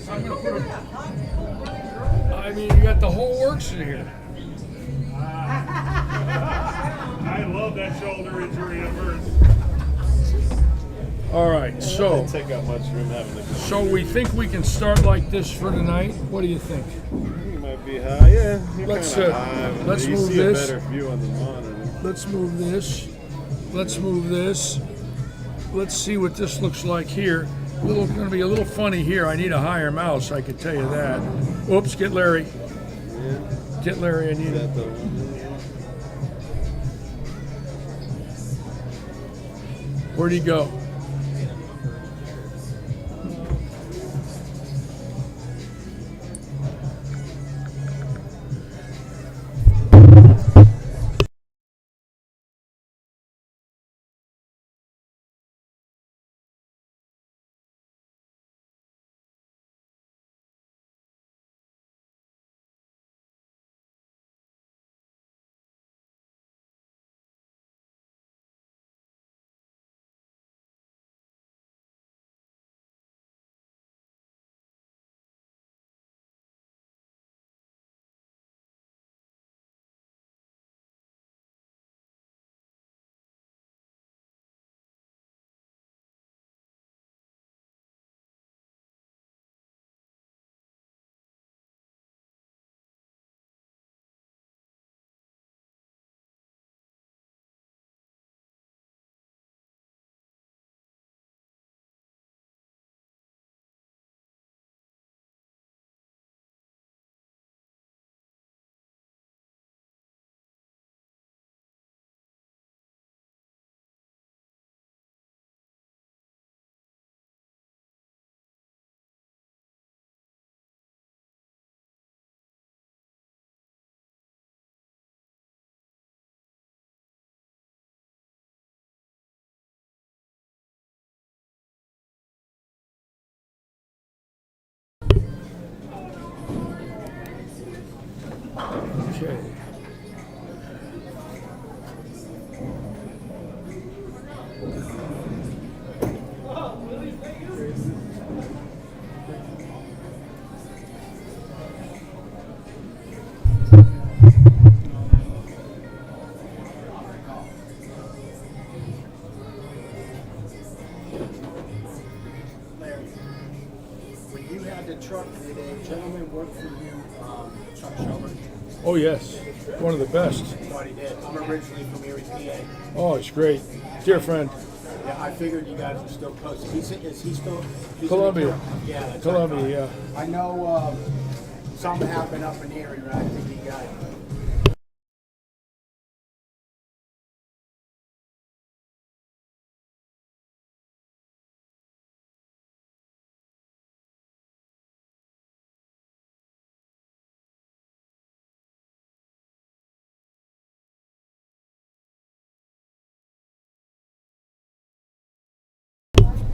I'm gonna put them. I mean, you got the whole works in here. I love that shoulder injury at first. All right, so Didn't take up much room having the so we think we can start like this for tonight. What do you think? You might be high, yeah. You're Let's, kinda high, but let's you move see this. a better view on the monitor. Let's move this. Let's move this. Let's see what this looks like here. Going to be a little funny here. I need a higher mouse. I can tell you that. Oops, get Larry. Yeah. Get Larry. I need Is it. that the one? Where'd he go? Okay. Larry, when you had the truck, did a gentleman work for you, Chuck Shelburne? Oh yes, one of the best. Thought he did. I'm originally from Erie, PA. Oh, it's great. Dear friend, Yeah, I figured you guys were still close. Is he still? he's in Columbia. the- Yeah, that's Columbia, right. I know something happened up in Erie, right? I think he got.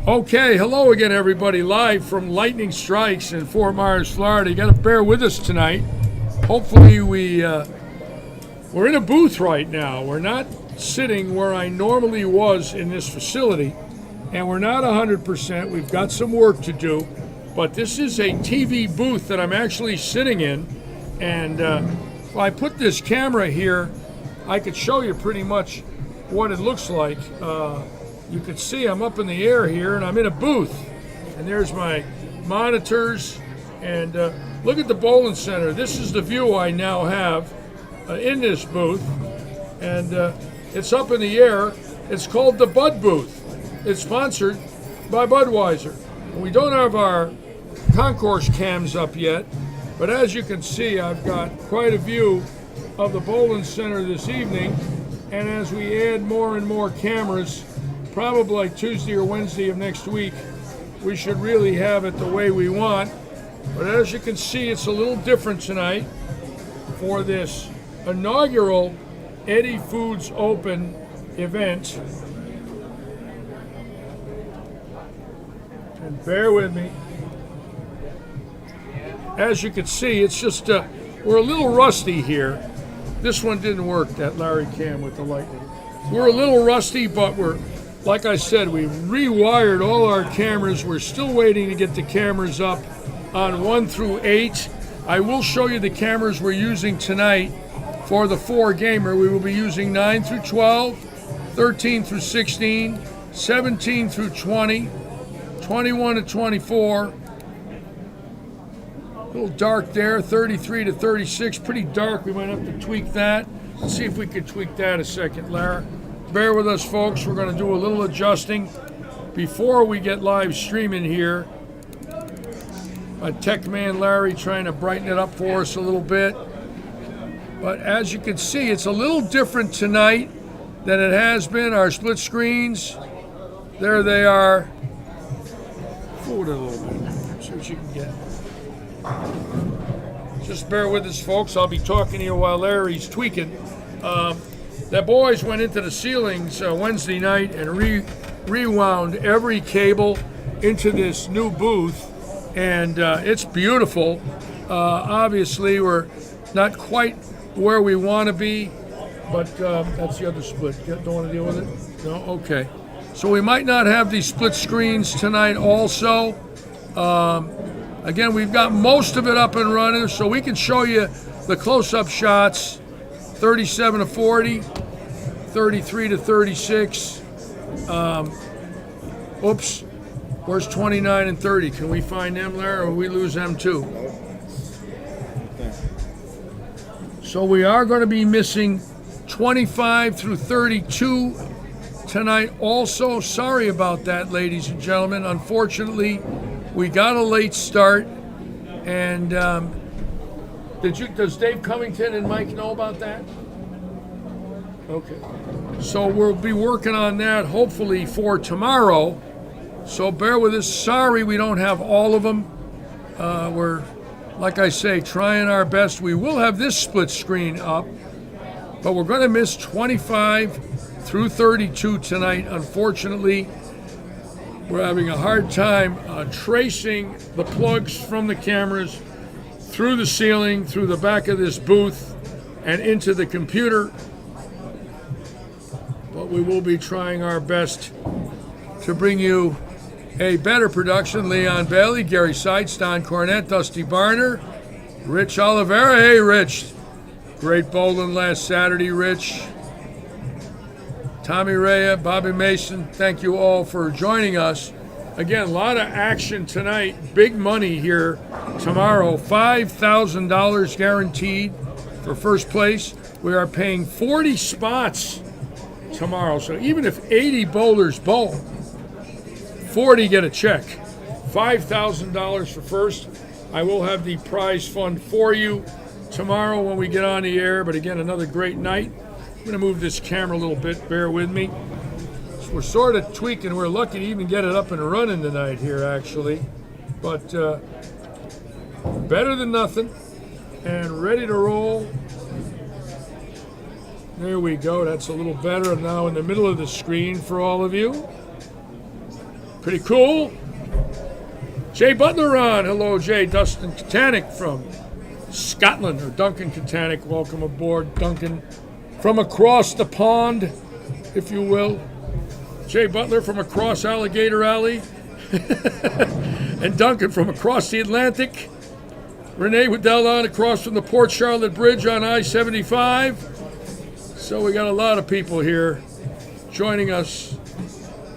Okay, hello again, everybody, live from Lightning Strikes in Fort Myers, Florida. You got to bear with us tonight. Hopefully, we're in a booth right now. We're not sitting where I normally was in this facility, and we're not 100%. We've got some work to do, but this is a TV booth that I'm actually sitting in, and if I put this camera here, I could show you pretty much what it looks like. You can see I'm up in the air here, and I'm in a booth. And there's my monitors. And look at the bowling center. This is the view I now have in this booth. And it's up in the air. It's called the Bud Booth. It's sponsored by Budweiser. We don't have our concourse cams up yet, but as you can see, I've got quite a view of the bowling center this evening. And as we add more and more cameras, probably like Tuesday or Wednesday of next week, we should really have it the way we want. But as you can see, it's a little different tonight for this inaugural Eddy Foods Open event. And bear with me. As you can see, it's just, we're a little rusty here. This one didn't work, that Larry cam with the lightning. We're a little rusty, but like I said, we rewired all our cameras. We're still waiting to get the cameras up on 1 through 8. I will show you the cameras we're using tonight for the 4-gamer. We will be using 9 through 12, 13 through 16, 17 through 20, 21 to 24. A little dark there, 33 to 36. Pretty dark. We might have to tweak that. Let's see if we can tweak that a second, Lara. Bear with us, folks. We're going to do a little adjusting before we get live streaming here. My tech man Larry trying to brighten it up for us a little bit. But as you can see, it's a little different tonight than it has been. Our split screens, there they are. Forward it a little bit. See what you can get. Just bear with us, folks. I'll be talking to you while Larry's tweaking. The boys went into the ceilings Wednesday night and rewound every cable into this new booth, and it's beautiful. Obviously, we're not quite where we want to be, but that's the other split. Don't want to deal with it? No? Okay. So we might not have these split screens tonight also. Again, we've got most of it up and running, so we can show you the close-up shots, 37 to 40, 33 to 36. Oops, where's 29 and 30? Can we find them, Larry, or we lose them too? So we are going to be missing 25 through 32 tonight also. Sorry about that, ladies and gentlemen. Unfortunately, we got a late start, and does Dave Covington and Mike know about that? Okay. So we'll be working on that hopefully for tomorrow. So bear with us. Sorry we don't have all of them. We're, like I say, trying our best. We will have this split screen up, but we're going to miss 25 through 32 tonight. Unfortunately, we're having a hard time tracing the plugs from the cameras through the ceiling, through the back of this booth, and into the computer. But we will be trying our best to bring you a better production. Leon Bailey, Gary Seitz, Don Cornett, Dusty Barner, Rich Oliveira. Hey, Rich. Great bowling last Saturday, Rich. Tommy Rea, Bobby Mason, thank you all for joining us. Again, a lot of action tonight. Big money here tomorrow. $5,000 guaranteed for first place. We are paying 40 spots tomorrow. So even if 80 bowlers bowl, 40 get a check. $5,000 for first. I will have the prize fund for you tomorrow when we get on the air. But again, another great night. I'm going to move this camera a little bit. Bear with me. So we're sort of tweaking. We're lucky to even get it up and running tonight here, actually. But better than nothing. And ready to roll. There we go. That's a little better. I'm now in the middle of the screen for all of you. Pretty cool. Jay Butler on. Hello, Jay. Dustin Katanic from Scotland, or Duncan Katanic. Welcome aboard, Duncan. From across the pond, if you will. Jay Butler from across Alligator Alley. And Duncan from across the Atlantic. Renee Waddell on across from the Port Charlotte Bridge on I-75. So we got a lot of people here joining us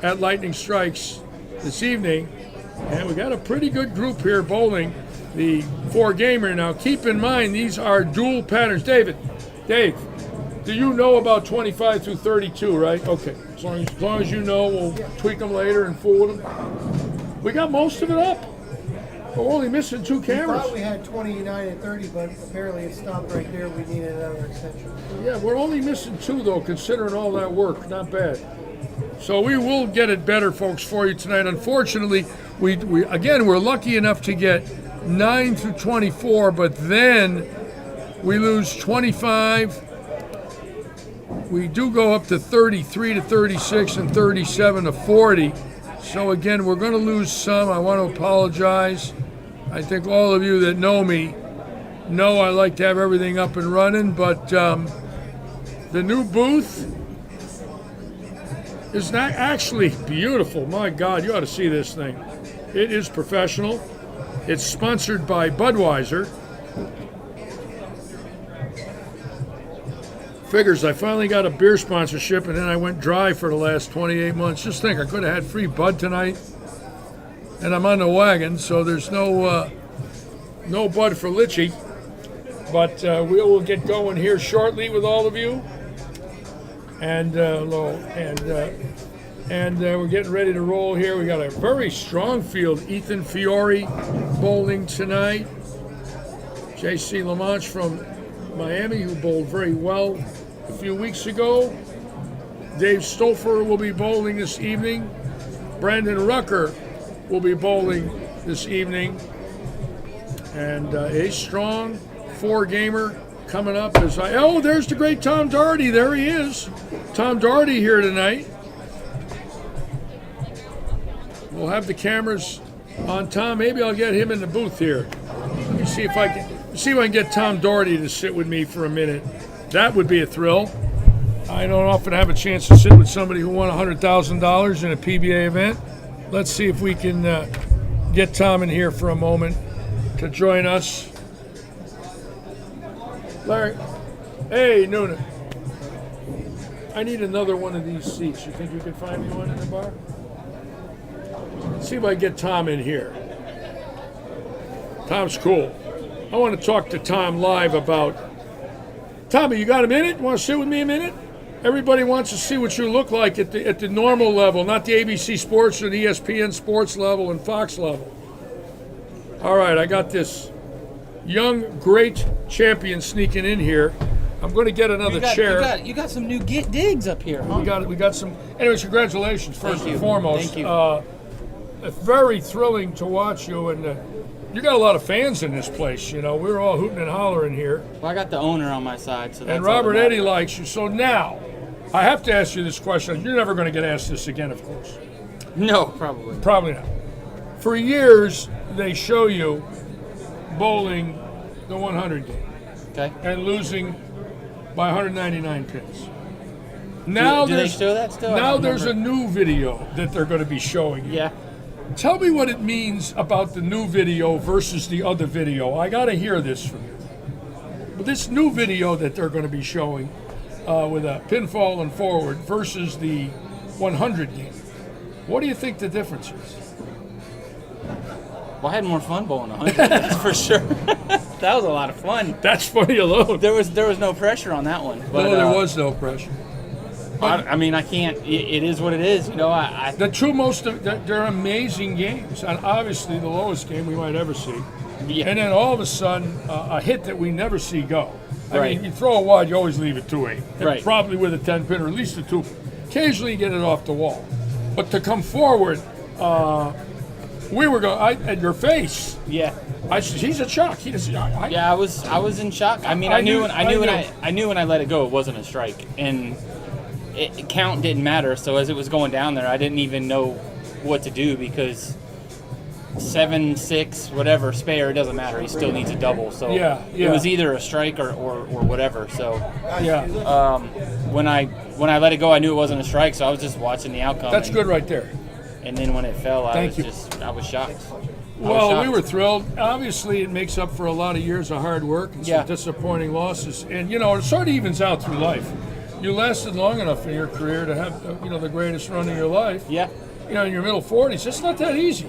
at Lightning Strikes this evening. And we got a pretty good group here bowling the 4-gamer. Now keep in mind, these are dual patterns. Dave, do you know about 25 through 32, right? Okay, as long as you know, we'll tweak them later and fool with them. We got most of it up. We're only missing 2 cameras. We thought we had 29 and 30, but apparently it stopped right there. We needed another extension. Yeah, we're only missing 2, though, considering all that work. Not bad. So we will get it better, folks, for you tonight. Unfortunately, we again, we're lucky enough to get 9 through 24, but then we lose 25. We do go up to 33 to 36 and 37 to 40. So again, we're going to lose some. I want to apologize. I think all of you that know me know I like to have everything up and running, but the new booth is not actually beautiful. My God, you ought to see this thing. It is professional. It's sponsored by Budweiser. Figures I finally got a beer sponsorship, and then I went dry for the last 28 months. Just think, I could have had free Bud tonight, and I'm on the wagon, so there's no Bud for Litchy. But we will get going here shortly with all of you, and we're getting ready to roll here. We got a very strong field. Ethan Fiore bowling tonight. J.C. Lamanche from Miami, who bowled very well a few weeks ago. Dave Stouffer will be bowling this evening. Brandon Rucker will be bowling this evening. And a strong four-gamer coming up. There's the great Tom Doherty. There he is. Tom Doherty here tonight. We'll have the cameras on Tom. Maybe I'll get him in the booth here. Let me see if I can get Tom Doherty to sit with me for a minute. That would be a thrill. I don't often have a chance to sit with somebody who won $100,000 in a PBA event. Let's see if we can get Tom in here for a moment to join us. Larry, hey, Noonan. I need another one of these seats. You think you can find me one in the bar? Let's see if I can get Tom in here. Tom's cool. I want to talk to Tom live about... Tommy, you got a minute? Want to sit with me a minute? Everybody wants to see what you look like at the normal level, not the ABC Sports or the ESPN Sports level and Fox level. All right, I got this young, great champion sneaking in here. I'm going to get another chair. You got some new digs up here, huh? We got some. Anyways, congratulations first and foremost. Thank you. It's very thrilling to watch you, and you got a lot of fans in this place. You know, we're all hooting and hollering here. Well, I got the owner on my side, so that's and Robert all that Eddy matters. likes you. So now, I have to ask you this question. You're never going to get asked this again, of course. No, probably. Probably not. For years, they show you bowling the 100 game Okay. and losing by 199 pins. Now do they show that still? I Now don't there's a remember. new video that they're going to be showing you. Yeah. Tell me what it means about the new video versus the other video. I got to hear this from you. But this new video that they're going to be showing with a pinfall and forward versus the 100 game. What do you think the difference is? Well, I had more fun bowling 100, that's for sure. That was a lot of fun. That's funny alone. There was no pressure on that one. But, No, there was no pressure. I mean, I can't. It is what it is. You know, The two most, they're amazing games. And obviously the lowest game we might ever see. Yeah. And then all of a sudden, a hit that we never see go. I Right. mean, you throw a wide, you always leave it 2-8. Right. Probably with a 10 pin or at least a 2. Occasionally you get it off the wall. But to come forward, we were going, at your face, yeah. I said, he's a chuck. He just, Yeah, I was in shock. I mean, I knew when I let it go, it wasn't a strike, and count didn't matter. So as it was going down there, I didn't even know what to do because 7, 6, whatever spare, it doesn't matter. He still needs a double. So Yeah. it was either a strike or whatever. So yeah. when I let it go, I knew it wasn't a strike. So I was just watching the outcome. That's good right there. And then when it fell, I Thank you. was shocked. Well, we were thrilled. Obviously, it makes up for a lot of years of hard work and some Yeah. disappointing losses. And, you know, it sort of evens out through life. You lasted long enough in your career to have, the greatest run of your life. Yeah. You know, in your middle 40s, it's not that easy.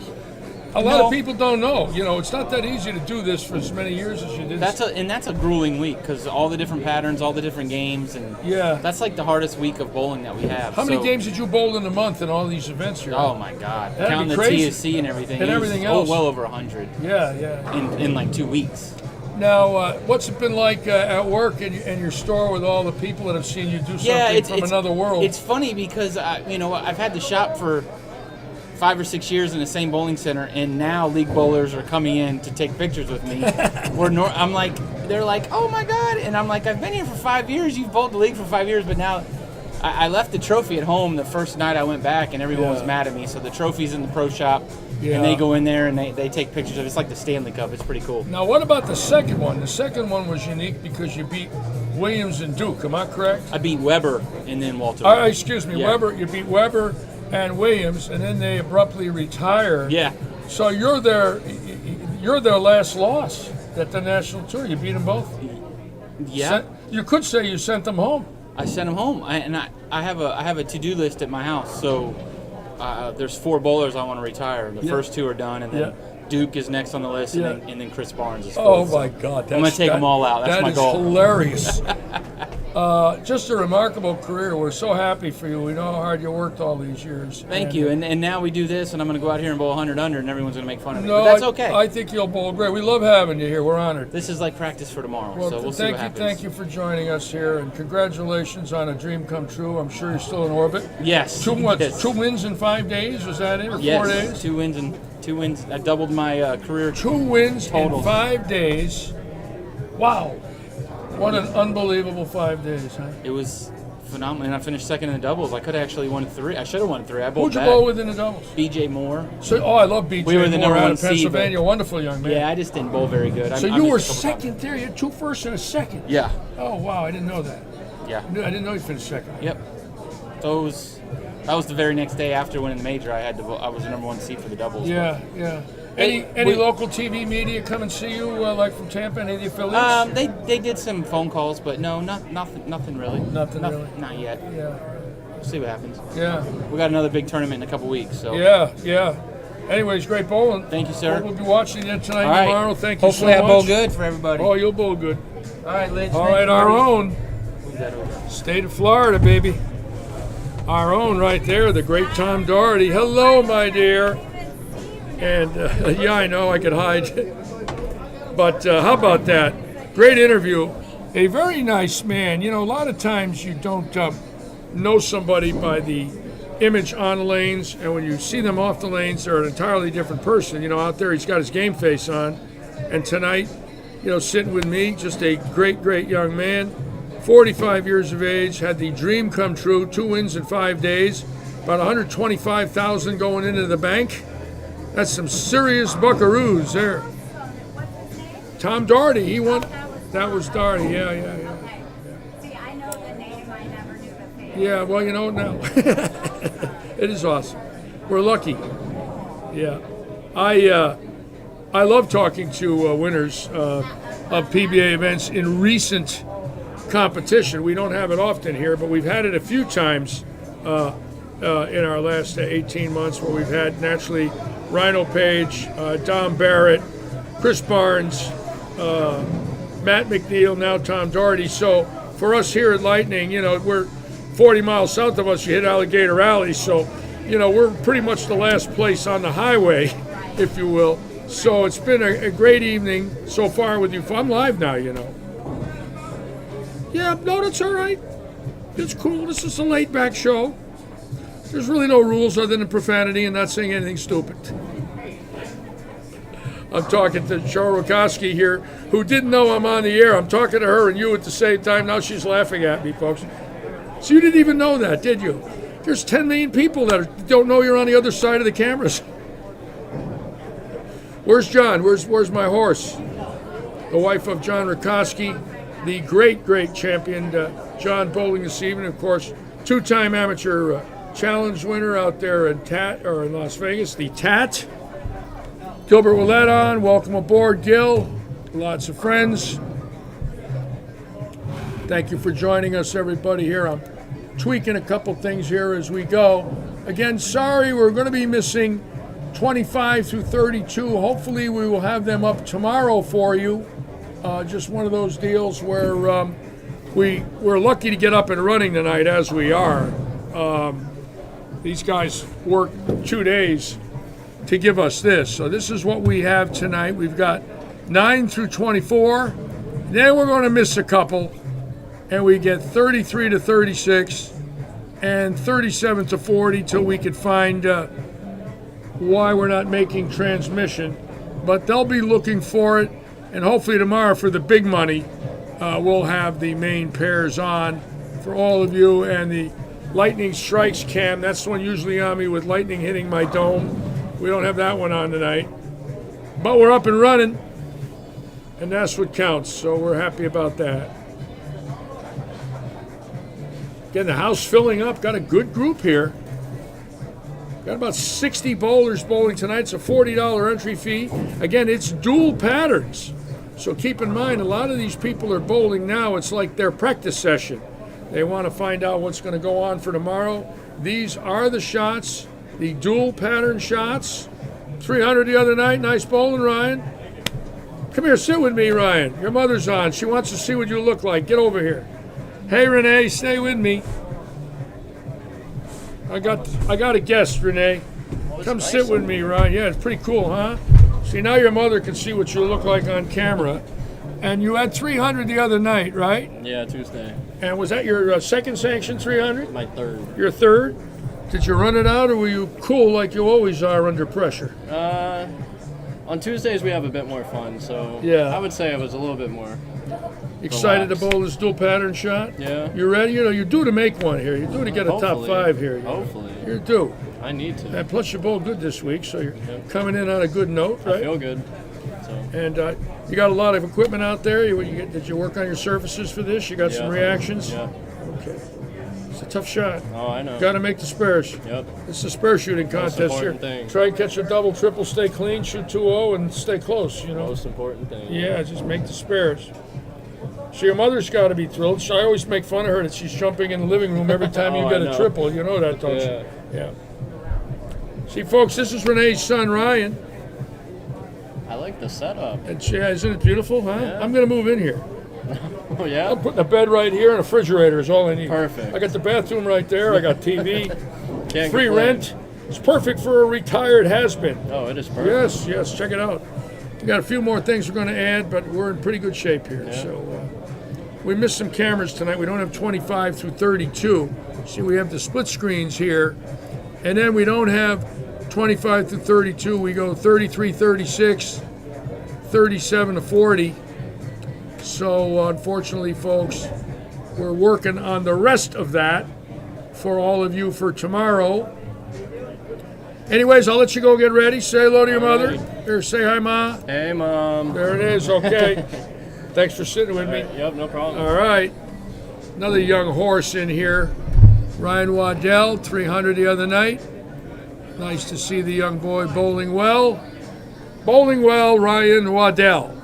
A lot of people don't know. You know, it's not that easy to do this for as many years as you did. That's a grueling week because all the different patterns, all the different games, and Yeah. that's like the hardest week of bowling that we have. How many So- games did you bowl in a month in all these events here? Oh my God! That'd be Counting the crazy. TSC and everything, And it was, everything else. well over 100 Yeah. in like 2 weeks. Now, what's it been like at work and your store with all the people that have seen you do something from another world? It's funny because I've had the shop for 5 or 6 years in the same bowling center, and now league bowlers are coming in to take pictures with me. I'm like, they're like, oh my God, and I'm like, I've been here for 5 years. You've bowled the league for 5 years, but now I left the trophy at home the first night I went back, and everyone was mad at me. So the trophy's in the pro shop, and they go in there and they take pictures of it. It's like the Stanley Cup. It's pretty cool. Now, what about the second one? The second one was unique because you beat Williams and Duke. Am I correct? I beat Weber and then Walter. Excuse me, Yeah. Weber. You beat Weber and Williams, and then they abruptly retire. Yeah. So you're their you're their last loss at the national tour. You beat them both. Yeah. You could say you sent them home. I sent them home, I have a to-do list at my house. So there's 4 bowlers I want to retire. The first 2 are done, and then Duke is next on the list, and then Chris Barnes is 4th. Oh my God! I'm gonna take them all out. That's my goal. That is hilarious. Just a remarkable career. We're so happy for you. We know how hard you worked all these years. Thank you. And now we do this, and I'm going to go out here and bowl 100 under, and everyone's going to make fun of me. No, But that's okay. I think you'll bowl great. We love having you here. We're honored. This is like practice for tomorrow, Well, so we'll see what happens. Thank you for joining us here, and congratulations on a dream come true. I'm sure you're still in orbit. Yes. 2 Yes. wins in 5 days? Was that it? Or 4 Yes. days? 2 wins. I doubled my career. 2 wins Total. in 5 days. Wow. What an unbelievable 5 days, huh? It was phenomenal, and I finished second in the doubles. I could have actually won 3. I should have won 3. I bowled Who'd you bad. bowl with in the doubles? BJ Moore. So, I love BJ We were the Moore number out 1 of seed, Pennsylvania. but- Wonderful young man. Yeah, I just didn't bowl very good. So I you missed were a couple second times. there. You had 2 firsts and a second. Yeah. Oh, wow. I didn't know that. Yeah. I didn't know you finished second. Yep. So that was the very next day after winning the major. I was the number 1 seed for the doubles. Yeah, yeah. Any local TV media come and see you, like from Tampa, any of the affiliates? They did some phone calls, but no, nothing really. Nothing really. Not yet. Yeah, We'll see what happens. yeah, We got another big tournament in a couple weeks, so. yeah. Anyways, great bowling. Thank you, sir. We'll be watching you tonight All right. tomorrow. Thank you Hopefully so much. I bowl good for everybody. Oh, you'll bowl good. All right, Lidge. All thank right, you, our buddy. own. Move that over. State of Florida, baby. Our own right there, the great Tom Doherty. Hello, my dear. And yeah, I know I could hide. But how about that? Great interview. A very nice man. You know, a lot of times you don't know somebody by the image on the lanes, and when you see them off the lanes, they're an entirely different person. You know, out there he's got his game face on. And tonight, you know, sitting with me, just a great, great young man. 45 years of age, had the dream come true, 2 wins in 5 days, about 125,000 going into the bank. That's some serious buckaroos there. Tom Doherty, he won. That was Doherty, yeah. Okay. See, I know the name, I never knew the face. Yeah, well, you know now. It is awesome. We're lucky. Yeah. I love talking to winners of PBA events in recent competition. We don't have it often here, but we've had it a few times in our last 18 months where we've had naturally Rhino Page, Dom Barrett, Chris Barnes, Matt McNeil, now Tom Doherty. So for us here at Lightning, you know, we're 40 miles south of us, you hit Alligator Alley. So, you know, we're pretty much the last place on the highway, if you will. So it's been a great evening so far with you. I'm live now, you know. Yeah, no, that's all right. It's cool. This is a laid-back show. There's really no rules other than profanity and not saying anything stupid. I'm talking to Joe Rokoski here, who didn't know I'm on the air. I'm talking to her and you at the same time. Now she's laughing at me, folks. So you didn't even know that, did you? There's 10 million people that don't know you're on the other side of the cameras. Where's John? Where's my horse? The wife of John Rokoski, the great, great champion, John bowling this evening. Of course, 2-time amateur challenge winner out there in Las Vegas, the Tat. Gilbert Willett on. Welcome aboard, Gil. Lots of friends. Thank you for joining us, everybody here. I'm tweaking a couple things here as we go. Again, sorry, we're going to be missing 25 through 32. Hopefully we will have them up tomorrow for you. Just one of those deals where we're lucky to get up and running tonight as we are. These guys worked 2 days to give us this. So this is what we have tonight. We've got 9 through 24. Then we're going to miss a couple. And we get 33 to 36 and 37 to 40 till we could find why we're not making transmission. But they'll be looking for it. And hopefully tomorrow for the big money, we'll have the main pairs on for all of you. And the Lightning Strikes cam, that's the one usually on me with lightning hitting my dome. We don't have that one on tonight. But we're up and running. And that's what counts. So we're happy about that. Again, the house filling up. Got a good group here. Got about 60 bowlers bowling tonight. It's a $40 entry fee. Again, it's dual patterns. So keep in mind, a lot of these people are bowling now. It's like their practice session. They want to find out what's going to go on for tomorrow. These are the shots, the dual pattern shots. 300 the other night. Nice bowling, Ryan. Come here, sit with me, Ryan. Your mother's on. She wants to see what you look like. Get over here. Hey, Renee, stay with me. I got a guest, Renee. Come sit with me, Ryan. Yeah, it's pretty cool, huh? See, now your mother can see what you look like on camera. And you had 300 the other night, right? Yeah, Tuesday. And was that your second sanction 300? My third. Your third? Did you run it out, or were you cool like you always are under pressure? On Tuesdays we have a bit more fun, so Yeah. I would say I was a little bit more. Excited to Relax. bowl this dual pattern shot? Yeah. You ready? You know, you're due to make one here. You're due to get a top Hopefully. 5 here. You know. Hopefully. You're due. I need to. And plus, you bowled good this week, so you're coming in on a good note, I right? feel good. So And you got a lot of equipment out there. Did you work on your surfaces for this? You got some Yeah. reactions? yeah. Okay. It's a tough shot. Oh, I know. Got to make the spares. Yep. It's a spare shooting contest here. important thing. Try and catch a double, triple, stay clean, shoot 2-0, and stay close, you know. Most important thing. Yeah, just make the spares. So your mother's got to be thrilled. So I always make fun of her that she's jumping in the living room every time you Oh, get I a know. triple. You know that, don't Yeah. you? Yeah. See, folks, this is Renee's son, Ryan. I like the setup. And yeah, isn't it beautiful, huh? Yeah. I'm going to move in here. Oh yeah. I'm putting a bed right here and a refrigerator is all I need. Perfect. I got the bathroom right there. I got TV. Can't Free complain. rent. It's perfect for a retired has-been. Oh, it is perfect. Yes, yes, check it out. We got a few more things we're going to add, but we're in pretty good shape here. Yeah. So we missed some cameras tonight. We don't have 25 through 32. See, we have the split screens here, and then we don't have 25 through 32. We go 33, 36, 37 to 40. So unfortunately, folks, we're working on the rest of that for all of you for tomorrow. Anyways, I'll let you go get ready. Say hello to your mother. Here, say hi, Ma. Hey, Mom. There it is. Okay. Thanks for sitting with me. Yep, no problem. All right. Another young horse in here. Ryan Waddell, 300 the other night. Nice to see the young boy bowling well. Bowling well, Ryan Waddell.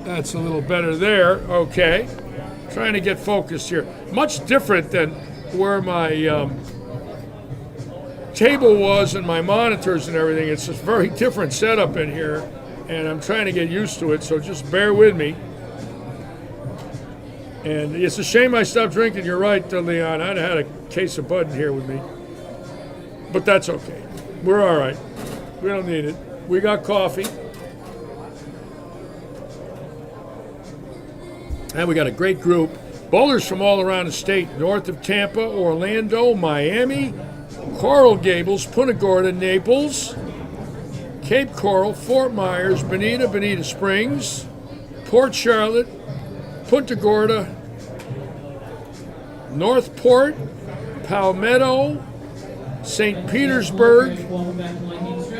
That's a little better there. Okay. Trying to get focused here. Much different than where my table was and my monitors and everything. It's a very different setup in here, and I'm trying to get used to it, so just bear with me. And it's a shame I stopped drinking. You're right, Leon. I'd have had a case of Bud in here with me. But that's okay. We're all right. We don't need it. We got coffee. And we got a great group. Bowlers from all around the state, north of Tampa, Orlando, Miami, Coral Gables, Punta Gorda, Naples, Cape Coral, Fort Myers, Bonita Springs, Port Charlotte, Punta Gorda, Northport, Palmetto, St. Petersburg,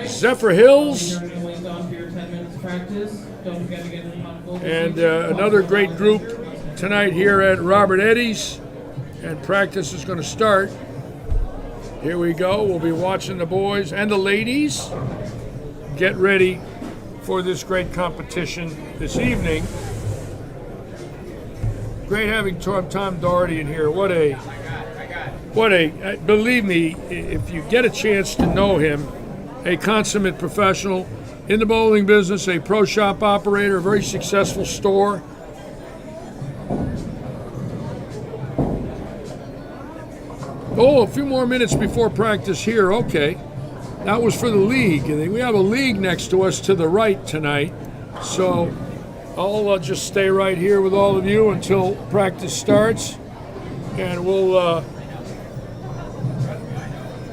Zephyr Hills, and another great group tonight here at Robert Eddy's, and practice is going to start. Here we go. We'll be watching the boys and the ladies get ready for this great competition this evening. Great having Tom Doherty in here. What a, believe me, if you get a chance to know him, a consummate professional in the bowling business, a pro shop operator, a very successful store. Oh, a few more minutes before practice here. Okay. That was for the league. We have a league next to us to the right tonight. So I'll just stay right here with all of you until practice starts. And we'll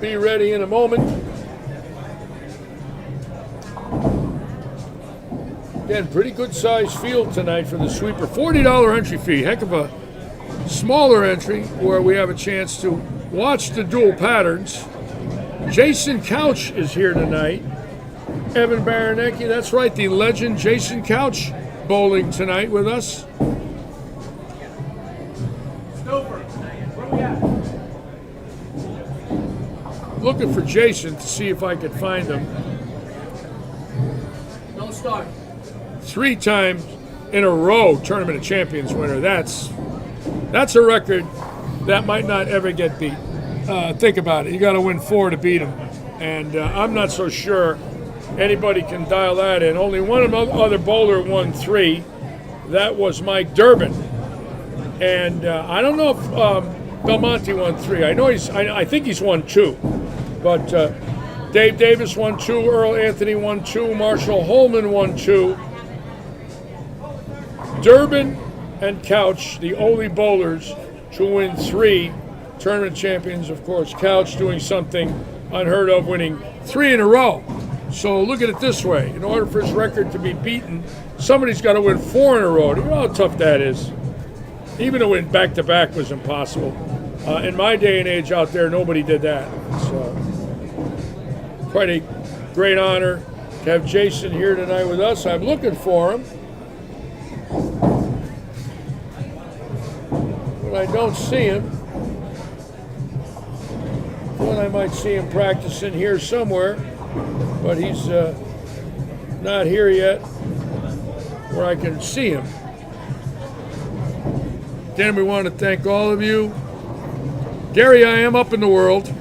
be ready in a moment. Again, pretty good sized field tonight for the sweeper. $40 entry fee. Heck of a smaller entry where we have a chance to watch the dual patterns. Jason Couch is here tonight. Evan Baranecki, that's right, the legend Jason Couch bowling tonight with us. Looking for Jason to see if I could find him. Don't start. 3 times in a row Tournament of Champions winner. That's a record that might not ever get beat. Think about it. You got to win 4 to beat him. And I'm not so sure anybody can dial that in. Only one other bowler won 3. That was Mike Durbin. And I don't know if Belmonte won 3. I think he's won 2. But Dave Davis won 2, Earl Anthony won 2, Marshall Holman won 2. Durbin and Couch, the only bowlers to win 3 tournament champions. Of course, Couch doing something unheard of, winning 3 in a row. So look at it this way. In order for his record to be beaten, somebody's got to win 4 in a row. You know how tough that is? Even to win back-to-back was impossible. In my day and age out there, nobody did that. So quite a great honor to have Jason here tonight with us. I'm looking for him, but I don't see him. Thought I might see him practicing here somewhere, but he's not here yet where I can see him. Again, we want to thank all of you. Gary, I am up in the world.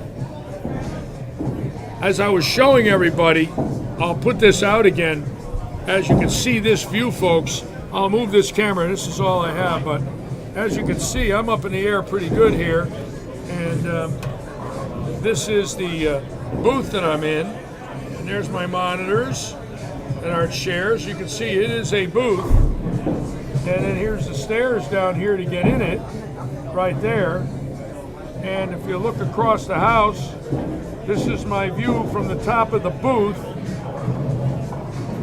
As I was showing everybody, I'll put this out again. As you can see this view, folks, I'll move this camera. This is all I have, but as you can see, I'm up in the air pretty good here. And this is the booth that I'm in. And there's my monitors and our chairs. You can see it is a booth. And then here's the stairs down here to get in it, right there. And if you look across the house, this is my view from the top of the booth.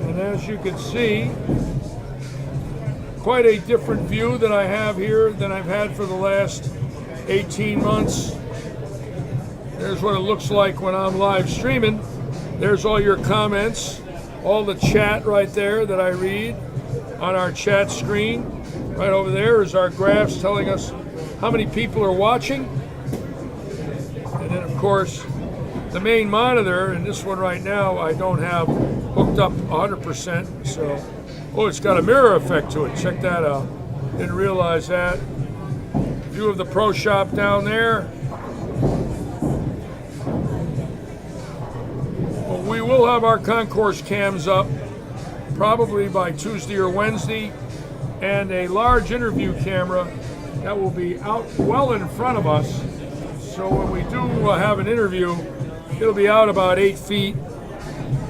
And as you can see, quite a different view that I have here than I've had for the last 18 months. There's what it looks like when I'm live streaming. There's all your comments, all the chat right there that I read on our chat screen. Right over there is our graphs telling us how many people are watching. And then, of course, the main monitor, and this one right now I don't have hooked up 100%, so, oh, it's got a mirror effect to it. Check that out. Didn't realize that. View of the pro shop down there. Well, we will have our concourse cams up probably by Tuesday or Wednesday, and a large interview camera that will be out well in front of us. So when we do have an interview, it'll be out about 8 feet,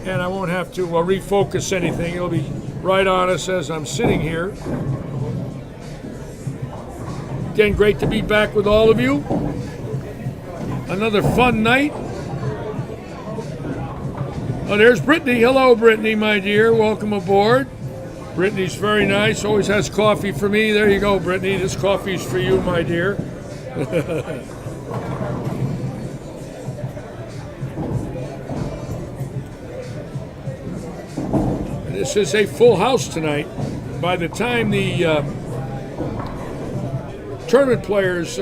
and I won't have to refocus anything. It'll be right on us as I'm sitting here. Again, great to be back with all of you. Another fun night. Oh, there's Brittany. Hello, Brittany, my dear. Welcome aboard. Brittany's very nice. Always has coffee for me. There you go, Brittany. This coffee's for you, my dear. This is a full house tonight. By the time the tournament players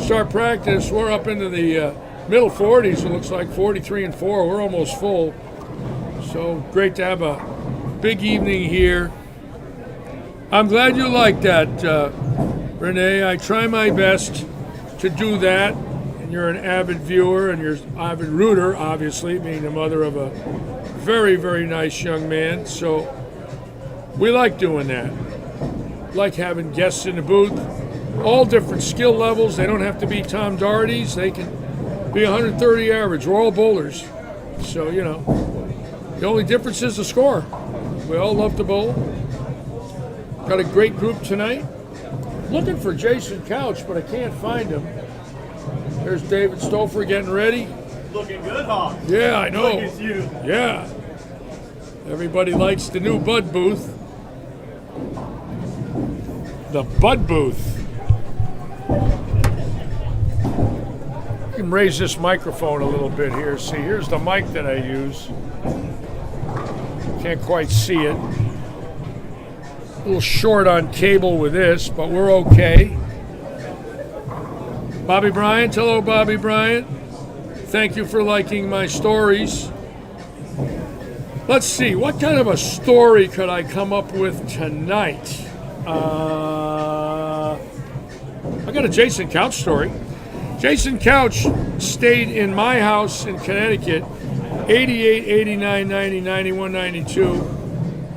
start practice, we're up into the middle 40s. It looks like 43 and 4. We're almost full. So great to have a big evening here. I'm glad you like that, Renee. I try my best to do that. And you're an avid viewer and you're an avid rooter, obviously, being the mother of a very, very nice young man. So we like doing that. Like having guests in the booth, all different skill levels. They don't have to be Tom Doherty's. They can be 130 average. We're all bowlers. So, you know, the only difference is the score. We all love to bowl. Got a great group tonight. Looking for Jason Couch, but I can't find him. There's David Stouffer getting ready. Looking good, Hawk. Yeah, I know. Look at you. Yeah. Everybody likes the new Bud booth. The Bud booth. You can raise this microphone a little bit here. See, here's the mic that I use. Can't quite see it. A little short on cable with this, but we're okay. Bobby Bryant, hello, Bobby Bryant. Thank you for liking my stories. Let's see, what kind of a story could I come up with tonight? I got a Jason Couch story. Jason Couch stayed in my house in Connecticut 88, 89, 90, 91, 92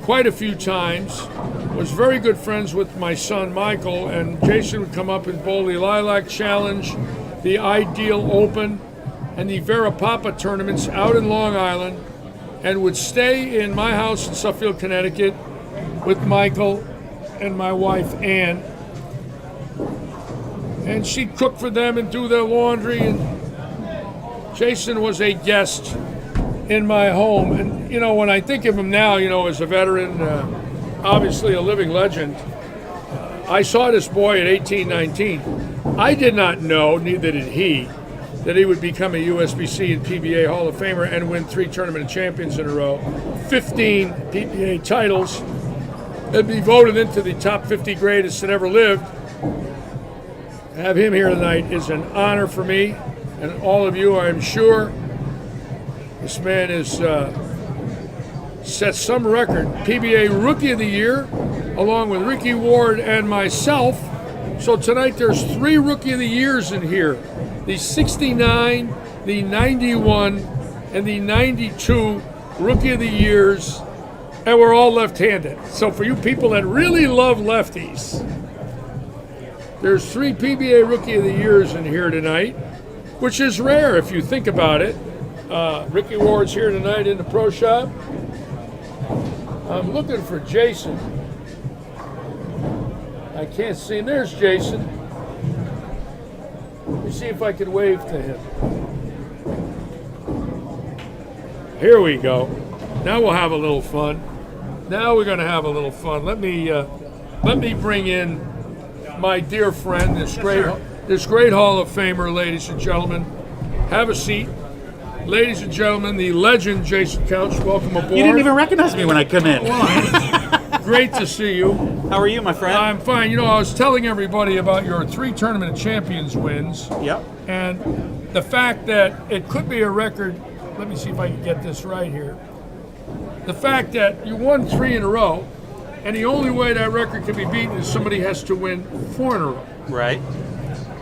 quite a few times. Was very good friends with my son Michael, and Jason would come up and bowl the Lilac Challenge, the Ideal Open, and the Vera Papa tournaments out in Long Island, and would stay in my house in Suffield, Connecticut with Michael and my wife Ann. And she'd cook for them and do their laundry, and Jason was a guest in my home. And, you know, when I think of him now, you know, as a veteran, obviously a living legend, I saw this boy at 18, 19. I did not know, neither did he, that he would become a USBC and PBA Hall of Famer and win 3 Tournament of Champions in a row, 15 PBA titles, and be voted into the top 50 greatest that ever lived. To have him here tonight is an honor for me and all of you, I'm sure. This man has set some record. PBA Rookie of the Year, along with Ricky Ward and myself. So tonight there's 3 Rookie of the Years in here. The 69, the 91, and the 92 Rookie of the Years. And we're all left-handed. So for you people that really love lefties, there's 3 PBA Rookie of the Years in here tonight, which is rare if you think about it. Ricky Ward's here tonight in the pro shop. I'm looking for Jason. I can't see him. There's Jason. Let me see if I can wave to him. Here we go. Now we'll have a little fun. Now we're going to have a little fun. Let me bring in my dear friend, this great Hall of Famer, ladies and gentlemen. Have a seat. Ladies and gentlemen, the legend Jason Couch, welcome aboard. You didn't even recognize me when I come in. Great to see you. How are you, my friend? I'm fine. You know, I was telling everybody about your 3 Tournament of Champions wins. Yep. And the fact that it could be a record, let me see if I can get this right here. The fact that you won 3 in a row, and the only way that record can be beaten is somebody has to win 4 in a row. Right.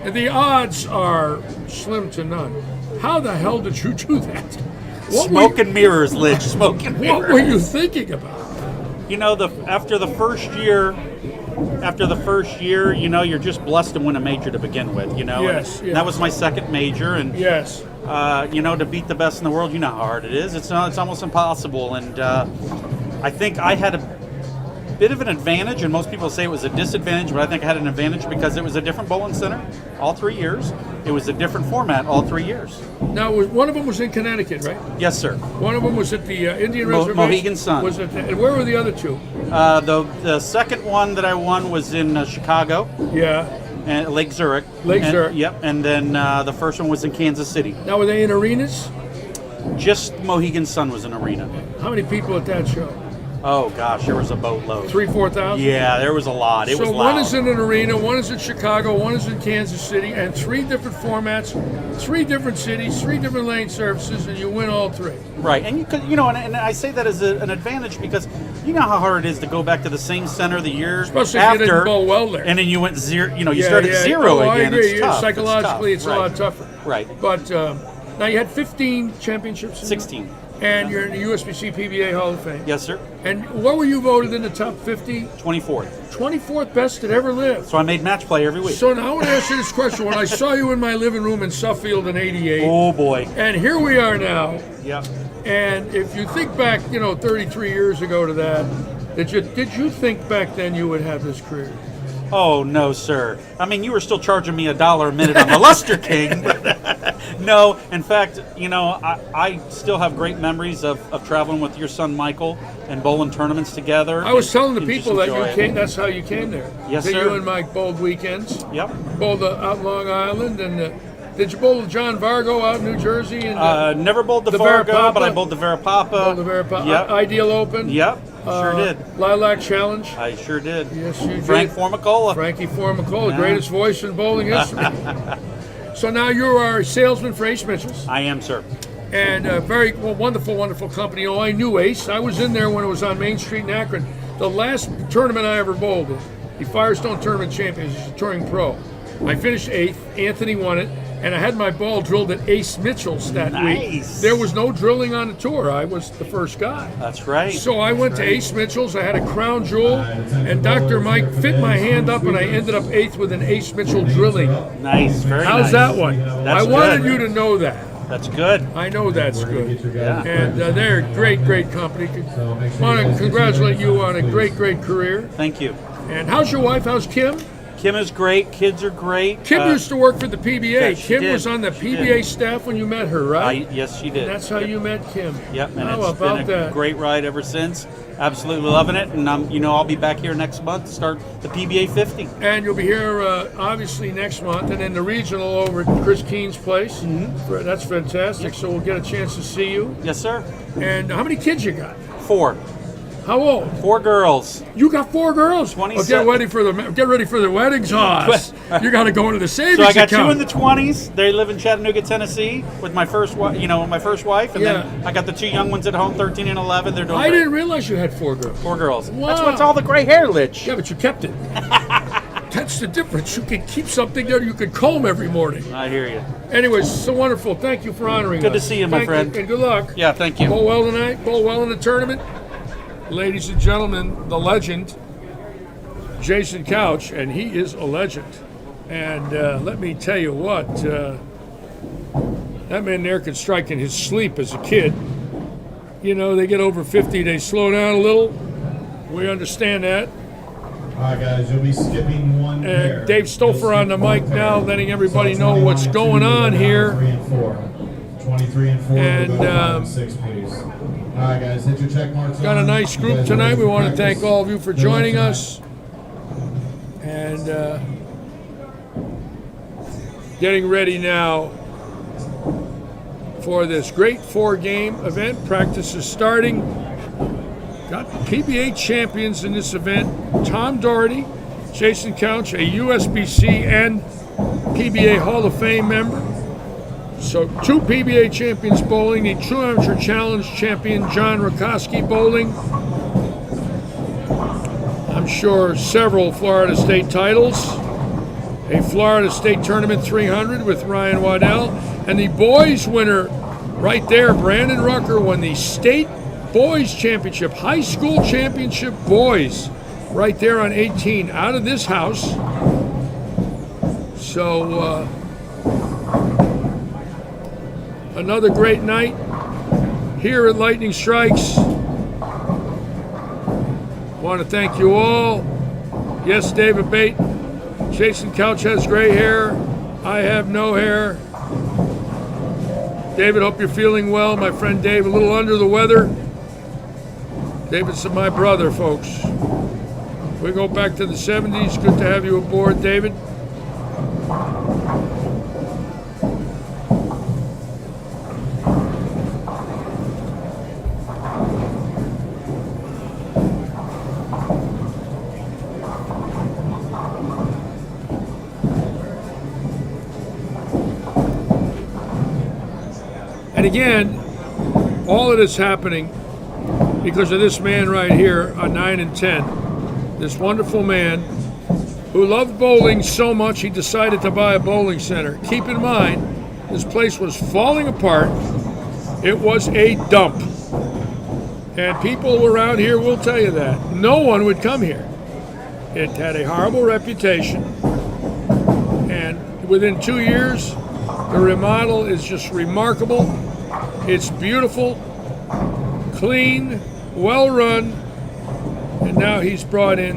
And the odds are slim to none. How the hell did you do that? Smoke and mirrors, Lich. Smoke and mirrors. What were you thinking about? You know, after the first year, you know, you're just blessed to win a major to begin with. You know. Yes. And that was my second major, and yes. You know, to beat the best in the world, you know how hard it is. It's almost impossible, and I think I had a bit of an advantage, and most people say it was a disadvantage, but I think I had an advantage because it was a different bowling center all 3 years. It was a different format all 3 years. Now, one of them was in Connecticut, right? Yes, sir. One of them was at the Indian Reservation. Mohegan Sun. Was it? And where were the other 2? The second one that I won was in Chicago. Yeah. And Lake Zurich. Zurich. Yep. And then the first one was in Kansas City. Now, were they in arenas? Just Mohegan Sun was an arena. How many people at that show? Oh gosh, there was a boatload. 3,000-4,000? Yeah, there was a lot. It was loud. So one is in an arena, one is in Chicago, one is in Kansas City, and 3 different formats, 3 different cities, 3 different lane services, and you win all 3. Right, and you know, and I say that as an advantage because you know how hard it is to go back to the same center the year especially after, if you didn't bowl well there. And then you went 0. You know, you started 0 Oh, again. I agree. It's tough. Psychologically, it's right. a lot tougher. Right. But now you had 15 championships. 16. And you're in the USBC PBA Hall of Fame. Yes, sir. And what were you voted in the top 50? 24th. 24th best that ever lived. So I made match play every week. So now I want to ask you this question. When I saw you in my living room in Suffield in '88, oh boy, and here we are now. Yep. And if you think back, 33 years ago to that, did you think back then you would have this career? Oh no, sir. I mean, you were still charging me $1 a minute on the Luster King. No, in fact, I still have great memories of traveling with your son Michael and bowling tournaments together. I was telling the people that you came. That's how you came there. Yes, that sir. You and Mike bowled weekends. Yep. Bowled out Long Island, and did you bowl with John Vargo out in New Jersey? And never bowled the Vargo, but I bowled the Vera Papa. Bowled the Vera Papa. Yep. Ideal Open. Yep. Sure did. Lilac Challenge. I sure did. Yes, you did. Frank Formicola. Frankie Formicola, greatest voice in bowling history. So now you are a salesman for Ace Mitchell's, I am, sir. and a very wonderful, wonderful company. Oh, I knew Ace. I was in there when it was on Main Street in Akron. The last tournament I ever bowled in, the Firestone Tournament Champions, a touring pro. I finished 8th. Anthony won it, and I had my ball drilled at Ace Mitchell's that week. Nice. There was no drilling on the tour. I was the first guy. That's right. So I went to Ace Mitchell's. I had a crown jewel, and Dr. Mike fit my hand up, and I ended up 8th with an Ace Mitchell drilling. Nice. Very nice. How's that one? That's I wanted good. you to know that. That's good. I know that's good. Yeah. And they're a great, great company. Want to congratulate you on a great, great career. Thank you. And how's your wife? How's Kim? Kim is great. Kids are great. Kim used to work for the PBA. yeah, she Kim did. was on the She PBA did. staff when you met her, right? Yes, she did. That's how you met Kim. Yep, and How it's about been a that? great ride ever since. Absolutely loving it, and I'll be back here next month to start the PBA 50. And you'll be here obviously next month, and then the regional over at Chris Keene's place. That's fantastic. So we'll get a chance to see you. Yes, sir. And how many kids you got? 4 How old? 4 girls. You got 4 girls. 27. Get ready for the weddings, Oz. You got to go into the savings So I got account. 2 in the 20s. They live in Chattanooga, Tennessee, with my first wife. My first wife, and Yeah. then I got the 2 young ones at home, 13 and 11. They're doing I great. didn't realize you had 4 girls. 4 girls. Wow. That's what's all the gray hair, Lich. Yeah, but you kept it. That's the difference. You can keep something there you can comb every morning. I hear you. Anyways, so wonderful. Thank you for honoring Good us. to see you, my Thank friend. And good luck. Yeah, thank you. Bowl well tonight. Bowl well in the tournament. Ladies and gentlemen, the legend, Jason Couch, and he is a legend. And let me tell you what, that man there could strike in his sleep as a kid. They get over 50, they slow down a little. We understand that. All right, guys, you'll be skipping one pair. And Dave Stouffer on the mic now, letting everybody So know 21 what's and going 2 on will go here. 3 and 4. 23 and 4 And, will go 5 and 6, please. All right, guys, hit your check marks. Got a on. nice You group guys are tonight. ready We for want to practice. thank all of you for Good luck joining tonight. us. And getting ready now for this great 4-game event. Practice is starting. Got PBA champions in this event. Tom Doherty, Jason Couch, a USBC and PBA Hall of Fame member. So 2 PBA champions bowling, the True Amateur Challenge champion John Rakoski bowling. I'm sure several Florida State titles. A Florida State Tournament 300 with Ryan Waddell. And the boys winner right there, Brandon Rucker, won the State Boys Championship, High School Championship Boys, right there on 18, out of this house. So, another great night here at Lightning Strikes. Want to thank you all. Yes, David Bate. Jason Couch has gray hair. I have no hair. David, hope you're feeling well. My friend Dave, a little under the weather. David's my brother, folks. We go back to the 70s. Good to have you aboard, David. And again, all of this happening because of this man right here on 9 and 10. This wonderful man who loved bowling so much he decided to buy a bowling center. Keep in mind, this place was falling apart. It was a dump. And people around here will tell you that. No one would come here. It had a horrible reputation. And within 2 years, the remodel is just remarkable. It's beautiful, clean, well run, and now he's brought in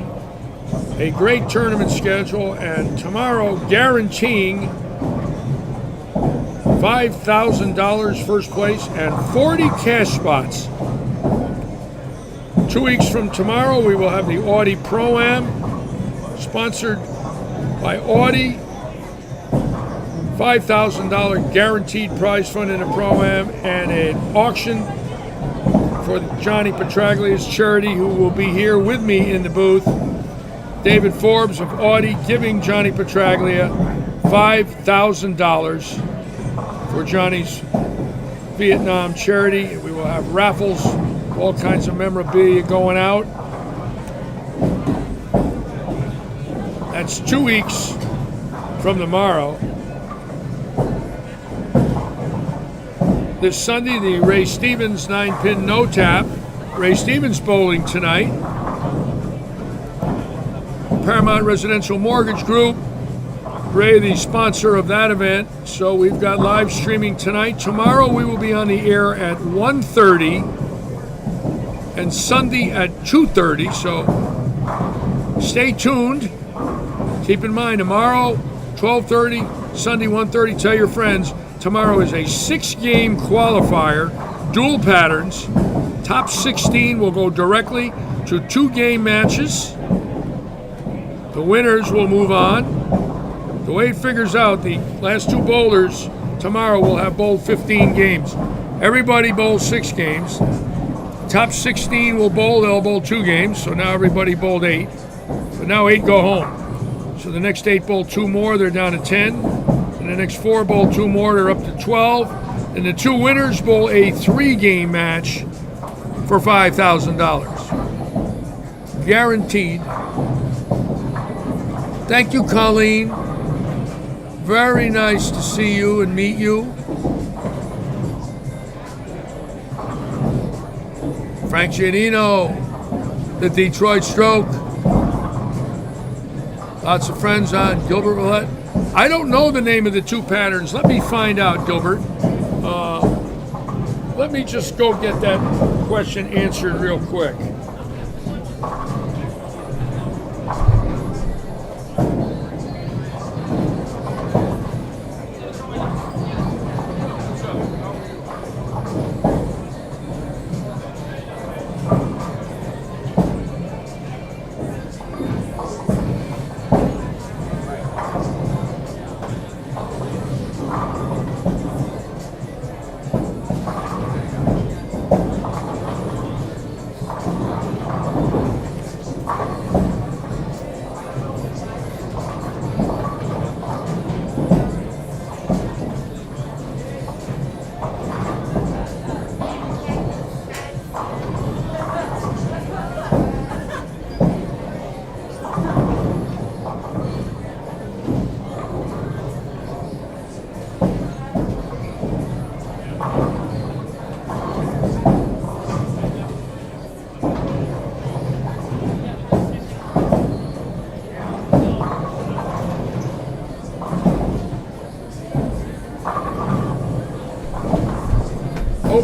a great tournament schedule, and tomorrow guaranteeing $5,000 first place and 40 cash spots. 2 weeks from tomorrow, we will have the Audi Pro-Am, sponsored by Audi. $5,000 guaranteed prize fund in a Pro-Am, and an auction for Johnny Petraglia's charity, who will be here with me in the booth. David Forbes of Audi giving Johnny Petraglia $5,000 for Johnny's Vietnam charity. We will have raffles, all kinds of memorabilia going out. That's 2 weeks from tomorrow. This Sunday, the Ray Stevens 9-pin no-tap. Ray Stevens bowling tonight. Paramount Residential Mortgage Group. Ray, the sponsor of that event. So we've got live streaming tonight. Tomorrow we will be on the air at 1:30 and Sunday at 2:30. So stay tuned. Keep in mind, tomorrow 12:30, Sunday 1:30. Tell your friends. Tomorrow is a 6-game qualifier, dual patterns. Top 16 will go directly to 2-game matches. The winners will move on. The way it figures out, the last 2 bowlers tomorrow will have bowled 15 games. Everybody bowls 6 games. Top 16 will bowl, they'll bowl 2 games, so now everybody bowled 8. But now 8 go home. So the next 8 bowl 2 more, they're down to 10. And the next 4 bowl 2 more, they're up to 12. And the 2 winners bowl a 3-game match for $5,000. Guaranteed. Thank you, Colleen. Very nice to see you and meet you. Frank Giannino, the Detroit Stroke. Lots of friends on Gilbert Willett. I don't know the name of the 2 patterns. Let me find out, Gilbert. Let me just go get that question answered real quick.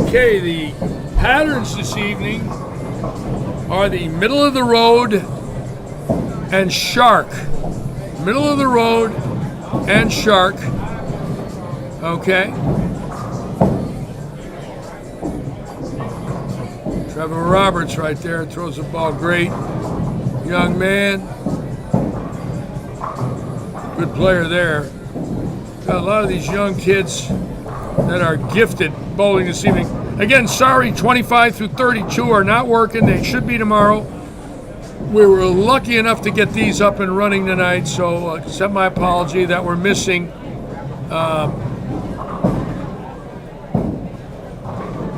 Okay, the patterns this evening are the middle of the road and shark. Middle of the road and shark. Okay. Trevor Roberts right there throws the ball great. Young man. Good player there. Got a lot of these young kids that are gifted bowling this evening. Again, sorry, 25 through 32 are not working. They should be tomorrow. We were lucky enough to get these up and running tonight, so accept my apology that we're missing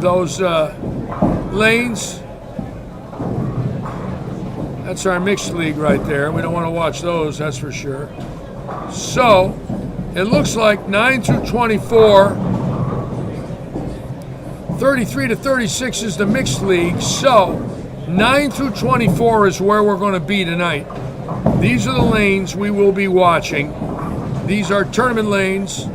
those lanes. That's our mixed league right there. We don't want to watch those, that's for sure. So, it looks like 9 through 24, 33 to 36 is the mixed league. So, 9 through 24 is where we're going to be tonight. These are the lanes we will be watching. These are tournament lanes.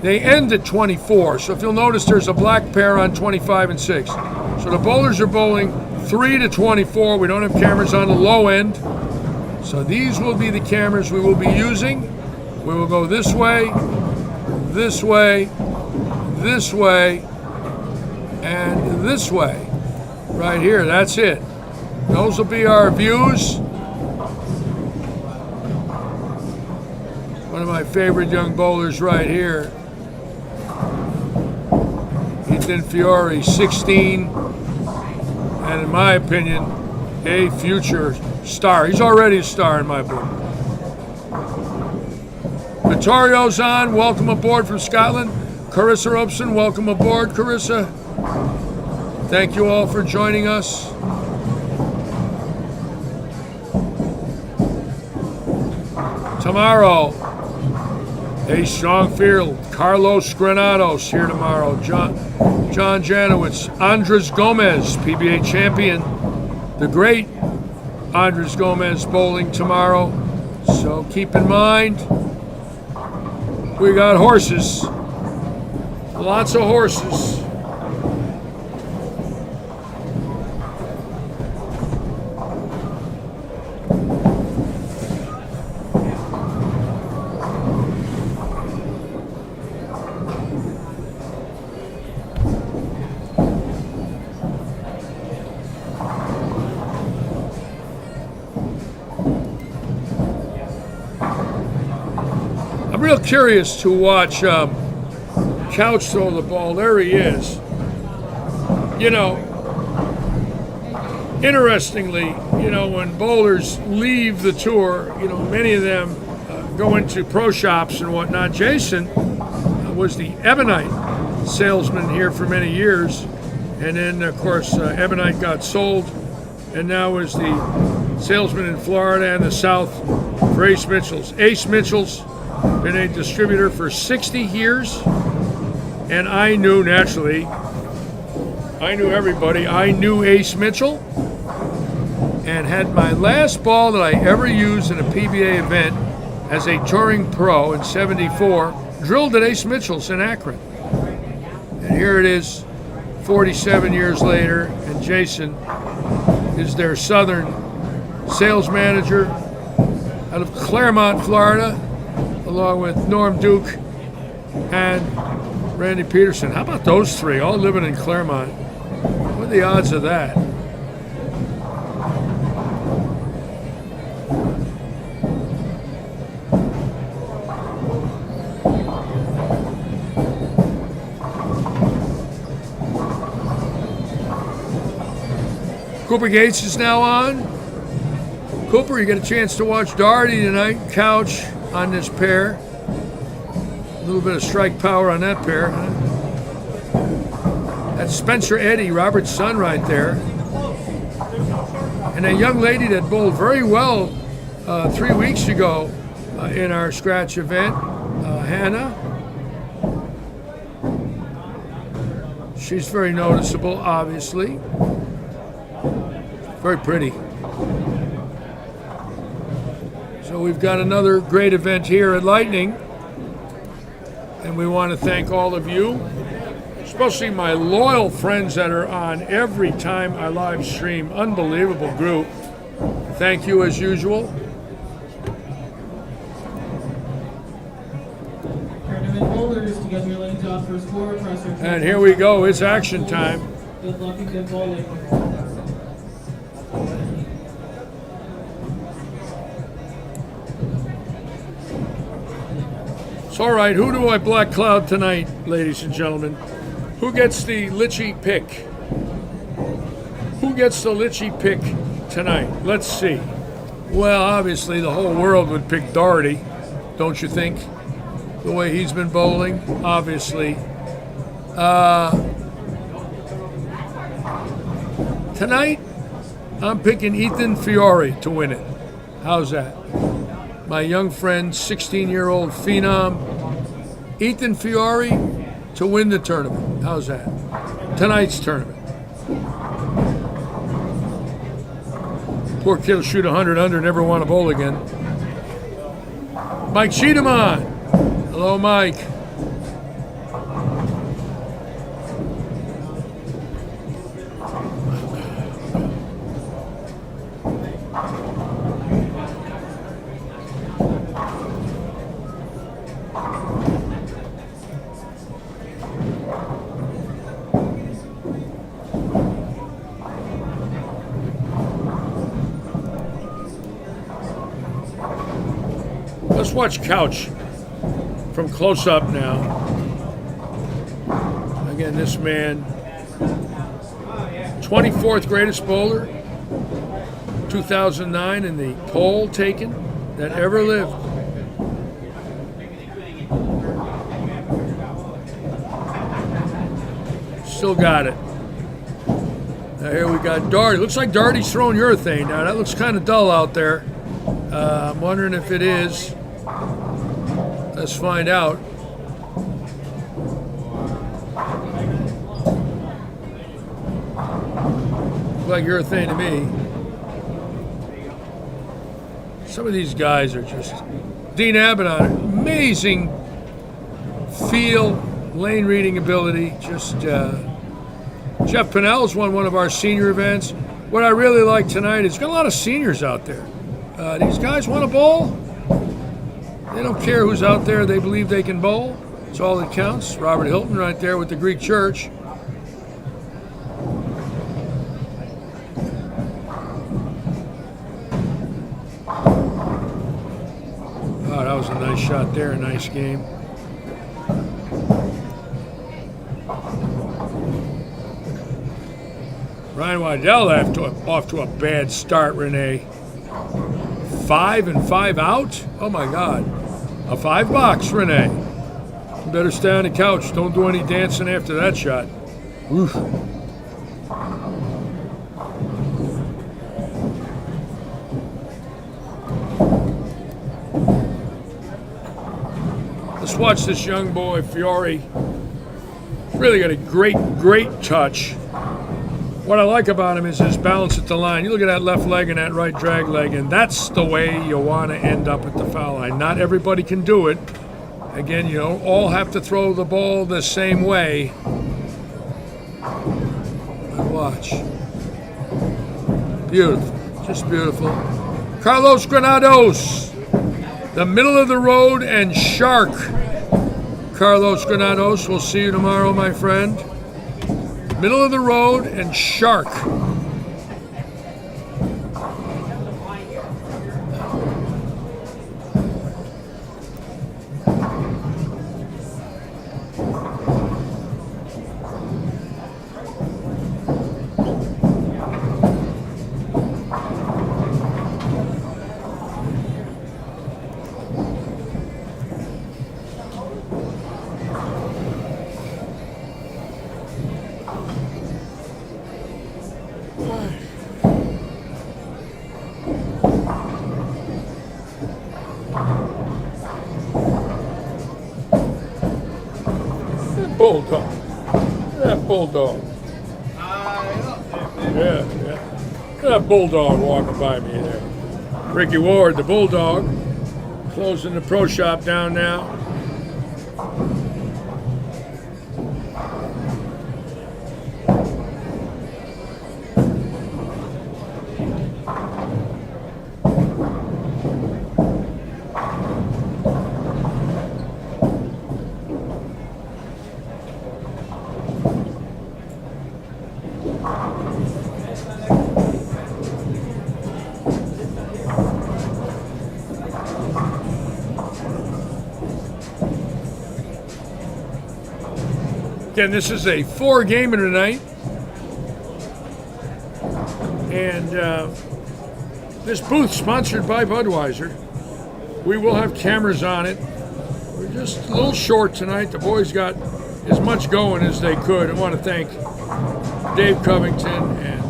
They end at 24. So if you'll notice, there's a black pair on 25 and 6. So the bowlers are bowling 3 to 24. We don't have cameras on the low end. So these will be the cameras we will be using. We will go this way, this way, this way, and this way. Right here, that's it. Those will be our views. One of my favorite young bowlers right here. Ethan Fiore, 16, and in my opinion, a future star. He's already a star in my book. Vittorio's on. Welcome aboard from Scotland. Carissa Robeson, welcome aboard, Carissa. Thank you all for joining us. Tomorrow, a strong field. Carlos Granados here tomorrow. John Janowitz. Andres Gomez, PBA champion. The great Andres Gomez bowling tomorrow. So keep in mind, we got horses. Lots of horses. I'm real curious to watch Couch throw the ball. There he is. You know, interestingly, you know, when bowlers leave the tour, you know, many of them go into pro shops and whatnot. Jason was the Ebonite salesman here for many years, and then of course Ebonite got sold, and now is the salesman in Florida and the South for Ace Mitchell's. Ace Mitchell's been a distributor for 60 years. And I knew, naturally, I knew everybody. I knew Ace Mitchell and had my last ball that I ever used in a PBA event as a touring pro in '74, drilled at Ace Mitchell's in Akron. And here it is, 47 years later, and Jason is their southern sales manager out of Claremont, Florida, along with Norm Duke and Randy Peterson. How about those three, all living in Claremont? What are the odds of that? Cooper Gates is now on. Cooper, you get a chance to watch Doherty tonight. Couch on this pair. A little bit of strike power on that pair. Huh? That's Spencer Eddy, Robert's son right there. And a young lady that bowled very well 3 weeks ago in our scratch event, Hannah. She's very noticeable, obviously. Very pretty. So we've got another great event here at Lightning. And we want to thank all of you, especially my loyal friends that are on every time I live stream. Unbelievable group. Thank you as usual. And here we go. It's action time. Good luck and good bowling. It's all right. Who do I black cloud tonight, ladies and gentlemen? Who gets the Litchi pick? Who gets the Litchi pick tonight? Let's see. Well, obviously the whole world would pick Doherty, don't you think? The way he's been bowling, obviously. Tonight, I'm picking Ethan Fiore to win it. How's that? My young friend, 16-year-old phenom, Ethan Fiore, to win the tournament. How's that? Tonight's tournament. Poor kid will shoot 100 under, never want to bowl again. Mike Cheatham. Hello, Mike. Let's watch Couch from close up now. Again, this man, 24th greatest bowler, 2009 in the poll taken that ever lived. Still got it. Now here we got Darty. Looks like Darty's throwing urethane. Now that looks kind of dull out there. I'm wondering if it is. Let's find out. Looks like urethane to me. Some of these guys are just... Dean Abaddon, amazing feel, lane reading ability. Just Jeff Pinnell's won one of our senior events. What I really like tonight is got a lot of seniors out there. These guys want to bowl. They don't care who's out there. They believe they can bowl. It's all that counts. Robert Hilton right there with the Greek Church. Oh, that was a nice shot there. A nice game. Ryan Waddell off to a bad start, Renee. 5 and 5 out? Oh my God. A 5 box, Renee. You better stay on the couch. Don't do any dancing after that shot. Oof. Let's watch this young boy, Fiore. Really got a great touch. What I like about him is his balance at the line. You look at that left leg and that right drag leg, and that's the way you want to end up at the foul line. Not everybody can do it. Again, you don't all have to throw the ball the same way. But watch. Beautiful. Just beautiful. Carlos Granados. The middle of the road and shark. Carlos Granados, we'll see you tomorrow, my friend. Middle of the road and shark. Bulldog. That bulldog. Yeah. That bulldog walking by me there. Ricky Ward, the bulldog, closing the pro shop down now. Again, this is a 4-gamer tonight, and this booth sponsored by Budweiser. We will have cameras on it. We're just a little short tonight. The boys got as much going as they could. I want to thank Dave Covington and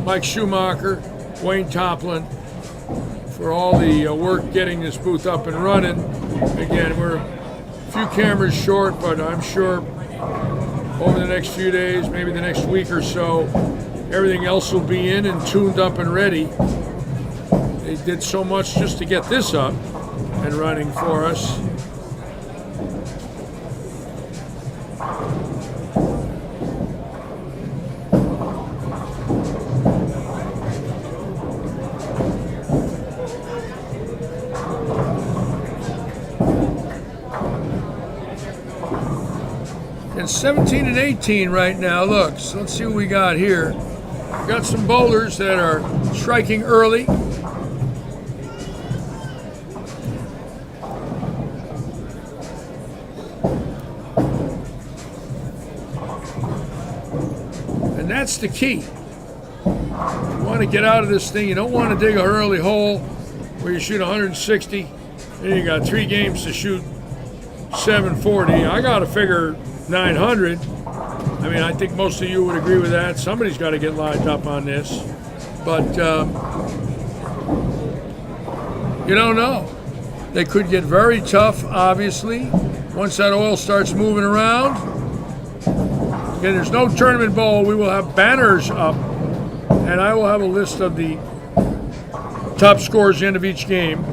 Mike Schumacher, Wayne Toplin for all the work getting this booth up and running. Again, we're few cameras short, but I'm sure over the next few days, maybe the next week or so, everything else will be in and tuned up and ready. They did so much just to get this up and running for us. And 17 and 18 right now. Look, so let's see what we got here. We got some bowlers that are striking early. And that's the key. You want to get out of this thing. You don't want to dig an early hole where you shoot 160. Then you got 3 games to shoot 740. I got to figure 900. I mean, I think most of you would agree with that. Somebody's got to get lined up on this. But you don't know. They could get very tough, obviously, once that oil starts moving around. Again, there's no tournament bowl. We will have banners up, and I will have a list of the top scores at the end of each game.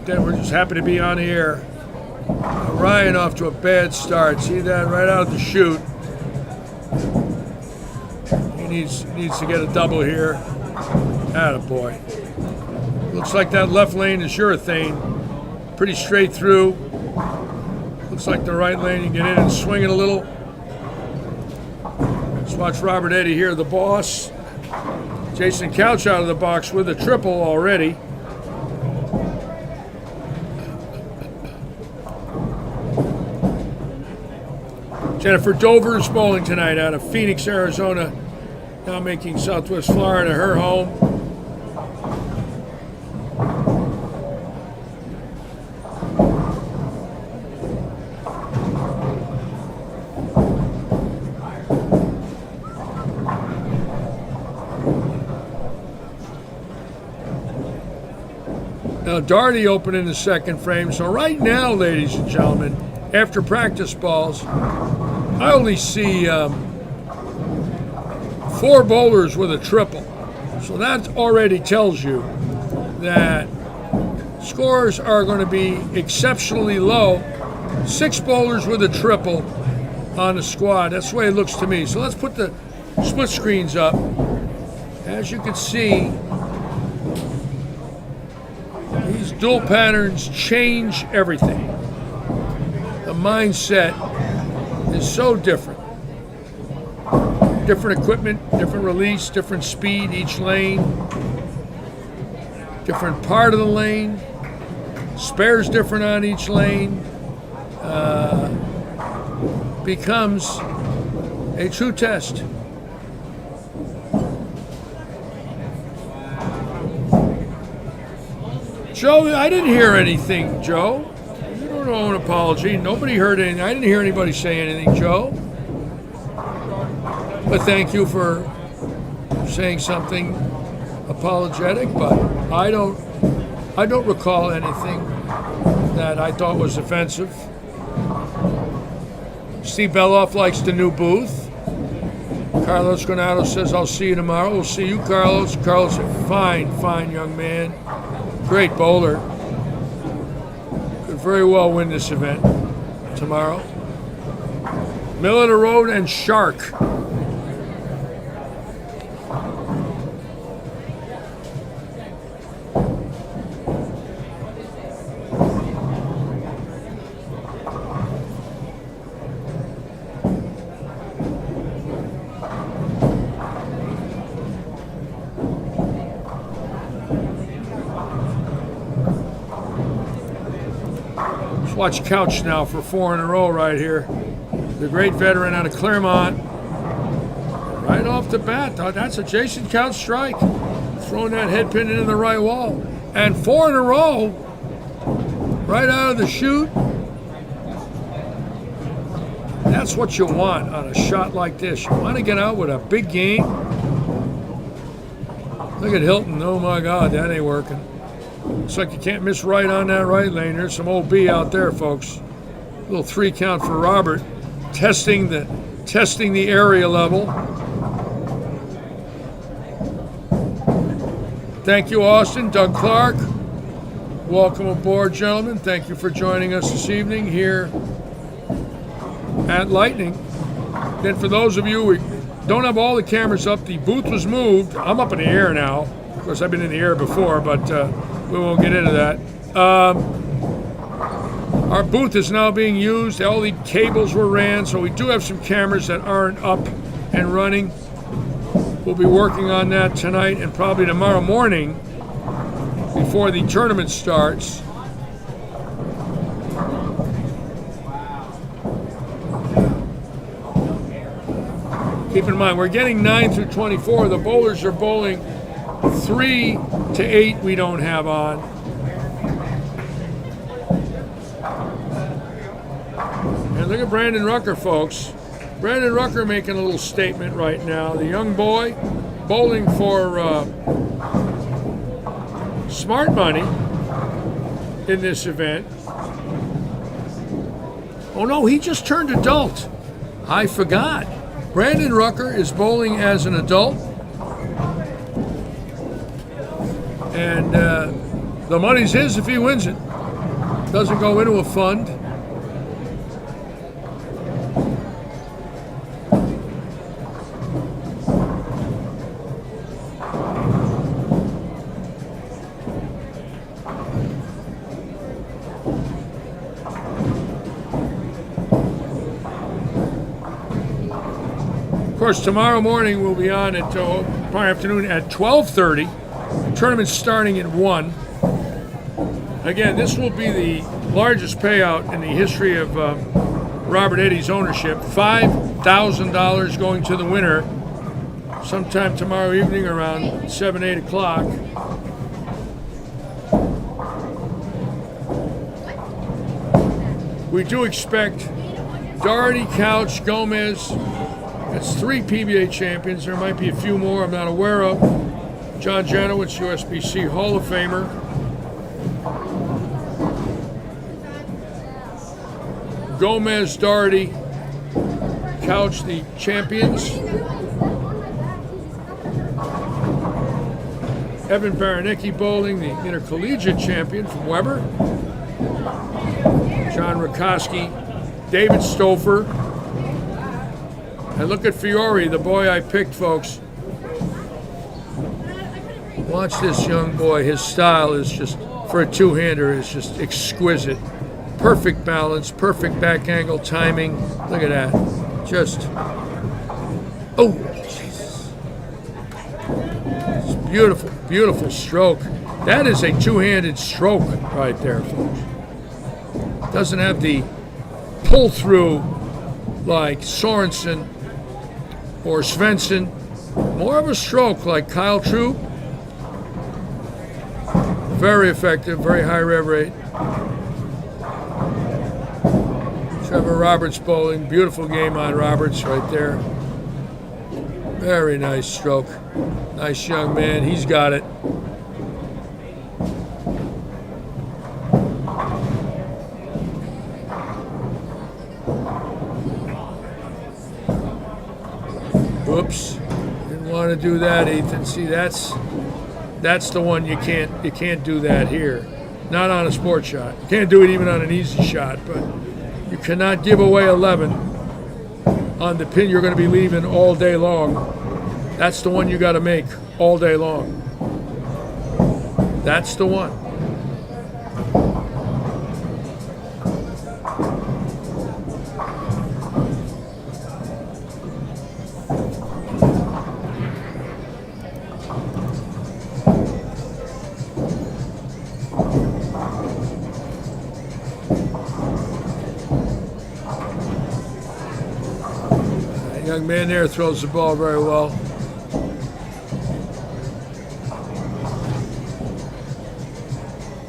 Then we're just happy to be on the air. Ryan off to a bad start. See that right out of the chute. He needs to get a double here. Attaboy. Looks like that left lane is urethane. Pretty straight through. Looks like the right lane, you can get in and swing it a little. Let's watch Robert Eddy here, the boss. Jason Couch out of the box with a triple already. Jennifer Dover is bowling tonight out of Phoenix, Arizona. Now making Southwest Florida her home. Now Darty open in the second frame. So right now, ladies and gentlemen, after practice balls, I only see 4 bowlers with a triple. So that already tells you that scores are going to be exceptionally low. 6 bowlers with a triple on the squad. That's the way it looks to me. So let's put the split screens up. As you can see, these dual patterns change everything. The mindset is so different. Different equipment, different release, different speed, each lane, different part of the lane, spares different on each lane, becomes a true test. Joe, I didn't hear anything, Joe. You don't owe an apology. Nobody heard anything. I didn't hear anybody say anything, Joe. But thank you for saying something apologetic, but I don't recall anything that I thought was offensive. Steve Beloff likes the new booth. Carlos Granado says, I'll see you tomorrow. We'll see you, Carlos. Carlos, fine young man. Great bowler. Could very well win this event tomorrow. Middle of the road and Shark. Watch Couch now for 4 in a row right here. The great veteran out of Claremont. Right off the bat, that's a Jason Couch strike. Throwing that head pin into the right wall. And 4 in a row, right out of the chute. That's what you want on a shot like this. You want to get out with a big game. Look at Hilton. Oh my God, that ain't working. Looks like you can't miss right on that right lane. There's some OB out there, folks. Little 3 count for Robert. Testing the area level. Thank you, Austin. Doug Clark. Welcome aboard, gentlemen. Thank you for joining us this evening here at Lightning. Then for those of you who don't have all the cameras up, the booth was moved. I'm up in the air now. Of course, I've been in the air before, but we won't get into that. Our booth is now being used. All the cables were ran, so we do have some cameras that aren't up and running. We'll be working on that tonight and probably tomorrow morning before the tournament starts. Keep in mind, we're getting 9 through 24. The bowlers are bowling 3 to 8 we don't have on. Look at Brandon Rucker, folks. Brandon Rucker making a little statement right now. The young boy bowling for smart money in this event. Oh no, he just turned adult. I forgot. Brandon Rucker is bowling as an adult. And the money's his if he wins it. Doesn't go into a fund. Of course, tomorrow morning we'll be on at tomorrow afternoon at 12:30. Tournament's starting at 1. Again, this will be the largest payout in the history of Robert Eddy's ownership. $5,000 going to the winner sometime tomorrow evening around 7, 8 o'clock. We do expect Doherty, Couch, Gomez. That's 3 PBA champions. There might be a few more I'm not aware of. John Janowitz, USBC Hall of Famer. Gomez, Doherty, Couch, the champions. Evan Baranicki bowling, the intercollegiate champion from Weber. John Rakoski, David Stouffer. And look at Fiore, the boy I picked, folks. Watch this young boy. His style is just, for a two-hander, is just exquisite. Perfect balance, perfect back angle timing. Look at that. Just, oh, Jesus. It's beautiful, beautiful stroke. That is a two-handed stroke right there, folks. Doesn't have the pull-through like Sorensen or Svensson. More of a stroke like Kyle Troop. Very effective, very high rev rate. Trevor Roberts bowling. Beautiful game on Roberts right there. Very nice stroke. Nice young man. He's got it. Whoops. Didn't want to do that, Ethan. See, that's the one you can't do that here. Not on a sport shot. You can't do it even on an easy shot, but you cannot give away 11 on the pin you're going to be leaving all day long. That's the one you got to make all day long. That's the one. Young man there throws the ball very well.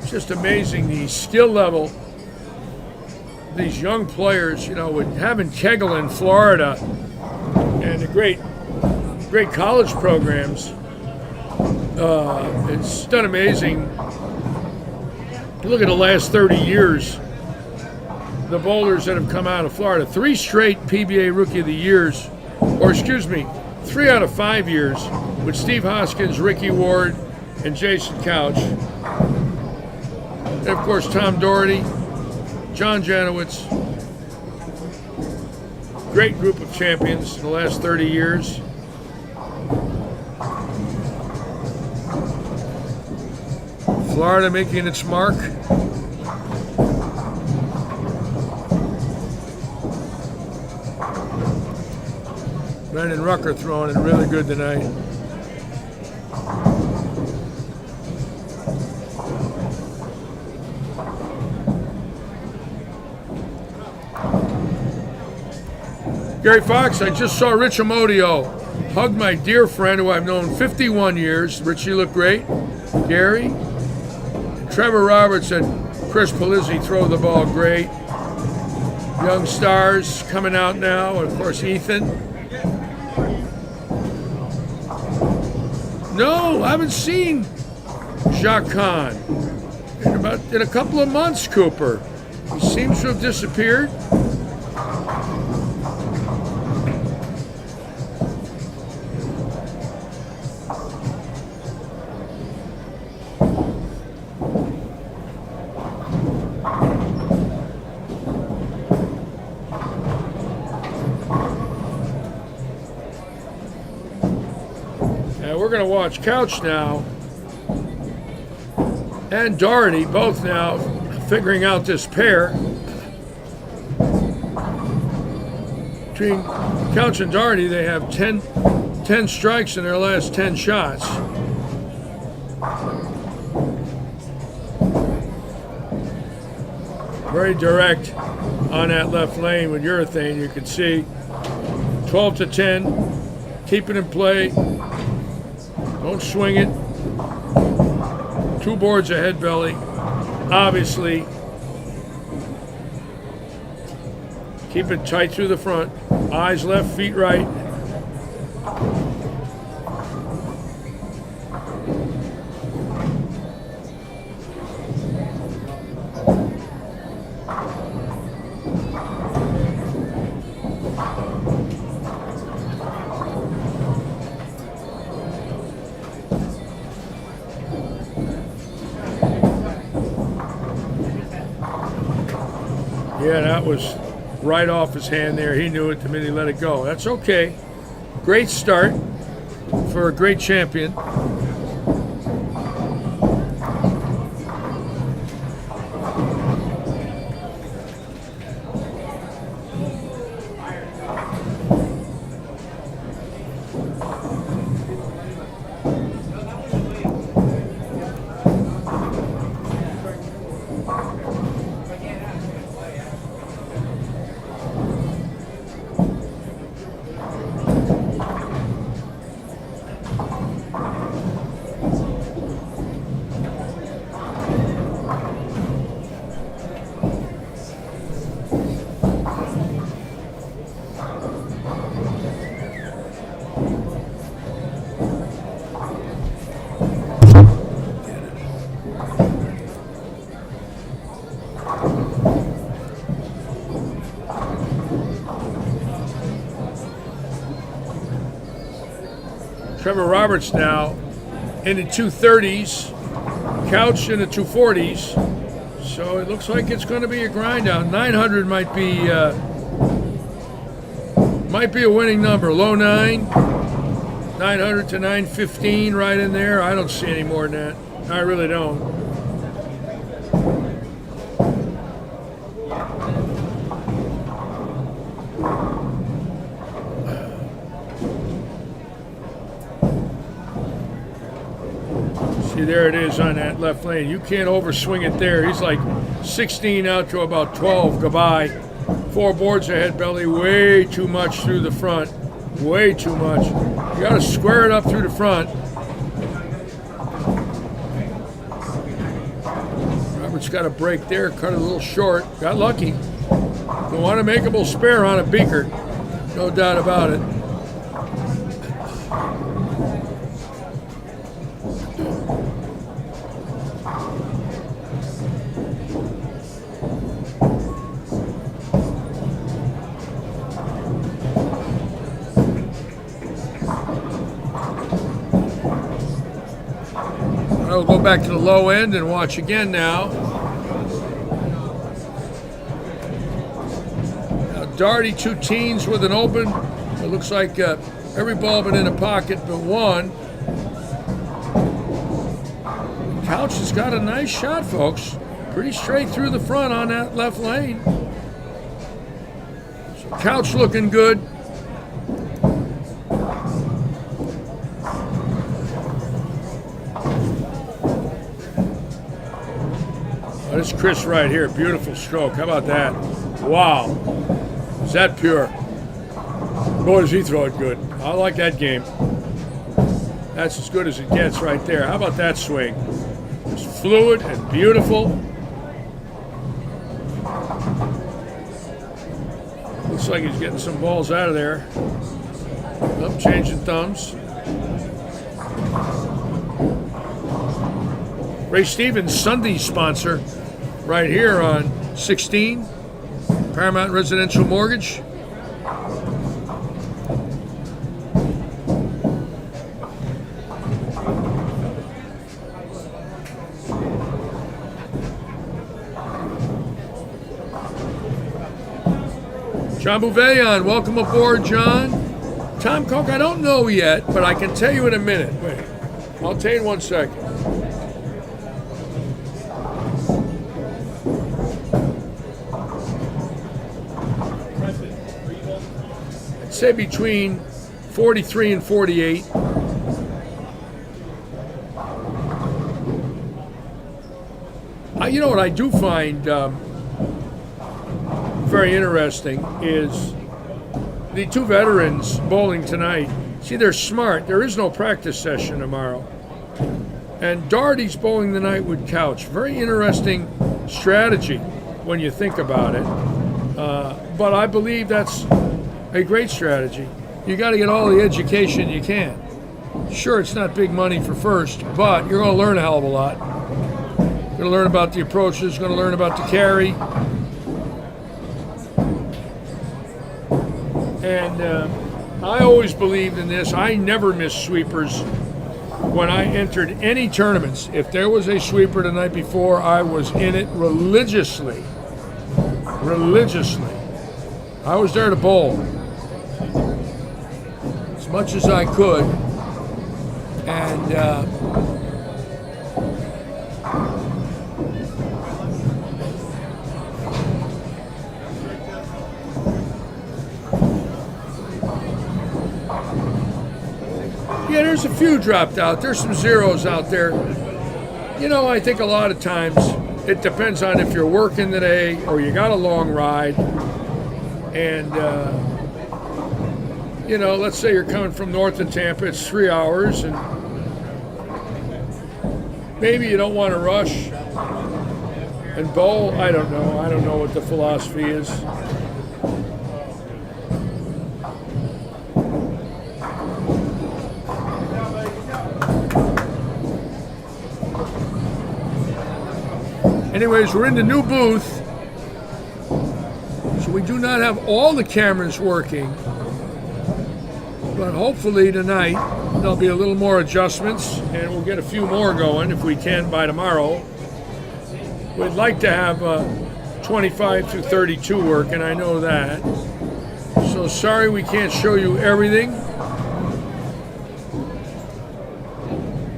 It's just amazing the skill level of these young players, you know, with having Kegel in Florida and the great college programs. It's done amazing. Look at the last 30 years. The bowlers that have come out of Florida. 3 straight PBA Rookie of the Years, or excuse me, 3 out of 5 years with Steve Hoskins, Ricky Ward, and Jason Couch. And of course, Tom Doherty, John Janowitz. Great group of champions in the last 30 years. Florida making its mark. Brandon Rucker throwing it really good tonight. Gary Fox, I just saw Rich Amodio hug my dear friend who I've known 51 years. Rich, you look great. Gary. Trevor Roberts and Chris Polizzi throw the ball great. young stars coming out now. And of course, Ethan. No, I haven't seen Jacques Khan in a couple of months, Cooper. He seems to have disappeared. We're going to watch Couch now and Doherty both now figuring out this pair. Between Couch and Doherty, they have 10 strikes in their last 10 shots. Very direct on that left lane with urethane, you can see. 12 to 10, keep it in play. Don't swing it. 2 boards ahead belly. Obviously, keep it tight through the front. Eyes left, feet right. Yeah, that was right off his hand there. He knew it the minute he let it go. That's okay. Great start for a great champion. Trevor Roberts now in the 230s, Couch in the 240s. So it looks like it's going to be a grind out. 900 might be a winning number. Low 9, 900 to 915 right in there. I don't see any more than that. I really don't. See, there it is on that left lane. You can't overswing it there. He's like 16 out to about 12. Goodbye. 4 boards ahead belly. Way too much through the front. Way too much. You got to square it up through the front. Roberts got a break there. Cut it a little short. Got lucky. Don't want a makeable spare on a beaker. No doubt about it. We'll go back to the low end and watch again now. Now Doherty 2 teens with an open. It looks like every ball been in a pocket but one. Couch has got a nice shot, folks. Pretty straight through the front on that left lane. So Couch looking good. This Chris right here, beautiful stroke. How about that? Wow. Is that pure? Boy, does he throw it good. I like that game. That's as good as it gets right there. How about that swing? Just fluid and beautiful. Looks like he's getting some balls out of there. Oh, changing thumbs. Ray Stevens, Sunday sponsor, right here on 16, Paramount Residential Mortgage. John Bouveillon, welcome aboard, John. Tom Coke, I don't know yet, but I can tell you in a minute. Wait, I'll tell you in 1 second. I'd say between 43 and 48. You know what I do find very interesting is the two veterans bowling tonight. See, they're smart. There is no practice session tomorrow. And Doherty's bowling the night with Couch. Very interesting strategy when you think about it. But I believe that's a great strategy. You got to get all the education you can. Sure, it's not big money for first, but you're going to learn a hell of a lot. You're going to learn about the approaches, going to learn about the carry. And I always believed in this. I never missed sweepers when I entered any tournaments. If there was a sweeper the night before, I was in it religiously. Religiously. I was there to bowl as much as I could. And yeah, there's a few dropped out. There's some zeros out there. You know, I think a lot of times it depends on if you're working today or you got a long ride. And, you know, let's say you're coming from north of Tampa, it's 3 hours, and maybe you don't want to rush and bowl. I don't know. I don't know what the philosophy is. Anyways, we're in the new booth, so we do not have all the cameras working, but hopefully tonight there'll be a little more adjustments and we'll get a few more going if we can by tomorrow. We'd like to have 25 through 32 working, I know that. So sorry we can't show you everything,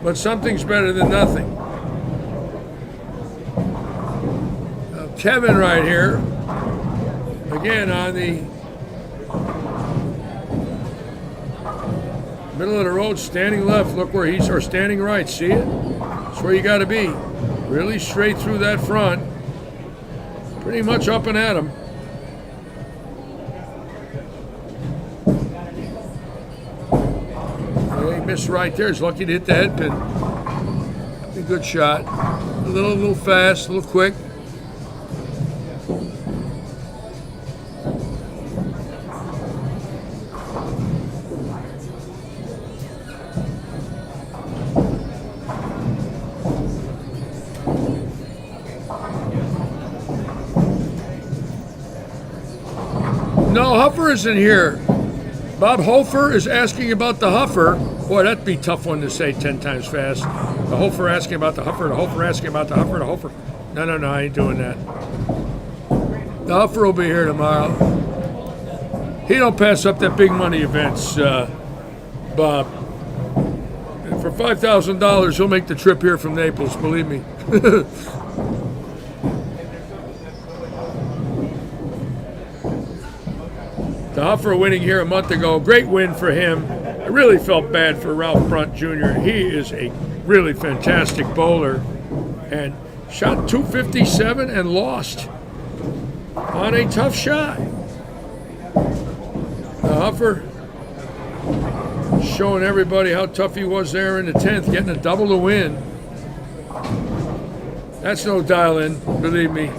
but something's better than nothing. Kevin right here, again on the middle of the road, standing left, look where he's, or standing right, see it? That's where you got to be. Really straight through that front, pretty much up and at him. He missed right there, he's lucky to hit the head pin. A good shot, a little fast, a little quick. No, Huffer isn't here. Bob Hofer is asking about the Huffer. Boy, that'd be a tough one to say 10 times fast. The Hofer asking about the Huffer, the Hofer asking about the Huffer, the Hofer. No, I ain't doing that. The Huffer will be here tomorrow. He don't pass up that big money events, Bob. And for $5,000, he'll make the trip here from Naples, believe me. The Huffer winning here a month ago, great win for him. I really felt bad for Ralph Brunt Jr. He is a really fantastic bowler and shot 257 and lost on a tough shot. The Huffer showing everybody how tough he was there in the 10th, getting a double to win. That's no dial-in, believe me.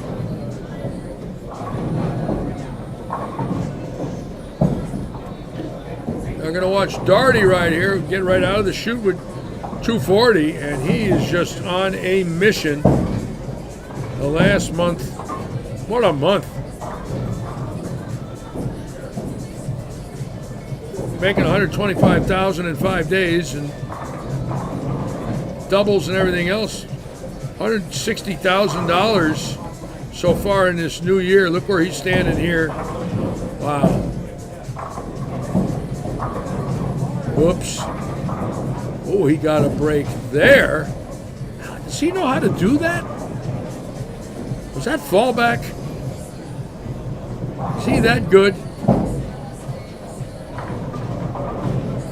I'm going to watch Darty right here get right out of the chute with 240, and he is just on a mission. The last month, what a month. Making $125,000 in 5 days and doubles and everything else. $160,000 so far in this new year. Look where he's standing here. Wow. Whoops. Oh, he got a break there. Does he know how to do that? Was that fallback? Is he that good?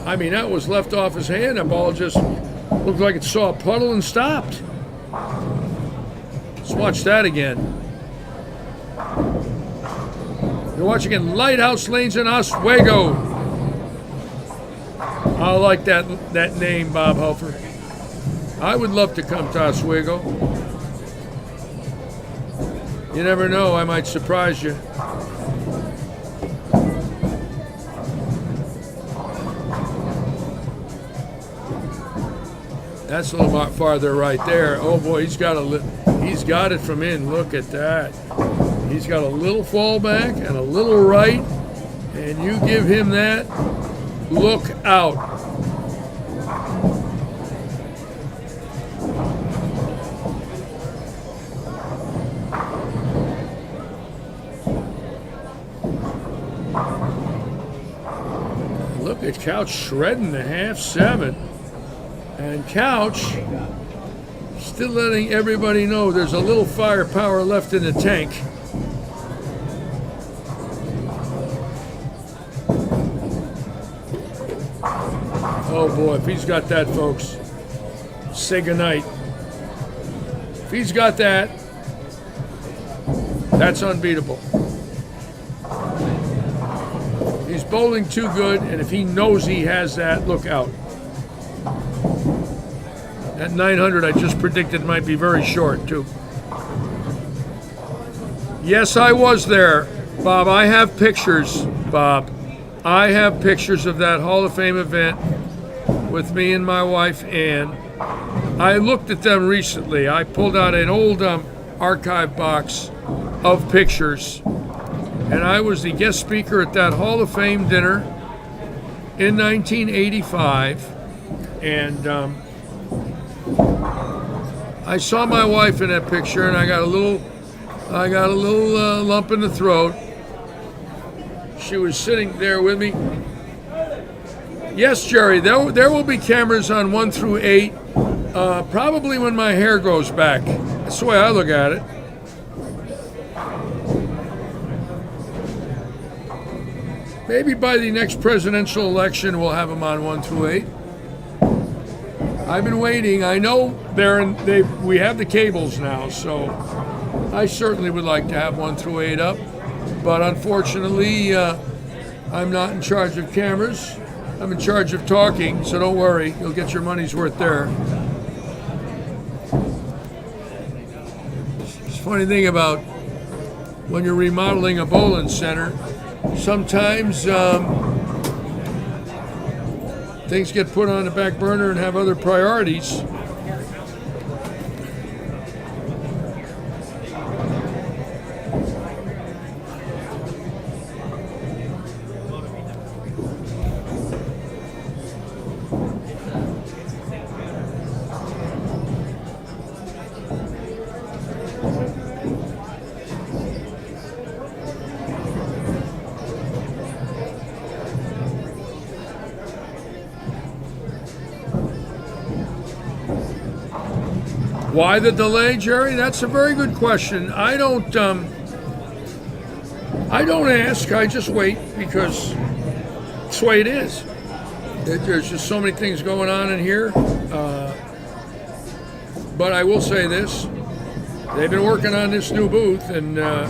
I mean, that was left off his hand. That ball just looked like it saw a puddle and stopped. Let's watch that again. You're watching in Lighthouse Lanes in Oswego. I like that name, Bob Hofer. I would love to come to Oswego. You never know, I might surprise you. That's a little farther right there. Oh boy, he's got it from in. Look at that. He's got a little fallback and a little right, and you give him that. Look out. Look at Couch shredding the half 7. And Couch still letting everybody know there's a little firepower left in the tank. Oh boy, if he's got that, folks, say goodnight. If he's got that, that's unbeatable. He's bowling too good, and if he knows he has that, look out. That 900 I just predicted might be very short, too. Yes, I was there, Bob. I have pictures, Bob. I have pictures of that Hall of Fame event with me and my wife, Ann. I looked at them recently. I pulled out an old archive box of pictures, and I was the guest speaker at that Hall of Fame dinner in 1985, and I saw my wife in that picture, and I got a little lump in the throat. She was sitting there with me. Yes, Jerry, there will be cameras on 1 through 8, probably when my hair grows back. That's the way I look at it. Maybe by the next presidential election, we'll have them on 1 through 8. I've been waiting. I know we have the cables now, so I certainly would like to have 1 through 8 up. But unfortunately, I'm not in charge of cameras. I'm in charge of talking, so don't worry. You'll get your money's worth there. It's a funny thing about when you're remodeling a bowling center, sometimes things get put on the back burner and have other priorities. Why the delay, Jerry? That's a very good question. I don't ask. I just wait because that's the way it is. There's just so many things going on in here. But I will say this: they've been working on this new booth, and I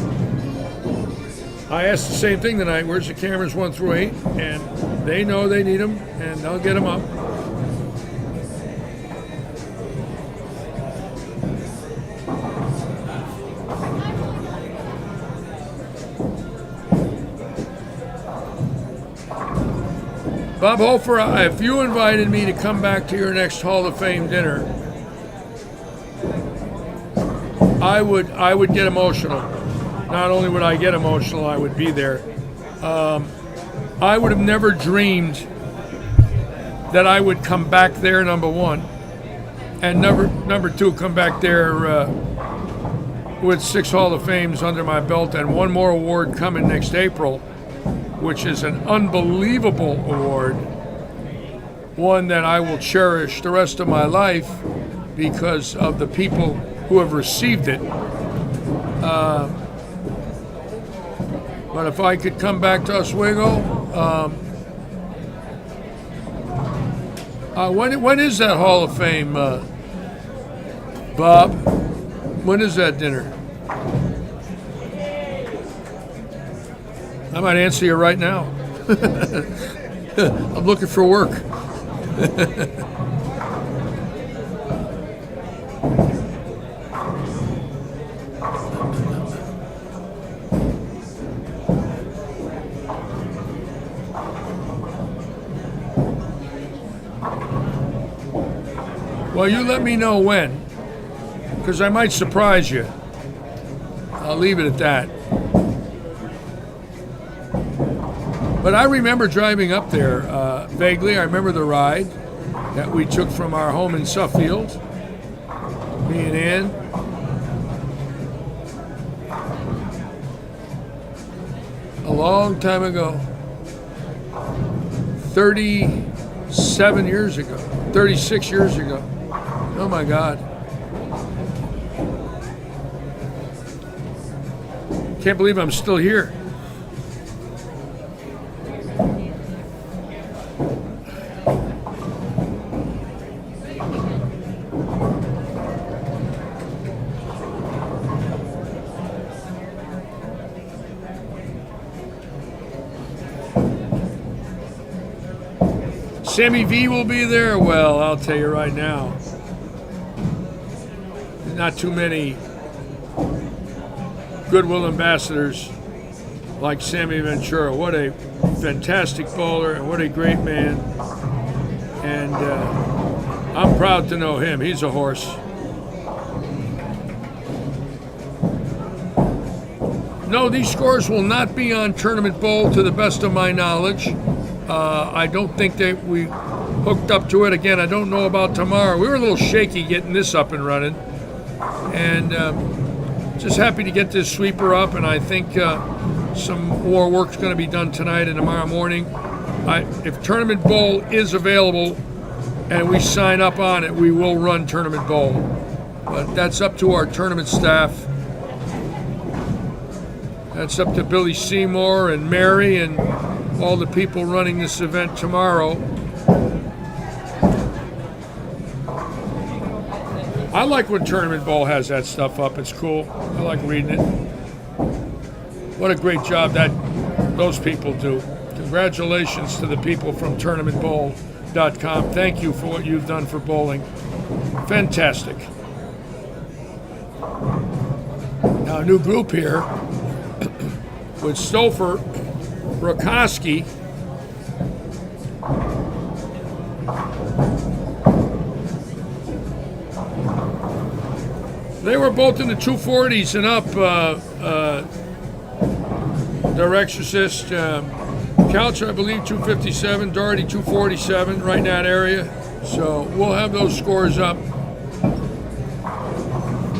asked the same thing tonight. Where's the cameras 1 through 8? And they know they need them, and they'll get them up. Bob Hofer, if you invited me to come back to your next Hall of Fame dinner, I would get emotional. Not only would I get emotional, I would be there. I would have never dreamed that I would come back there, number one, and number two, come back there with 6 Hall of Fames under my belt and one more award coming next April, which is an unbelievable award, one that I will cherish the rest of my life because of the people who have received it. But if I could come back to Oswego, when is that Hall of Fame, Bob? When is that dinner? I might answer you right now. I'm looking for work. Well, you let me know when, because I might surprise you. I'll leave it at that. But I remember driving up there vaguely. I remember the ride that we took from our home in Suffield, me and Ann. A long time ago, 37 years ago, 36 years ago. Oh my God. Can't believe I'm still here. Sammy V will be there. Well, I'll tell you right now, there's not too many goodwill ambassadors like Sammy Ventura. What a fantastic bowler and what a great man. And I'm proud to know him. He's a horse. No, these scores will not be on Tournament Bowl to the best of my knowledge. I don't think that we hooked up to it. Again, I don't know about tomorrow. We were a little shaky getting this up and running. And just happy to get this sweeper up, and I think some more work's going to be done tonight and tomorrow morning. If Tournament Bowl is available and we sign up on it, we will run Tournament Bowl. But that's up to our tournament staff. That's up to Billy Seymour and Mary and all the people running this event tomorrow. I like when Tournament Bowl has that stuff up. It's cool. I like reading it. What a great job that those people do. Congratulations to the people from tournamentbowl.com. Thank you for what you've done for bowling. Fantastic. Now a new group here with Stouffer, Rakoski, they were both in the 240s and up. Their Exorcist, Couch, I believe, 257, Doherty, 247, right in that area. So we'll have those scores up.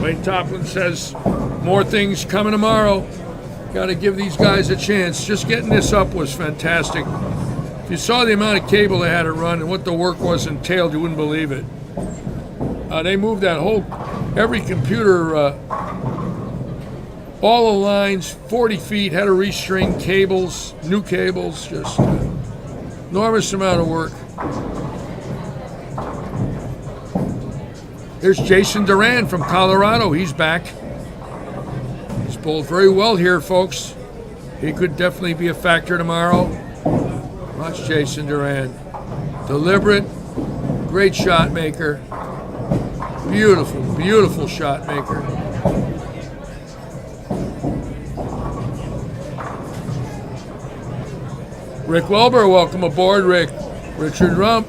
Wayne Toplin says more things coming tomorrow. Got to give these guys a chance. Just getting this up was fantastic. If you saw the amount of cable they had to run and what the work was entailed, you wouldn't believe it. They moved that every computer, all the lines, 40 feet, had to restring cables, new cables, just enormous amount of work. There's Jason Duran from Colorado. He's back. He's bowled very well here, folks. He could definitely be a factor tomorrow. Watch Jason Duran. Deliberate, great shot maker. Beautiful, beautiful shot maker. Rick Welber, welcome aboard, Rick. Richard Rump.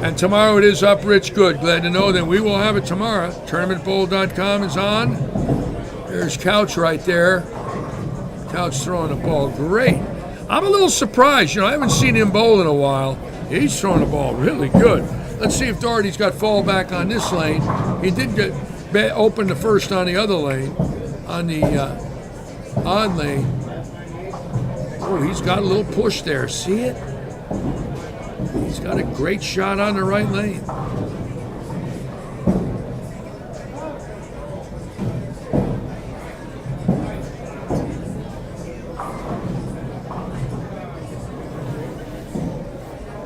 And tomorrow it is Up Rich Good. Glad to know that we will have it tomorrow. TournamentBowl.com is on. There's Couch right there. Couch throwing the ball great. I'm a little surprised. I haven't seen him bowl in a while. He's throwing the ball really good. Let's see if Doherty's got fallback on this lane. He did get open the first on the other lane, on the on lane. Oh, he's got a little push there. See it? He's got a great shot on the right lane.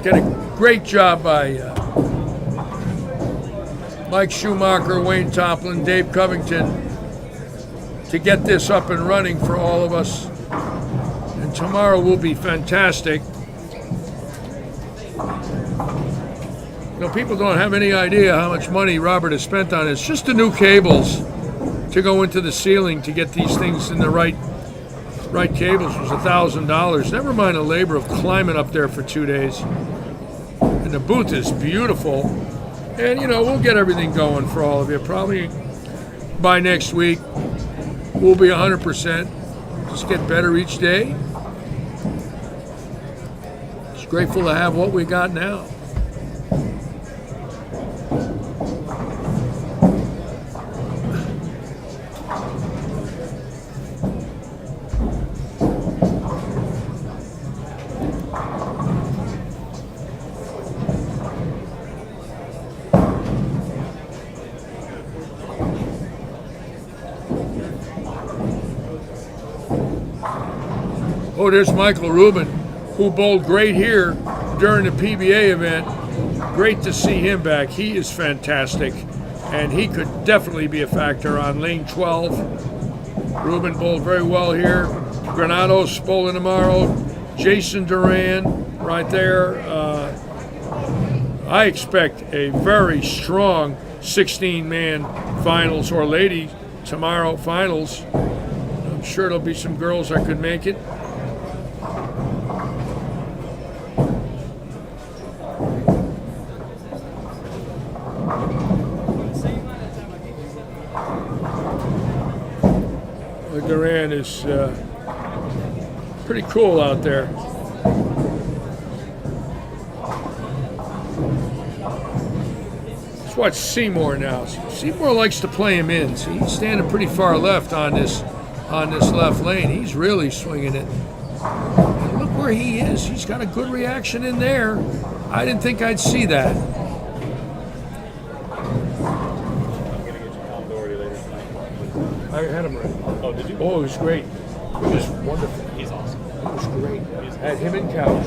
Get a great job by Mike Schumacher, Wayne Toplin, Dave Covington to get this up and running for all of us. And tomorrow will be fantastic. People don't have any idea how much money Robert has spent on this. Just the new cables to go into the ceiling to get these things in the right cables was $1,000. Never mind the labor of climbing up there for 2 days. And the booth is beautiful. And, we'll get everything going for all of you. Probably by next week, we'll be 100%. Just get better each day. Just grateful to have what we got now. Oh, there's Michael Rubin, who bowled great here during the PBA event. Great to see him back. He is fantastic, and he could definitely be a factor on lane 12. Rubin bowled very well here. Granados bowling tomorrow. Jason Duran right there. I expect a very strong 16-man finals or lady tomorrow finals. I'm sure there'll be some girls that could make it. Duran is pretty cool out there. Let's watch Seymour now. Seymour likes to play him in. See, he's standing pretty far left on this left lane. He's really swinging it. And look where he is. He's got a good reaction in there. I didn't think I'd see that. I had him ready. Oh, did you? Oh, it was great. It was wonderful. He's awesome. It was great. I had him in Couch.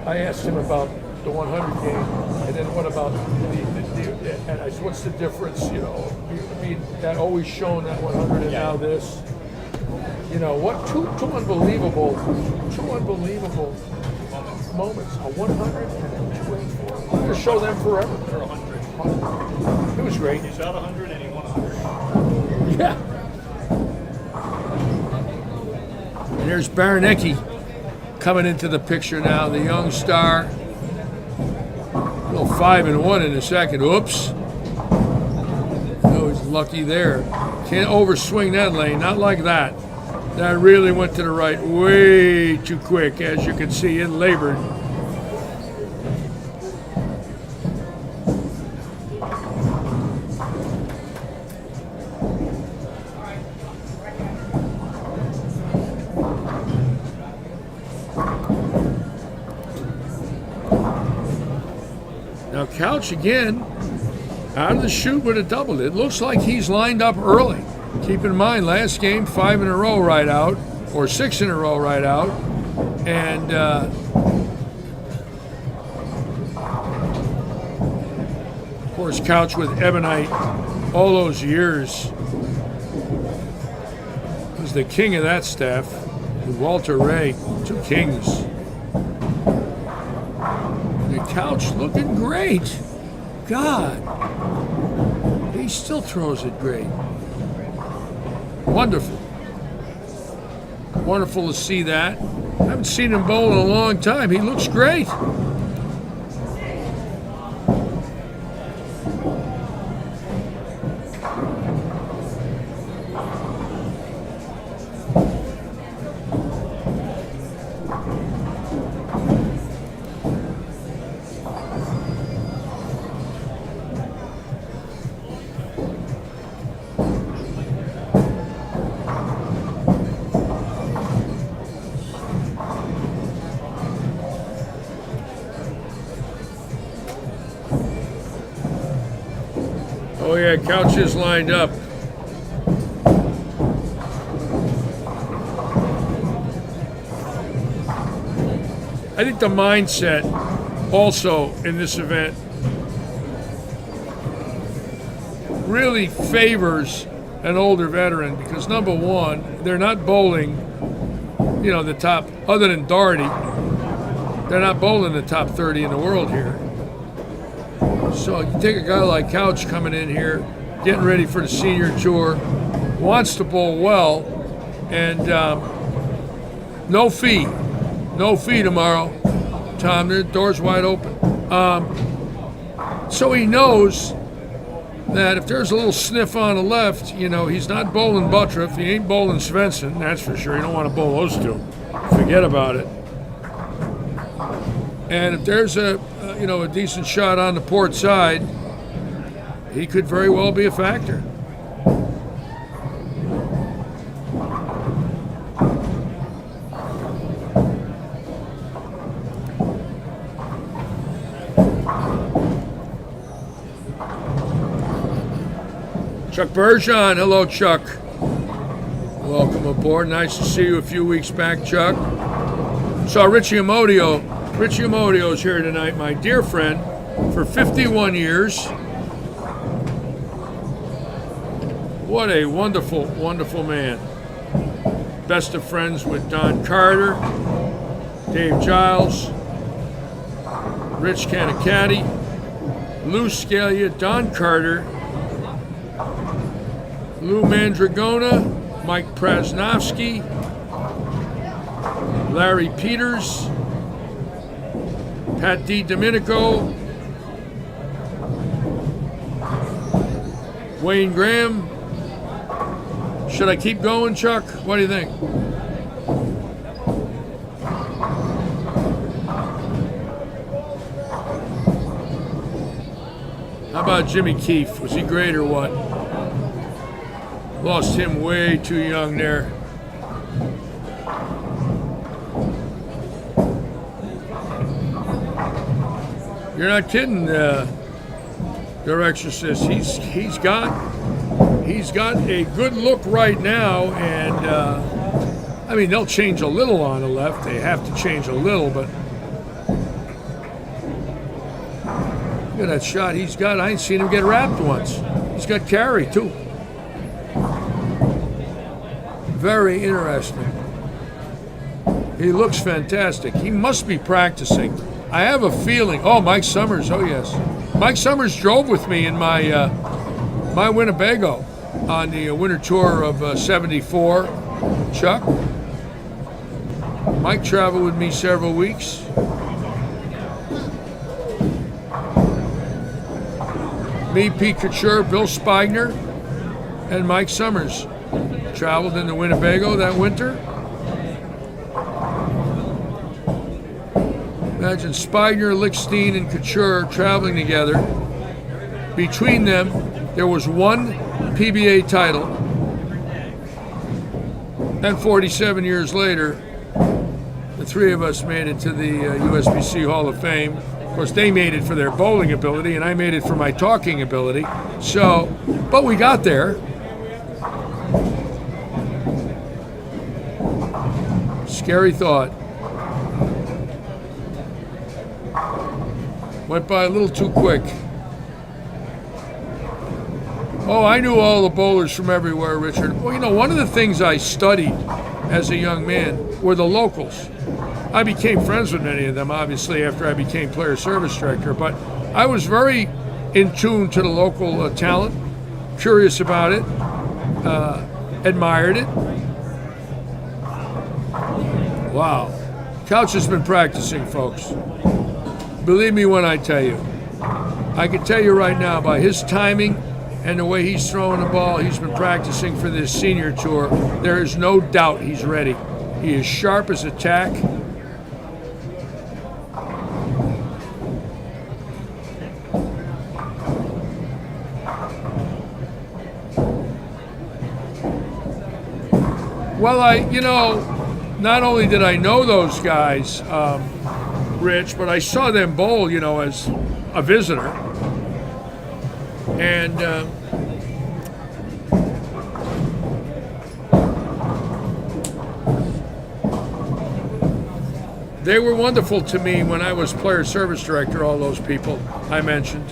I asked him about the 100 game, and then what about and I said, what's the difference? I mean, that always shown that 100 and now this. What? Two unbelievable moments. A 100 and a 284. I'm going to show them forever. For 100. It was great. He shot 100 and he won 100. Yeah. And there's Baranecki coming into the picture now, the young star. A little 5-1 in the second. Oops. Oh, he's lucky there. Can't overswing that lane, not like that. That really went to the right way too quick, as you can see, it labored. Now Couch again, out of the chute with a double. It looks like he's lined up early. Keep in mind, last game, 5 in a row right out, or 6 in a row right out. And of course, Couch with Ebonite all those years. Was the king of that staff. With Walter Ray, 2 kings. The Couch looking great. God, he still throws it great. Wonderful. Wonderful to see that. I haven't seen him bowl in a long time. He looks great. Oh yeah, Couch is lined up. I think the mindset also in this event really favors an older veteran because number one, they're not bowling, the top, other than Doherty, they're not bowling the top 30 in the world here. So you take a guy like Couch coming in here, getting ready for the senior tour, wants to bowl well, and no fee tomorrow. Tom, the door's wide open. So he knows that if there's a little sniff on the left, he's not bowling Buttriff, he ain't bowling Svensson, that's for sure. You don't want to bowl those two. Forget about it. And if there's a decent shot on the port side, he could very well be a factor. Chuck Bergeron, hello Chuck. Welcome aboard, nice to see you a few weeks back, Chuck. Saw Richie Amodio. Richie Amodio's here tonight, my dear friend, for 51 years. What a wonderful, wonderful man. Best of friends with Don Carter, Dave Giles, Rich Canicati, Lou Scalia, Don Carter, Lou Mandragona, Mike Prasnowski, Larry Peters, Pat DiDomenico, Wayne Graham. Should I keep going, Chuck? What do you think? How about Jimmy Keefe? Was he great or what? Lost him way too young there. You're not kidding, Your Exorcist. He's got a good look right now, and they'll change a little on the left. They have to change a little, but look at that shot he's got. I ain't seen him get wrapped once. He's got carry too. Very interesting. He looks fantastic. He must be practicing. I have a feeling. Oh, Mike Summers. Oh, yes. Mike Summers drove with me in my my Winnebago on the winter tour of '74. Chuck. Mike traveled with me several weeks. Me, Pete Couture, Bill Spigner, and Mike Summers traveled in the Winnebago that winter. Imagine Spigner, Lichstein, and Couture traveling together. Between them, there was one PBA title. And 47 years later, the three of us made it to the USBC Hall of Fame. Of course, they made it for their bowling ability, and I made it for my talking ability. So, but we got there. Scary thought. Went by a little too quick. Oh, I knew all the bowlers from everywhere, Richard. Well, one of the things I studied as a young man were the locals. I became friends with many of them, obviously, after I became player service director, but I was very in tune to the local talent, curious about it, admired it. Wow. Couch has been practicing, folks. Believe me when I tell you. I can tell you right now, by his timing and the way he's throwing the ball, he's been practicing for this senior tour. There is no doubt he's ready. He is sharp as a tack. Well, not only did I know those guys, Rich, but I saw them bowl, as a visitor. And they were wonderful to me when I was player service director, all those people I mentioned.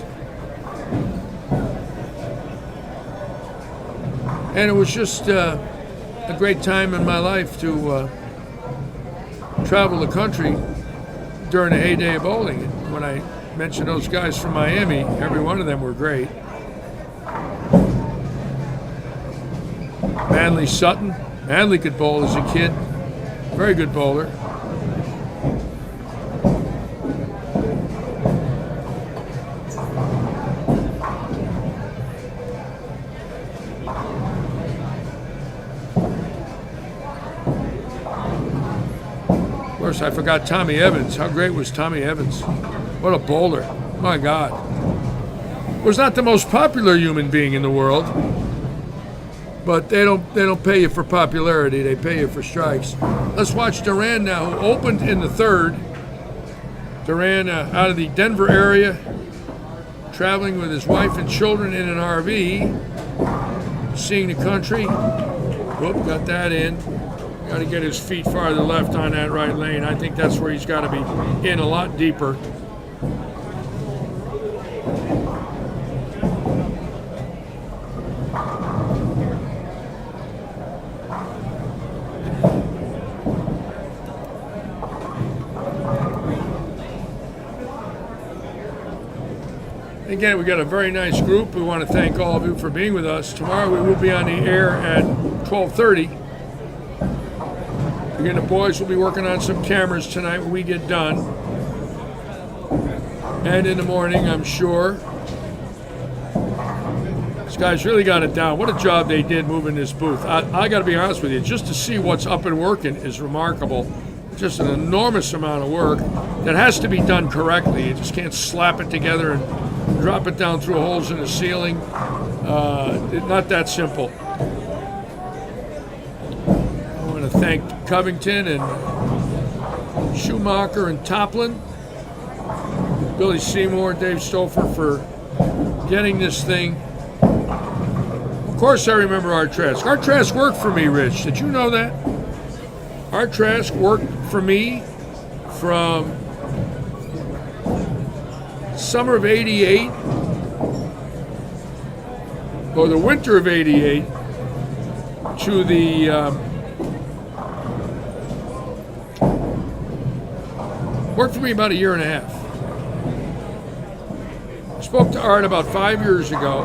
And it was just a great time in my life to travel the country during the heyday of bowling. And when I mentioned those guys from Miami, every one of them were great. Manley Sutton. Manley could bowl as a kid. Very good bowler. Of course, I forgot Tommy Evans. How great was Tommy Evans? What a bowler. My God. Was not the most popular human being in the world, but they don't pay you for popularity. They pay you for strikes. Let's watch Duran now, who opened in the third. Duran out of the Denver area, traveling with his wife and children in an RV, seeing the country. Whoop, got that in. Got to get his feet farther left on that right lane. I think that's where he's got to be in a lot deeper. Again, we got a very nice group. We want to thank all of you for being with us. Tomorrow we will be on the air at 12:30. Again, the boys will be working on some cameras tonight when we get done. And in the morning, I'm sure. These guys really got it down. What a job they did moving this booth. I got to be honest with you, just to see what's up and working is remarkable. Just an enormous amount of work that has to be done correctly. You just can't slap it together and drop it down through holes in the ceiling. Not that simple. I want to thank Covington and Schumacher and Toplin, Billy Seymour, Dave Stouffer for getting this thing. Of course I remember Art Trask. Art Trask worked for me, Rich. Did you know that? Art Trask worked for me from summer of '88 or the winter of '88 to the worked for me about a year and a half. I spoke to Art about 5 years ago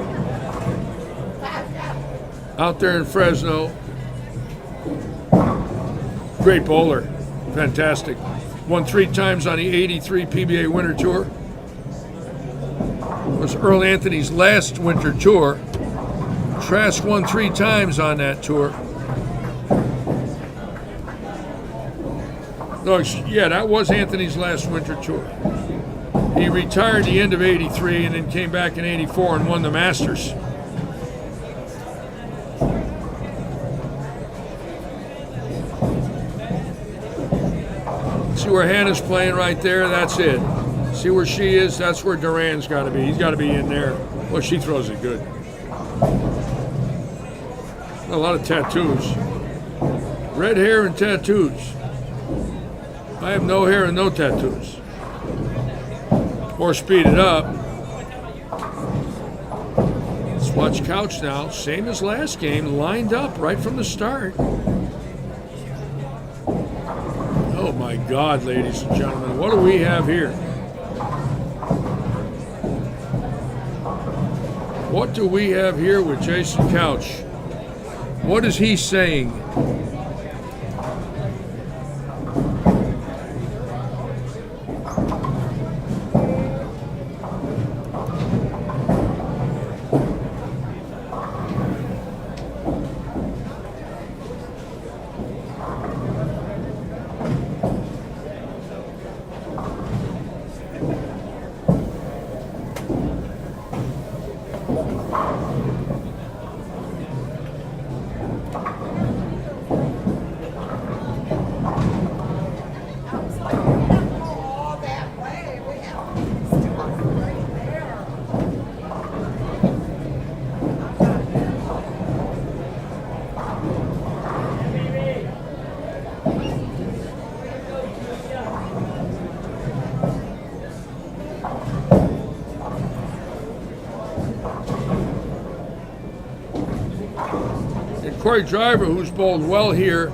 out there in Fresno. Great bowler, fantastic. Won 3 times on the '83 PBA Winter Tour. It was Earl Anthony's last winter tour. Trask won 3 times on that tour. No, yeah, that was Anthony's last winter tour. He retired the end of '83 and then came back in '84 and won the Masters. See where Hannah's playing right there? That's it. See where she is? That's where Duran's got to be. He's got to be in there. Well, she throws it good. A lot of tattoos. Red hair and tattoos. I have no hair and no tattoos. Or speed it up. Let's watch Couch now. Same as last game. Lined up right from the start. Oh my God, ladies and gentlemen. What do we have here? What do we have here with Jason Couch? What is he saying? Corey Driver, who's bowled well here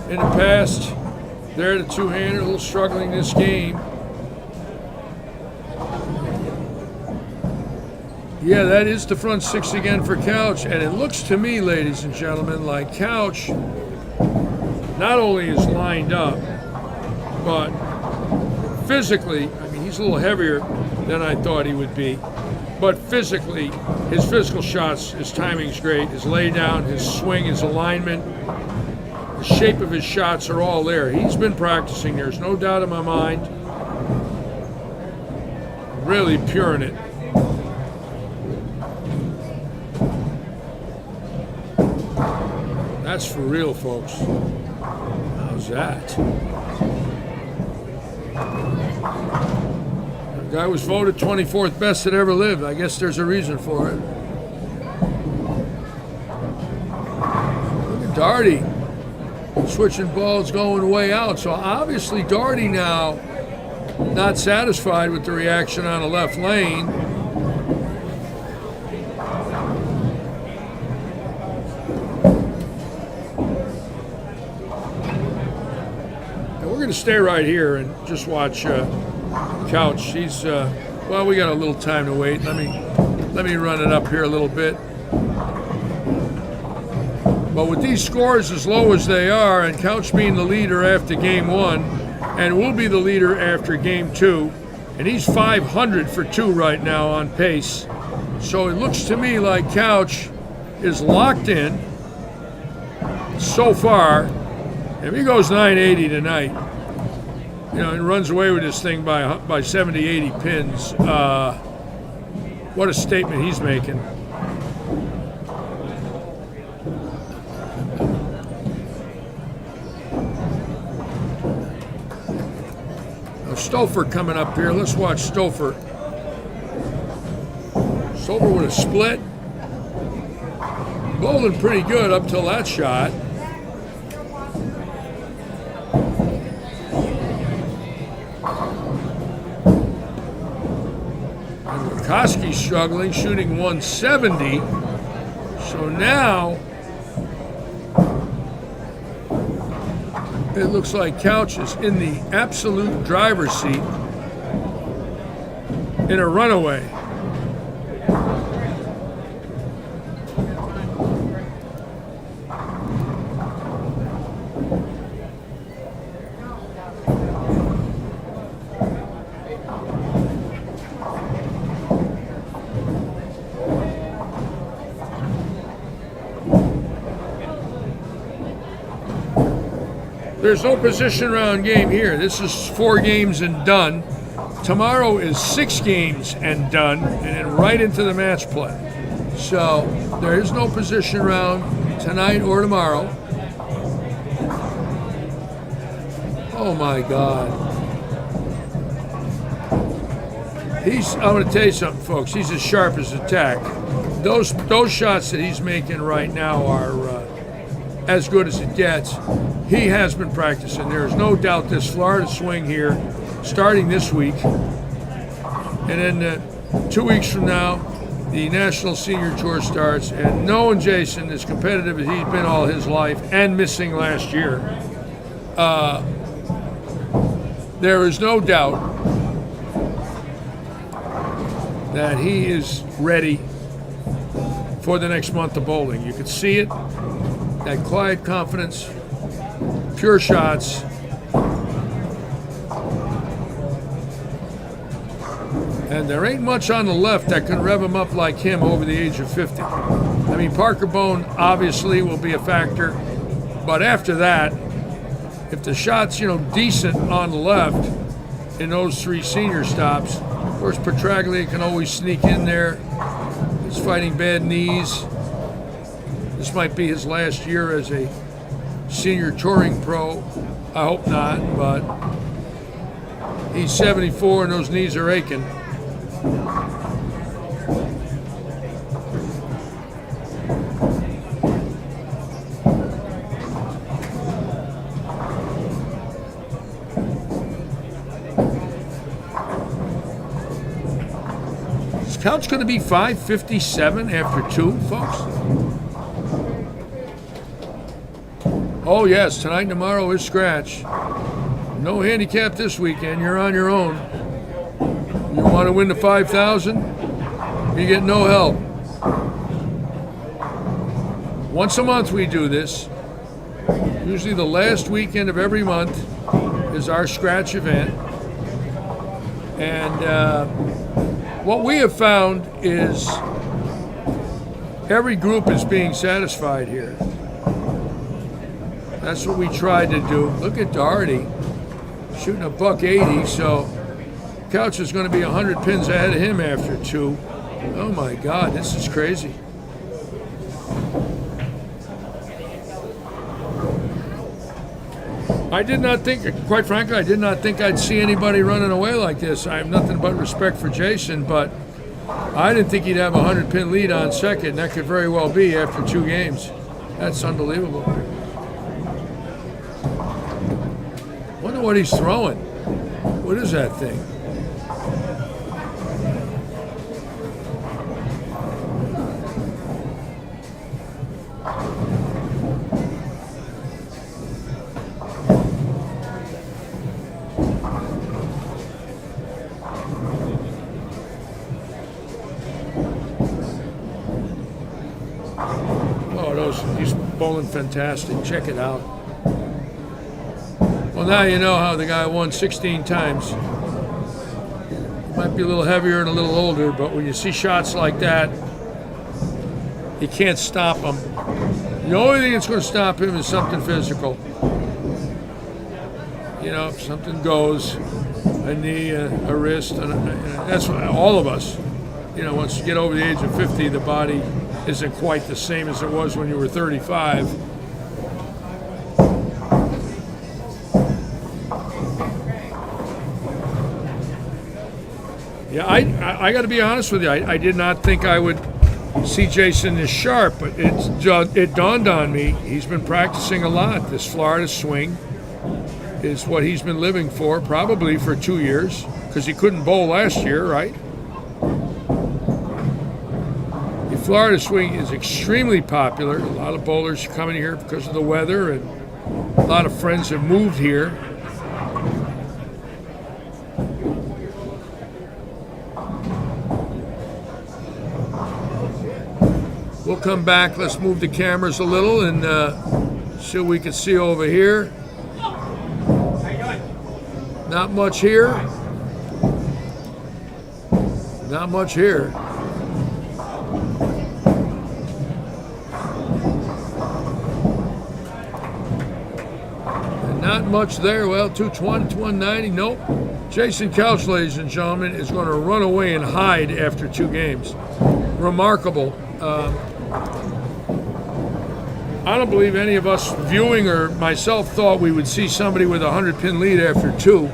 in the past. There, the two-hander, a little struggling this game. Yeah, that is the front six again for Couch, and it looks to me, ladies and gentlemen, like Couch not only is lined up, but physically, I mean, he's a little heavier than I thought he would be, but physically, his physical shots, his timing's great, his laydown, his swing, his alignment, the shape of his shots are all there. He's been practicing, there's no doubt in my mind. Really pure in it. That's for real, folks. How's that? The guy was voted 24th best that ever lived. I guess there's a reason for it. Look at Darty. Switching balls going way out. So obviously Darty now not satisfied with the reaction on the left lane. We're going to stay right here and just watch Couch. He's well, we got a little time to wait. Let me run it up here a little bit. But with these scores as low as they are, and Couch being the leader after game one, and will be the leader after game two, and he's 500 for 2 right now on pace. So it looks to me like Couch is locked in so far. If he goes 980 tonight, and runs away with this thing by 70, 80 pins, what a statement he's making. Now Stouffer coming up here. Let's watch Stouffer. Stouffer with a split. Bowling pretty good up till that shot. Koski's struggling, shooting 170. So now it looks like Couch is in the absolute driver's seat in a runaway. There's no position round game here. This is 4 games and done. Tomorrow is 6 games and done, and then right into the match play. So there is no position round tonight or tomorrow. Oh my God. I'm going to tell you something, folks. He's as sharp as a tack. Those shots that he's making right now are as good as it gets. He has been practicing. There is no doubt this Florida swing here, starting this week, and then 2 weeks from now, the National Senior Tour starts. And knowing Jason, as competitive as he's been all his life, and missing last year, there is no doubt that he is ready for the next month of bowling. You could see it, that quiet confidence, pure shots. And there ain't much on the left that can rev him up like him over the age of 50. I mean, Parker Bone obviously will be a factor, but after that, if the shot's, decent on the left in those 3 senior stops, of course, Petraglia can always sneak in there. He's fighting bad knees. This might be his last year as a senior touring pro. I hope not, but he's 74 and those knees are aching. Is Couch going to be 557 after 2, folks? Oh yes, tonight and tomorrow is scratch. No handicap this weekend. You're on your own. You want to win the 5,000? You get no help. Once a month we do this. Usually the last weekend of every month is our scratch event. And what we have found is every group is being satisfied here. That's what we tried to do. Look at Doherty shooting a $180, so Couch is going to be 100 pins ahead of him after 2. Oh my God, this is crazy. I did not think, quite frankly, I did not think I'd see anybody running away like this. I have nothing but respect for Jason, but I didn't think he'd have a 100-pin lead on second. That could very well be after 2 games. That's unbelievable. Wonder what he's throwing. What is that thing? He's bowling fantastic. Check it out. Well, now you know how the guy won 16 times. He might be a little heavier and a little older, but when you see shots like that, you can't stop him. The only thing that's going to stop him is something physical. You know, if something goes, a knee, a wrist, and that's what all of us. You know, once you get over the age of 50, the body isn't quite the same as it was when you were 35. Yeah, I got to be honest with you. I did not think I would see Jason this sharp, but it dawned on me. He's been practicing a lot. This Florida swing is what he's been living for, probably for 2 years, because he couldn't bowl last year, right? The Florida swing is extremely popular. A lot of bowlers coming here because of the weather, and a lot of friends have moved here. We'll come back. Let's move the cameras a little and see what we can see over here. Not much here. Not much here. And not much there. Well, 220 to 190. Nope. Jason Couch, ladies and gentlemen, is going to run away and hide after 2 games. Remarkable. I don't believe any of us viewing or myself thought we would see somebody with a 100-pin lead after 2,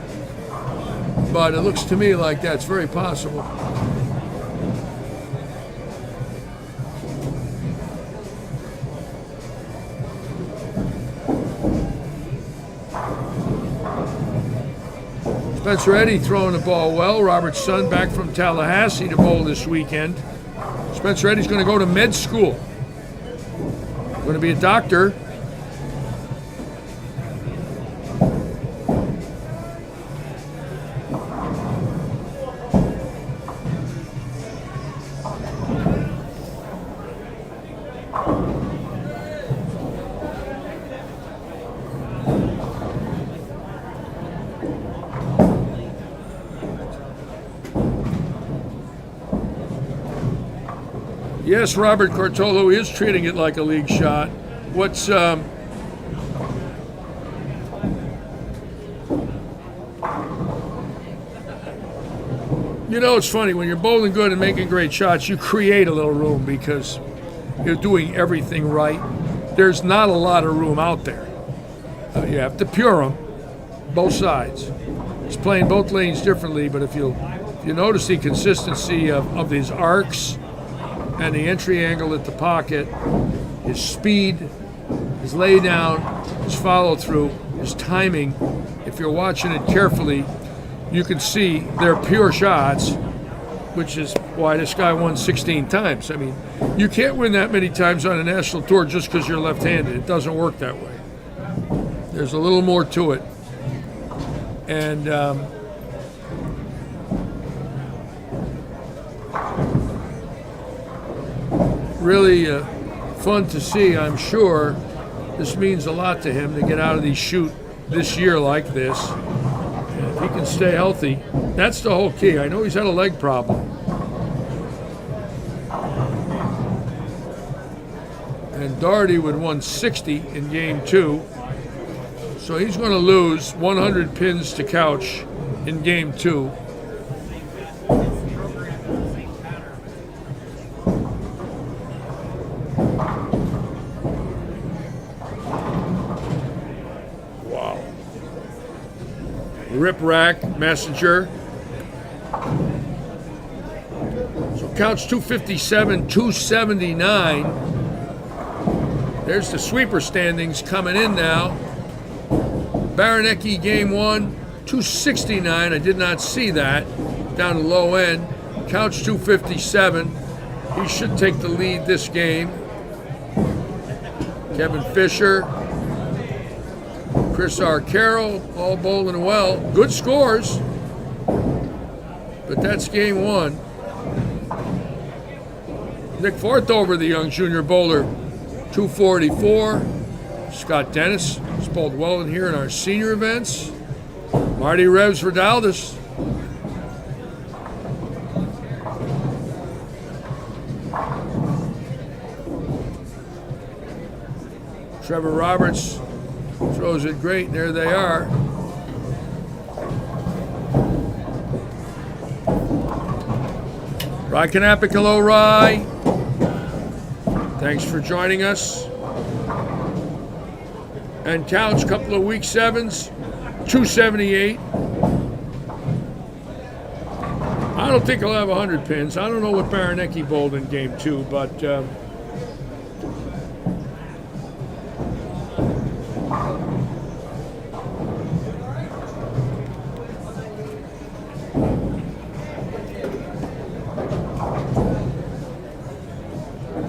but it looks to me like that's very possible. Spencer Eddy throwing the ball well. Robert's son back from Tallahassee to bowl this weekend. Spencer Eddy's going to go to med school. Going to be a doctor. Yes, Robert Cortolo is treating it like a league shot. What's you know, it's funny when you're bowling good and making great shots, you create a little room because you're doing everything right. There's not a lot of room out there. You have to pure them, both sides. He's playing both lanes differently, but if you notice the consistency of these arcs and the entry angle at the pocket, his speed, his lay down, his follow through, his timing, if you're watching it carefully, you can see they're pure shots, which is why this guy won 16 times. I mean, you can't win that many times on a national tour just because you're left-handed. It doesn't work that way. There's a little more to it. And really fun to see, I'm sure. This means a lot to him to get out of the chute this year like this. And if he can stay healthy, that's the whole key. I know he's had a leg problem. And Doherty with 160 in game 2. So he's going to lose 100 pins to Couch in game 2. Wow. Rip Rack, Messenger. So Couch 257, 279. There's the sweeper standings coming in now. Baranecki game 1, 269. I did not see that. Down the low end. Couch 257. He should take the lead this game. Kevin Fisher. Chris Arcaro, all bowling well. Good scores. But that's game 1. Nick Forthover, the young junior bowler, 244. Scott Dennis has bowled well in here in our senior events. Marty Revs Verdaldis. Trevor Roberts throws it great. There they are. Rye Kanapic, hello, Rye. Thanks for joining us. And Couch, couple of week 7s, 278. I don't think he'll have 100 pins. I don't know what Baranecki bowled in game 2, but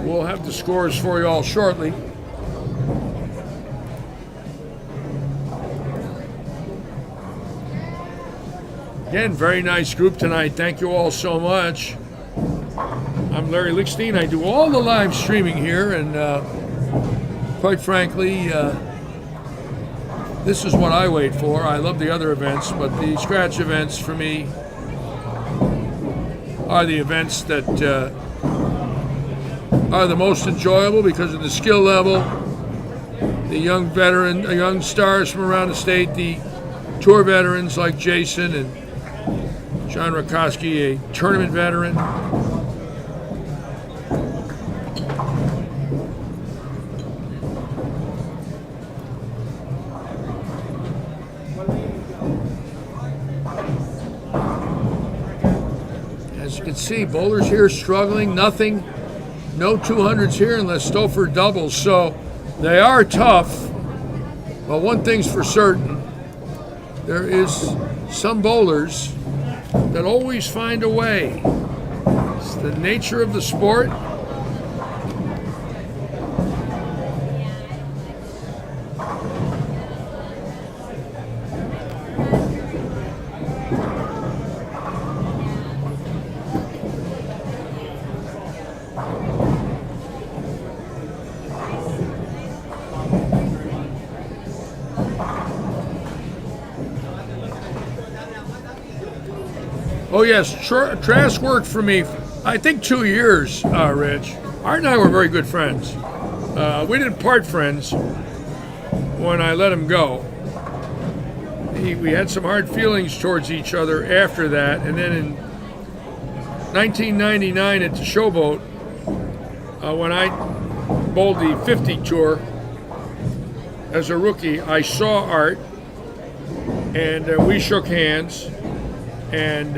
we'll have the scores for you all shortly. Again, very nice group tonight. Thank you all so much. I'm Larry Lichstein. I do all the live streaming here, and quite frankly, this is what I wait for. I love the other events, but the scratch events for me are the events that are the most enjoyable because of the skill level, the young stars from around the state, the tour veterans like Jason and John Rakoski, a tournament veteran. As you can see, bowlers here struggling, nothing, no 200s here unless Stouffer doubles, so they are tough. But one thing's for certain, there is some bowlers that always find a way. It's the nature of the sport. Oh yes, Trask worked for me, I think 2 years, Rich. Art and I were very good friends. We didn't part friends when I let him go. We had some hard feelings towards each other after that, and then in 1999 at the Showboat, when I bowled the 50 tour as a rookie, I saw Art, and we shook hands. And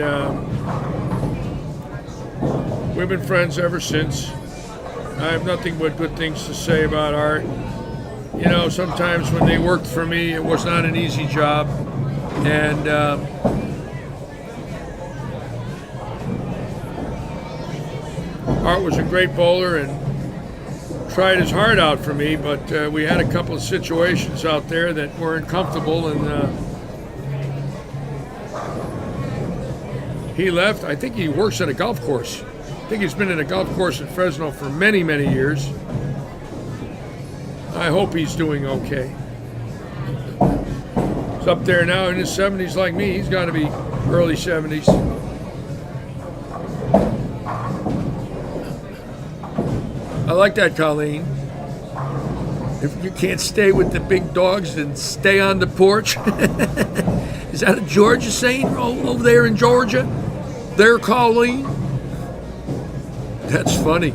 we've been friends ever since. I have nothing but good things to say about Art. You know, sometimes when they worked for me, it was not an easy job. And Art was a great bowler and tried his heart out for me, but we had a couple of situations out there that weren't comfortable, and he left. I think he works at a golf course. I think he's been in a golf course in Fresno for many, many years. I hope he's doing okay. He's up there now in his 70s like me. He's got to be early 70s. I like that, Colleen. If you can't stay with the big dogs, then stay on the porch. Is that a Georgia saying over there in Georgia? There, Colleen? That's funny.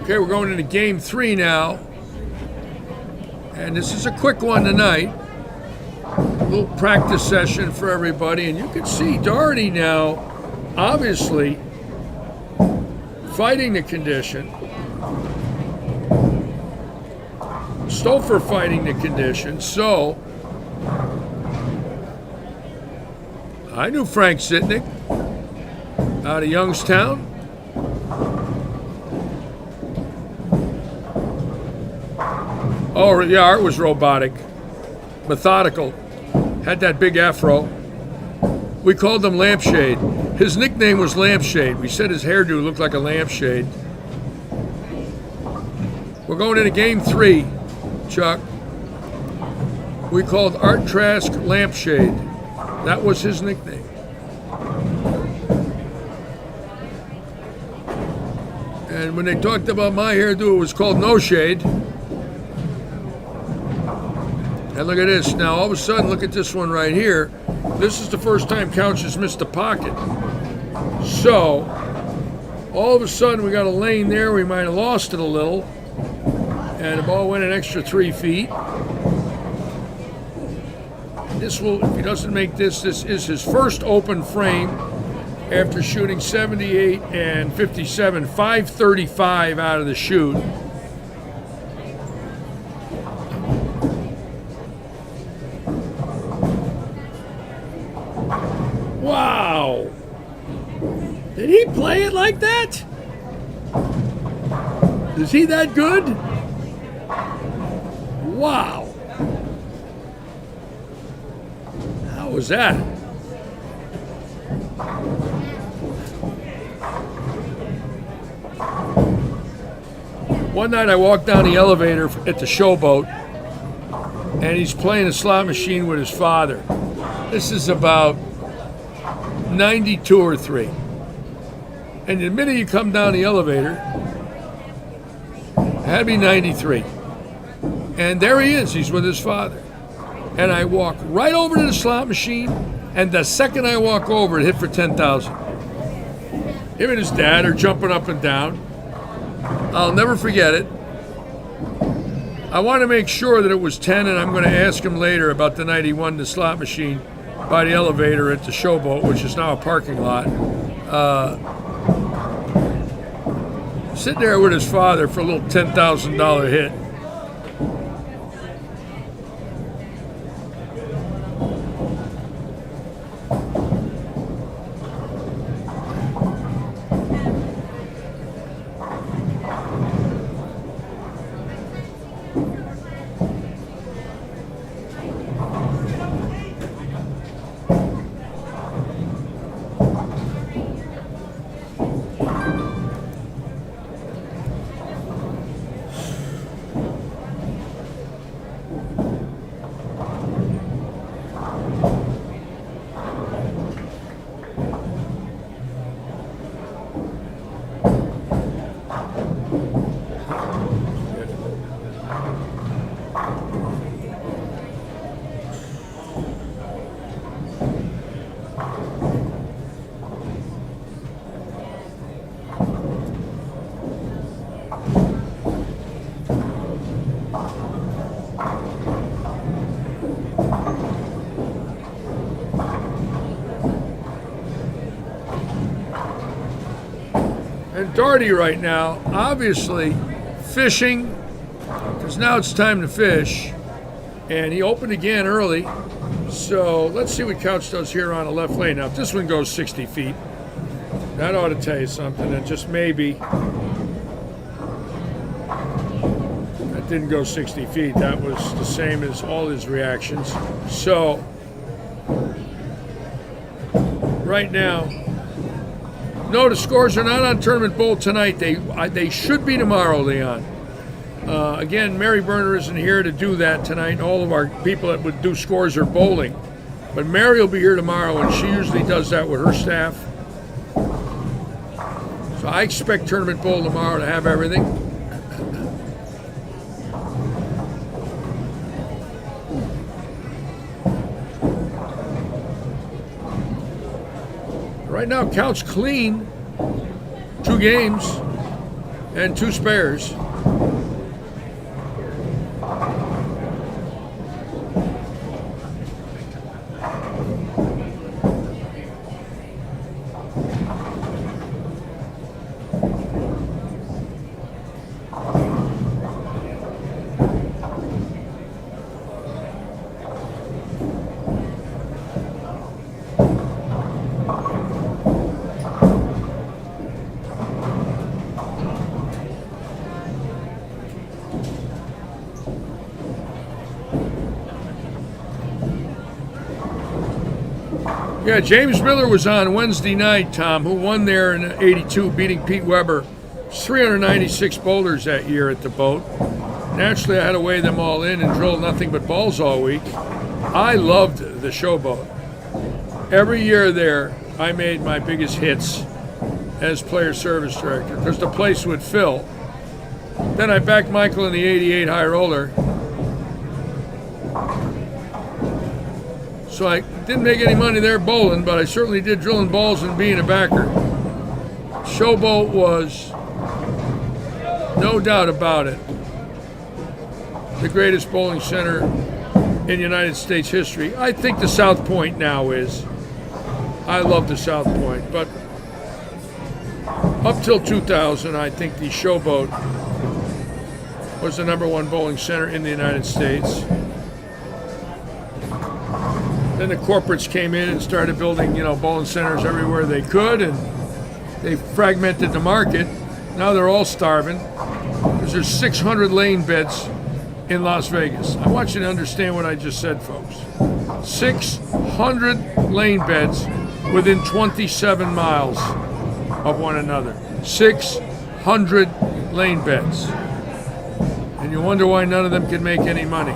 Okay, we're going into game 3 now. And this is a quick one tonight. A little practice session for everybody. And you can see Doherty now, obviously, fighting the condition. Stouffer fighting the condition. So, I knew Frank Sitnick out of Youngstown. Oh, yeah, Art was robotic, methodical, had that big afro. We called him Lampshade. His nickname was Lampshade. We said his hairdo looked like a lampshade. We're going into game 3, Chuck. We called Art Trask Lampshade. That was his nickname. And when they talked about my hairdo, it was called No Shade. And look at this. Now, all of a sudden, look at this one right here. This is the first time Couch has missed a pocket. So, all of a sudden, we got a lane there. We might have lost it a little. And the ball went an extra 3 feet. This will, if he doesn't make this is his first open frame after shooting 78 and 57, 535 out of the shoot. Wow! Did he play it like that? Is he that good? Wow! How was that? One night I walked down the elevator at the Showboat, and he's playing a slot machine with his father. This is about 92 or 3. And the minute you come down the elevator, it had to be 93. And there he is, he's with his father. And I walk right over to the slot machine, and the second I walk over, it hit for 10,000. Him and his dad are jumping up and down. I'll never forget it. I want to make sure that it was 10, and I'm going to ask him later about the night he won the slot machine by the elevator at the Showboat, which is now a parking lot. Sitting there with his father for a little $10,000 hit. And Darty right now, obviously fishing, because now it's time to fish. And he opened again early. So let's see what Couch does here on the left lane. Now, if this one goes 60 feet, that ought to tell you something. And just maybe, that didn't go 60 feet. That was the same as all his reactions. So, right now, no, the scores are not on Tournament Bowl tonight. They should be tomorrow, Leon. Again, Mary Berner isn't here to do that tonight. All of our people that would do scores are bowling. But Mary will be here tomorrow, and she usually does that with her staff. So I expect Tournament Bowl tomorrow to have everything. Right now, Couch clean. 2 games and 2 spares. Yeah, James Miller was on Wednesday night, Tom, who won there in '82, beating Pete Weber. 396 boulders that year at the boat. Naturally, I had to weigh them all in and drill nothing but balls all week. I loved the showboat. Every year there, I made my biggest hits as player service director because the place would fill. Then I backed Michael in the '88 high roller. So I didn't make any money there bowling, but I certainly did drilling balls and being a backer. Showboat was, no doubt about it, the greatest bowling center in United States history. I think the South Point now is. I love the South Point, but up till 2000, I think the Showboat was the #1 bowling center in the United States. Then the corporates came in and started building, bowling centers everywhere they could, and they fragmented the market. Now they're all starving because there's 600 lane beds in Las Vegas. I want you to understand what I just said, folks. 600 lane beds within 27 miles of one another. 600 lane beds. And you wonder why none of them can make any money.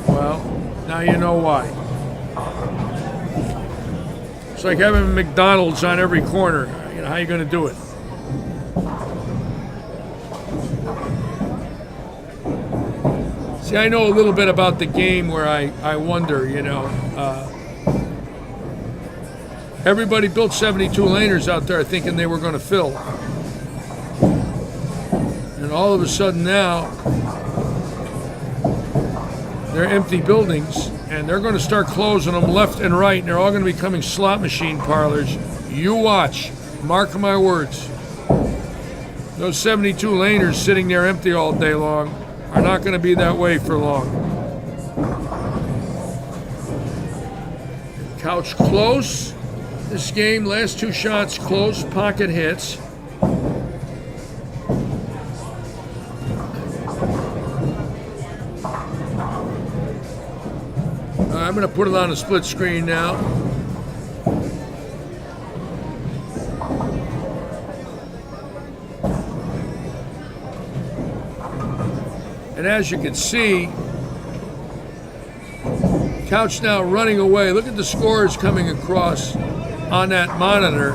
Well, now you know why. It's like having McDonald's on every corner. How are you going to do it? See, I know a little bit about the game where I wonder, everybody built 72 laners out there thinking they were going to fill. And all of a sudden now, they're empty buildings. And they're going to start closing them left and right, and they're all going to be becoming slot machine parlors. You watch. Mark my words. Those 72 laners sitting there empty all day long are not going to be that way for long. Couch close. This game, last 2 shots close, pocket hits. I'm going to put it on a split screen now. And as you can see, Couch now running away. Look at the scores coming across on that monitor.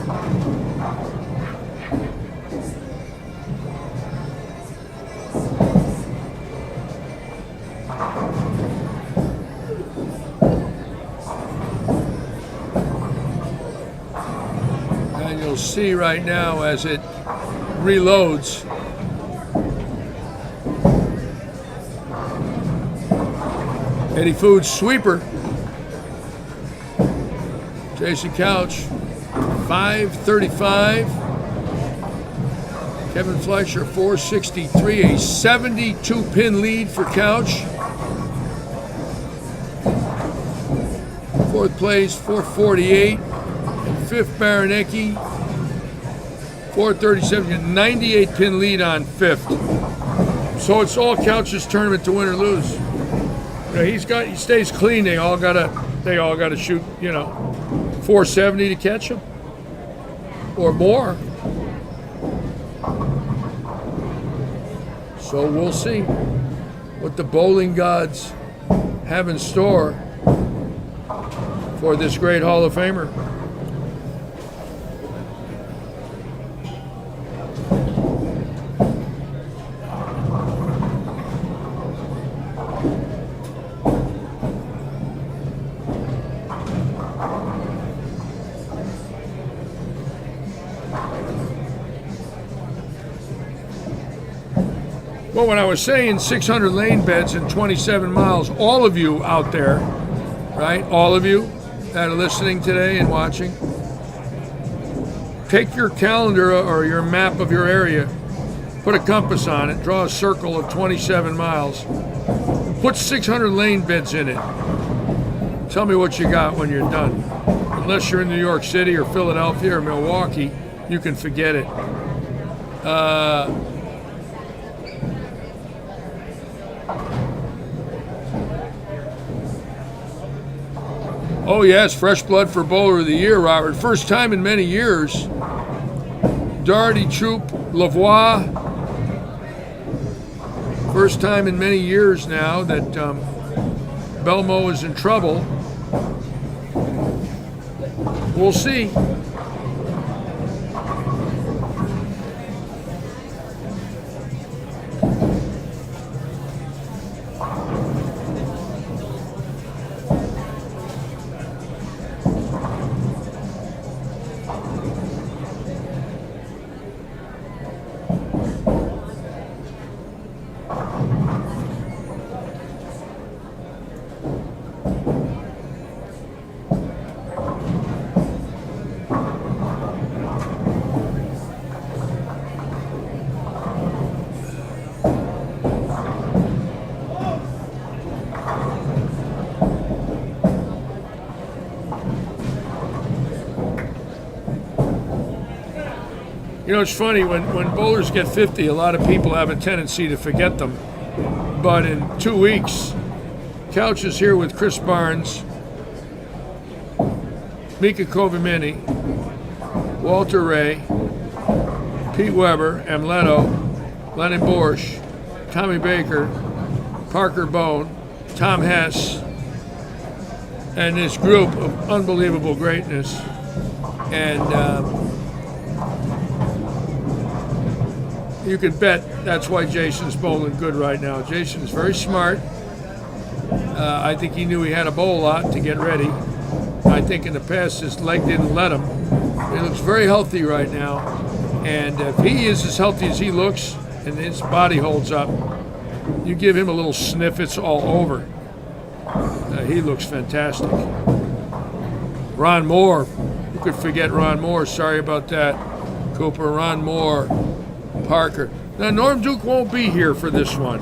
And you'll see right now as it reloads. Eddy Foods sweeper. Jason Couch, 535. Kevin Fleischer 463, a 72 pin lead for Couch. Fourth place 448, and fifth Baranecki 437, a 98 pin lead on fifth. So it's all Couch's tournament to win or lose. You know, he stays clean. They all gotta shoot, 470 to catch him or more. So we'll see what the bowling gods have in store for this great Hall of Famer. Well, when I was saying 600 lane beds in 27 miles, all of you out there, right? All of you that are listening today and watching, take your calendar or your map of your area, put a compass on it, draw a circle of 27 miles, put 600 lane beds in it. Tell me what you got when you're done. Unless you're in New York City or Philadelphia or Milwaukee, you can forget it. Oh yes, fresh blood for Bowler of the Year, Robert. First time in many years. Doherty, Troop, Lavoie. First time in many years now that Belmo is in trouble. We'll see. You know, it's funny, when bowlers get 50, a lot of people have a tendency to forget them. But in 2 weeks, Couch is here with Chris Barnes, Mika Kovimini, Walter Ray, Pete Weber, Amleto, Lennon Borsch, Tommy Baker, Parker Bone, Tom Hess, and this group of unbelievable greatness. And you can bet that's why Jason's bowling good right now. Jason's very smart. I think he knew he had to bowl a lot to get ready. I think in the past his leg didn't let him. He looks very healthy right now. And if he is as healthy as he looks and his body holds up, you give him a little sniff, it's all over. He looks fantastic. Ron Moore, who could forget Ron Moore? Sorry about that, Cooper. Ron Moore, Parker. Now, Norm Duke won't be here for this one.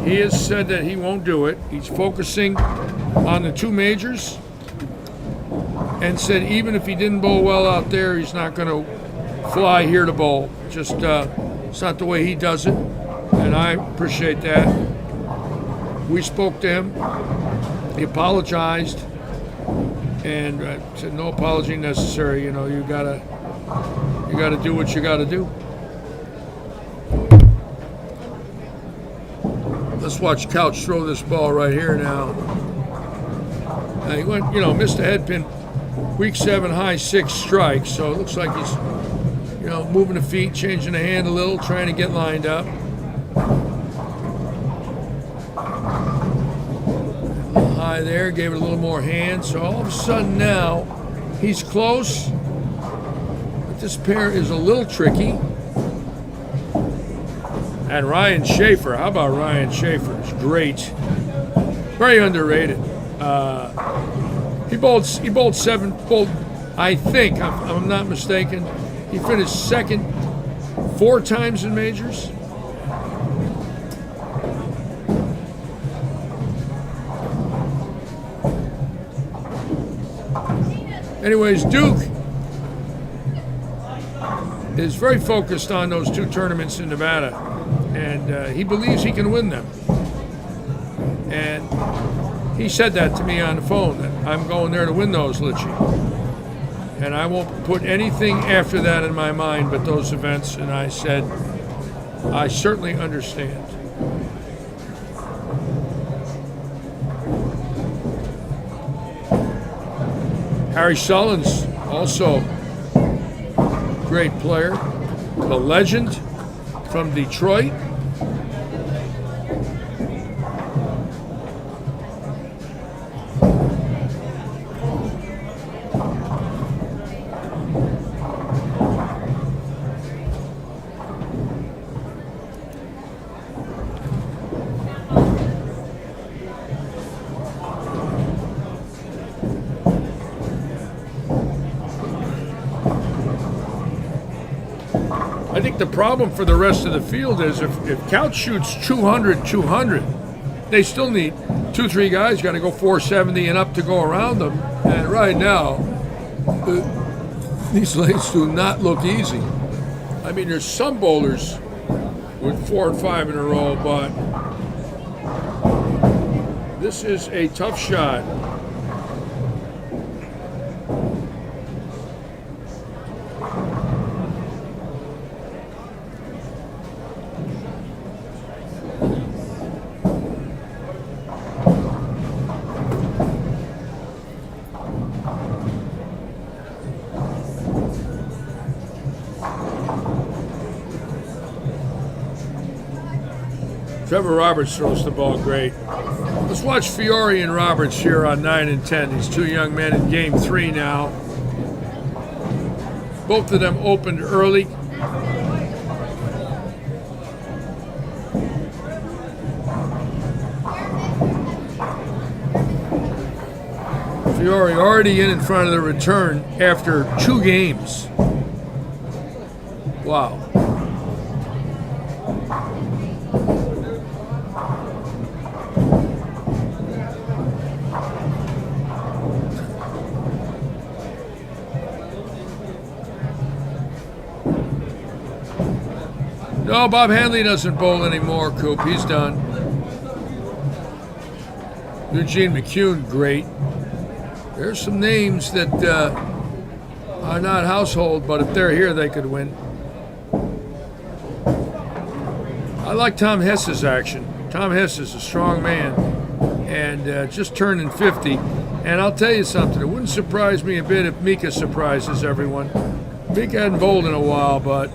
He has said that he won't do it. He's focusing on the two majors and said even if he didn't bowl well out there, he's not going to fly here to bowl. Just, it's not the way he does it, and I appreciate that. We spoke to him. He apologized and said no apology necessary. You know, you gotta do what you gotta do. Let's watch Couch throw this ball right here now. He went, missed a head pin, week 7, high 6 strike. So it looks like he's, moving the feet, changing the hand a little, trying to get lined up. A little high there, gave it a little more hand. So all of a sudden now, he's close. But this pair is a little tricky. And Ryan Schaefer, how about Ryan Schaefer? It's great. Very underrated. He bowled 7, I think, if I'm not mistaken. He finished second, 4 times in majors. Anyways, Duke is very focused on those 2 tournaments in Nevada, and he believes he can win them. And he said that to me on the phone, that I'm going there to win those, Litchie. And I won't put anything after that in my mind but those events. And I said, I certainly understand. Harry Sullins, also great player. The legend from Detroit. I think the problem for the rest of the field is if Couch shoots 200, they still need 2-3 guys got to go 470 and up to go around them. And right now, these lanes do not look easy. I mean, there's some bowlers with 4 and 5 in a row, but this is a tough shot. Trevor Roberts throws the ball great. Let's watch Fiore and Roberts here on 9 and 10. These 2 young men in game 3 now. Both of them opened early. Fiore already in front of the return after 2 games. Wow. No, Bob Hanley doesn't bowl anymore, Coop. He's done. Eugene McCune, great. There's some names that are not household, but if they're here, they could win. I like Tom Hess's action. Tom Hess is a strong man and just turning 50. And I'll tell you something, it wouldn't surprise me a bit if Mika surprises everyone. Mika hadn't bowled in a while, but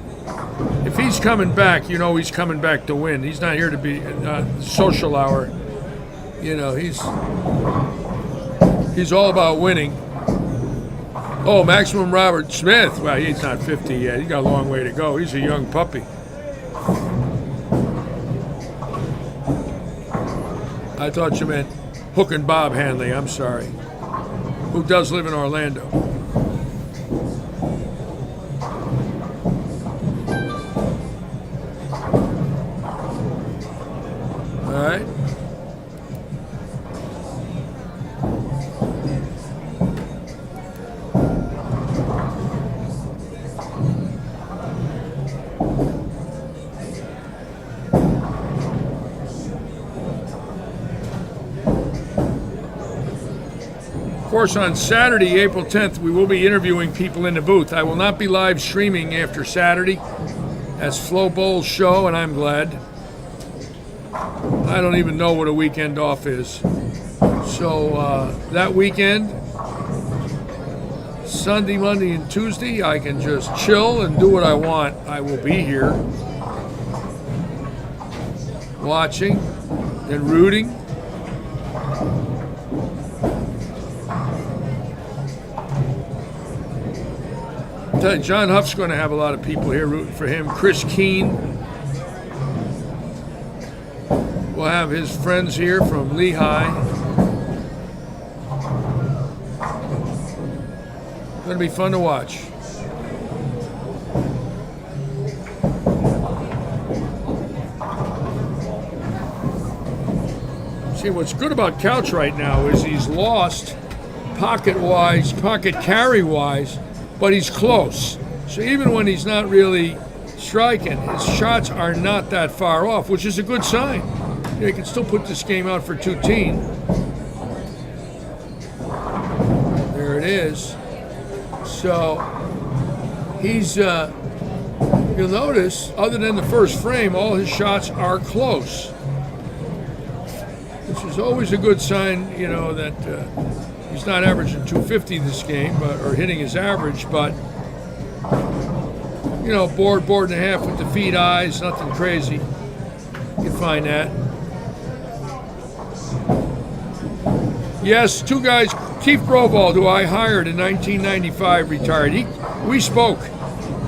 if he's coming back, you know he's coming back to win. He's not here to be social hour. You know, he's all about winning. Oh, Maximum Robert Smith. Well, he's not 50 yet. He's got a long way to go. He's a young puppy. I thought you meant Hook and Bob Hanley. I'm sorry. Who does live in Orlando. All right. Of course, on Saturday, April 10th, we will be interviewing people in the booth. I will not be live streaming after Saturday. That's Flo Bowles' show, and I'm glad. I don't even know what a weekend off is. So that weekend, Sunday, Monday, and Tuesday, I can just chill and do what I want. I will be here watching and rooting. I'll tell you, John Huff's going to have a lot of people here rooting for him. Chris Keene will have his friends here from Lehigh. Going to be fun to watch. See, what's good about Couch right now is he's lost pocket-wise, pocket carry-wise, but he's close. So even when he's not really striking, his shots are not that far off, which is a good sign. He can still put this game out for 2-10. There it is. So he's, you'll notice, other than the first frame, all his shots are close, which is always a good sign, you know, that he's not averaging 250 this game, or hitting his average, but, you know, board and a half with the feet eyes, nothing crazy. You can find that. Yes, two guys, Keith Brovold, who I hired in 1995, retired. We spoke.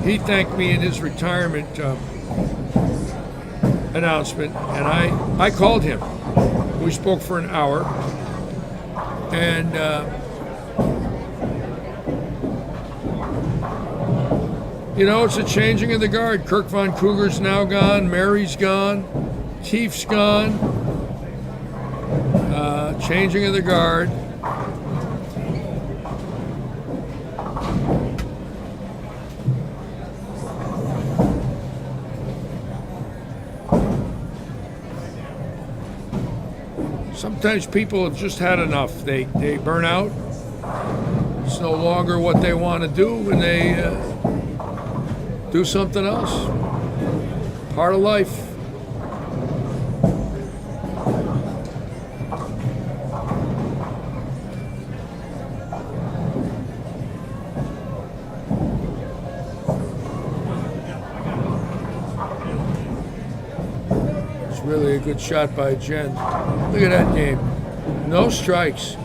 He thanked me in his retirement announcement, and I called him. We spoke for an hour, and you know, it's a changing of the guard. Kirk Von Kruger's now gone, Mary's gone, Keith's gone. Changing of the guard. Sometimes people have just had enough. They burn out. It's no longer what they want to do, and they do something else. Part of life. Really a good shot by Jen. Look at that game. No strikes.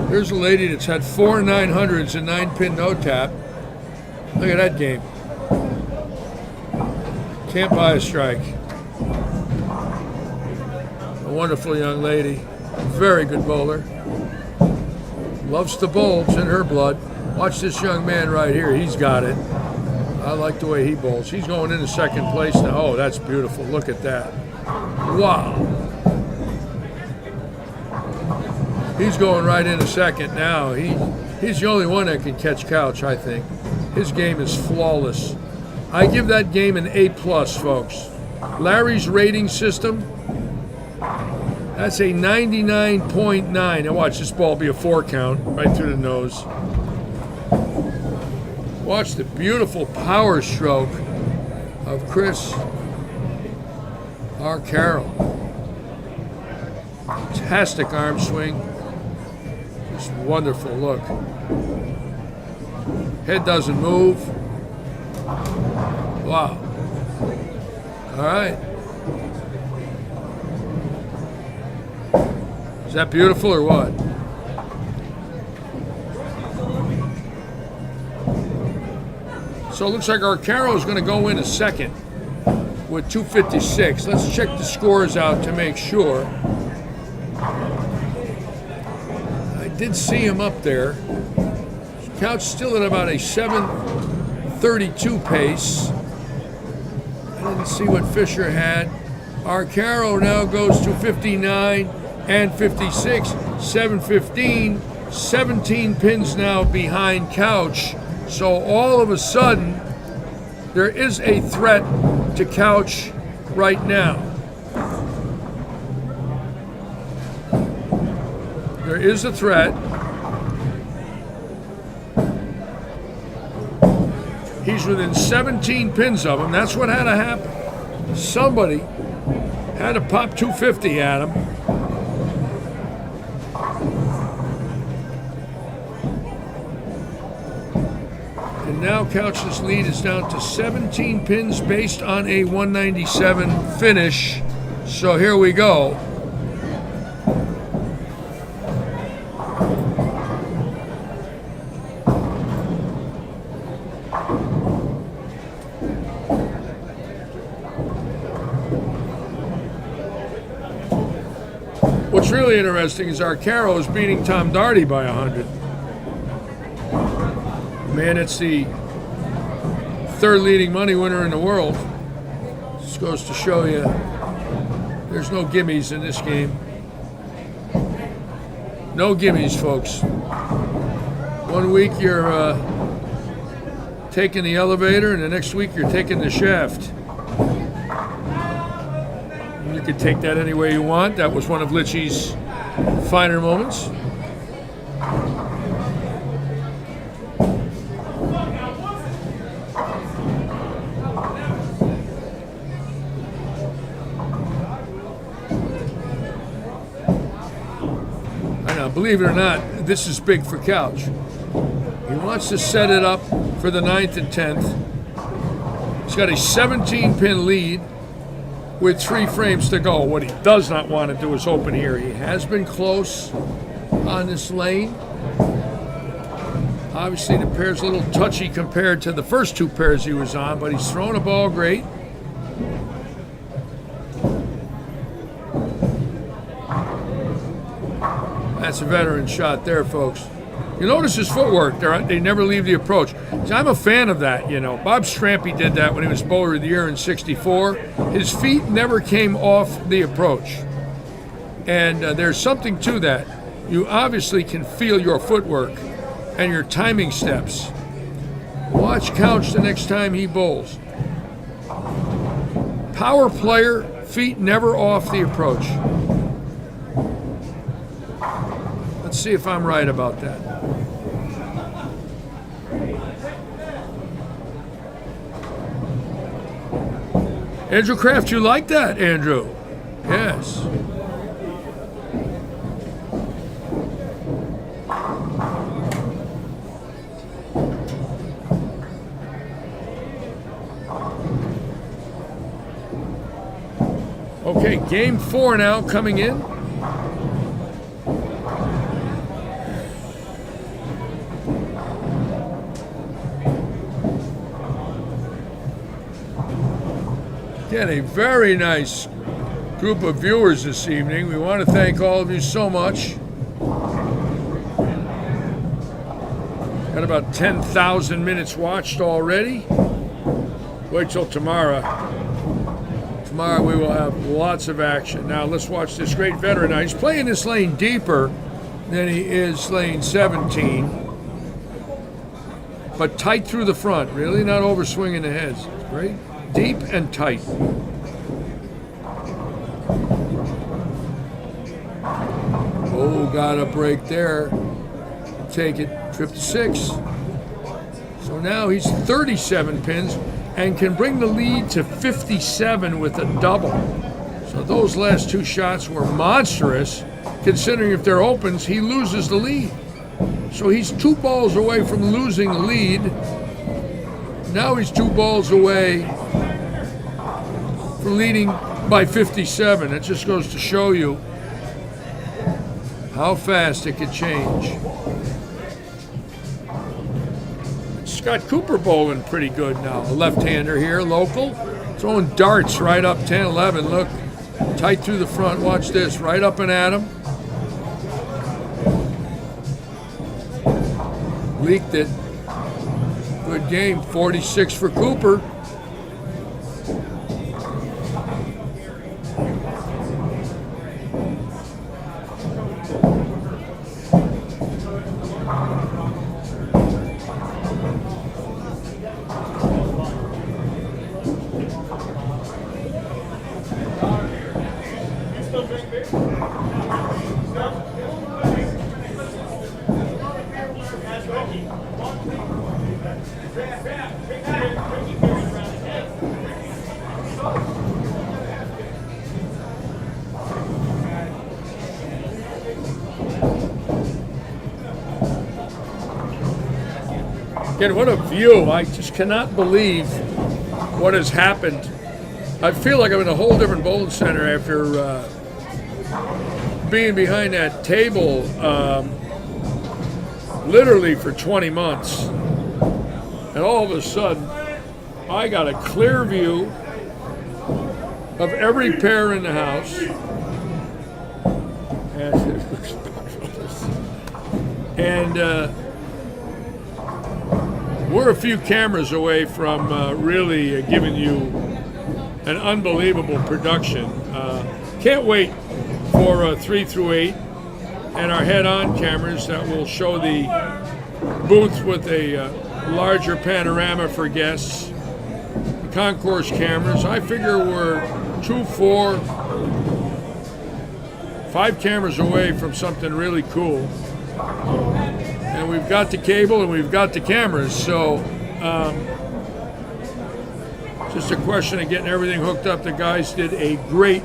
Here's a lady that's had 4 900s and 9-pin no tap. Look at that game. Can't buy a strike. A wonderful young lady. Very good bowler. Loves to bowl. It's in her blood. Watch this young man right here. He's got it. I like the way he bowls. He's going into second place now. Oh, that's beautiful. Look at that. Wow. He's going right into second now. He's the only one that can catch Couch, I think. His game is flawless. I give that game an A+, folks. Larry's rating system, that's a 99.9. Now watch this ball be a 4 count right through the nose. Watch the beautiful power stroke of Chris R. Carroll. Fantastic arm swing. Just wonderful look. Head doesn't move. Wow. All right. Is that beautiful or what? So it looks like our Carroll is going to go in a second with 256. Let's check the scores out to make sure. I did see him up there. Couch still at about a 7:32 pace. I didn't see what Fisher had. Arcaro now goes to 59 and 56, 7:15, 17 pins now behind Couch. So all of a sudden, there is a threat to Couch right now. There is a threat. He's within 17 pins of him. That's what had to happen. Somebody had to pop 250 at him. And now Couch's lead is down to 17 pins based on a 197 finish. So here we go. What's really interesting is Arcaro is beating Tom Darty by 100. Man, it's the third leading money winner in the world. This goes to show you there's no gimmies in this game. No gimmies, folks. 1 week you're taking the elevator, and the next week you're taking the shaft. You could take that any way you want. That was one of Litchy's finer moments. I know, believe it or not, this is big for Couch. He wants to set it up for the 9th and 10th. He's got a 17-pin lead with 3 frames to go. What he does not want to do is open here. He has been close on this lane. Obviously, the pair's a little touchy compared to the first 2 pairs he was on, but he's throwing a ball great. That's a veteran shot there, folks. You notice his footwork. They never leave the approach. See, I'm a fan of that, you know. Bob Strampy did that when he was bowler of the year in '64. His feet never came off the approach. And there's something to that. You obviously can feel your footwork and your timing steps. Watch Couch the next time he bowls. Power player, feet never off the approach. Let's see if I'm right about that. Andrew Kraft, you like that, Andrew? Yes. Okay, game 4 now coming in. Again, a very nice group of viewers this evening. We want to thank all of you so much. Got about 10,000 minutes watched already. Wait till tomorrow. Tomorrow we will have lots of action. Now let's watch this great veteran. Now he's playing this lane deeper than he is lane 17. But tight through the front, really not overswinging the heads. Great. Deep and tight. Oh, got a break there. Take it, trip to 6. So now he's 37 pins and can bring the lead to 57 with a double. So those last 2 shots were monstrous, considering if they're opens, he loses the lead. So he's 2 balls away from losing the lead. Now he's 2 balls away from leading by 57. It just goes to show you how fast it could change. Scott Cooper bowling pretty good now. A left-hander here, local. Throwing darts right up 10-11. Look, tight through the front. Watch this, right up and at him. Leaked it. Good game, 46 for Cooper. Again, what a view. I just cannot believe what has happened. I feel like I'm in a whole different bowling center after being behind that table literally for 20 months. And all of a sudden, I got a clear view of every pair in the house. And we're a few cameras away from really giving you an unbelievable production. Can't wait for 3 through 8. and our head-on cameras that will show the booth with a larger panorama for guests. The concourse cameras, I figure we're 2, 4, 5 cameras away from something really cool. And we've got the cable and we've got the cameras, so just a question of getting everything hooked up. The guys did a great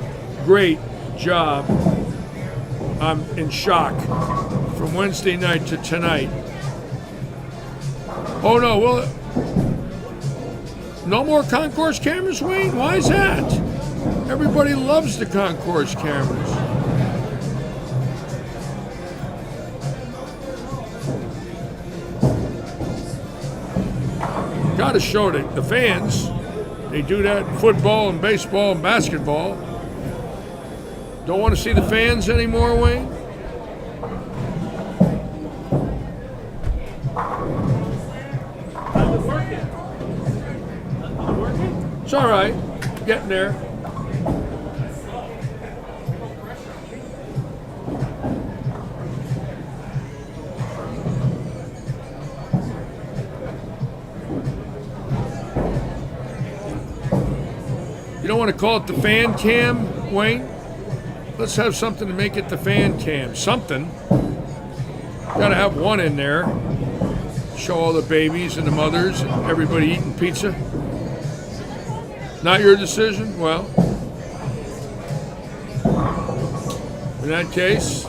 job. I'm in shock from Wednesday night to tonight. Oh no, well, no more concourse cameras, Wayne? Why is that? Everybody loves the concourse cameras. Got to show the fans. They do that in football and baseball and basketball. Don't want to see the fans anymore, Wayne? It's all right. Getting there. You don't want to call it the fan cam, Wayne? Let's have something to make it the fan cam. Something. Got to have one in there. Show all the babies and the mothers and everybody eating pizza. Not your decision? Well, in that case,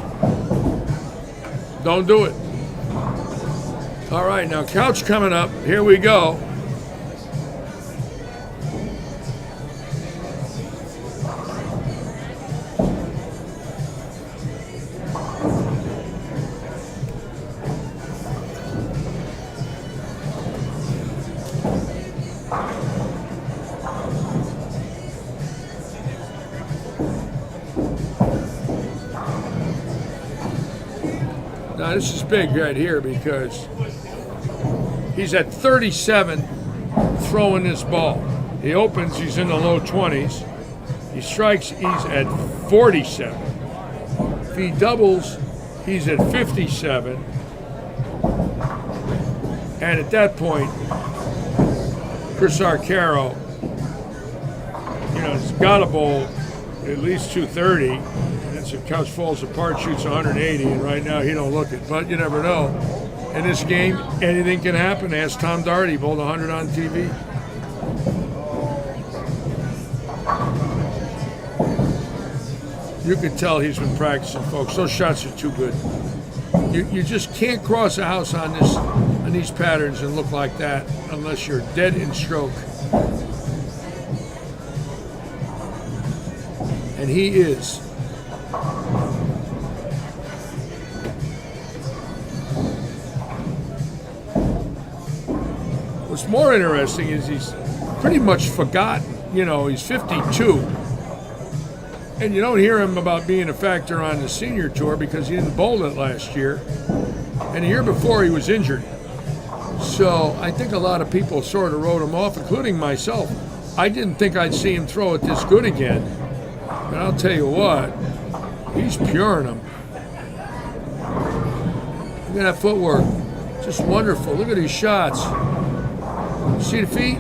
don't do it. All right, now couch coming up. Here we go. Now this is big right here because he's at 37 throwing this ball. He opens, he's in the low 20s. He strikes, he's at 47. If he doubles, he's at 57. And at that point, Chris Arcaro, has got to bowl at least 230. If couch falls apart, shoots 180, and right now he don't look it. But you never know. In this game, anything can happen. Ask Tom Darty, bowled 100 on TV. You can tell he's been practicing, folks. Those shots are too good. You just can't cross a house on these patterns and look like that unless you're dead in stroke. And he is. What's more interesting is he's pretty much forgotten. He's 52. And you don't hear him about being a factor on the senior tour because he didn't bowl it last year. And the year before he was injured. So I think a lot of people sort of wrote him off, including myself. I didn't think I'd see him throw it this good again. But I'll tell you what, he's puring them. Look at that footwork. Just wonderful. Look at these shots. See the feet?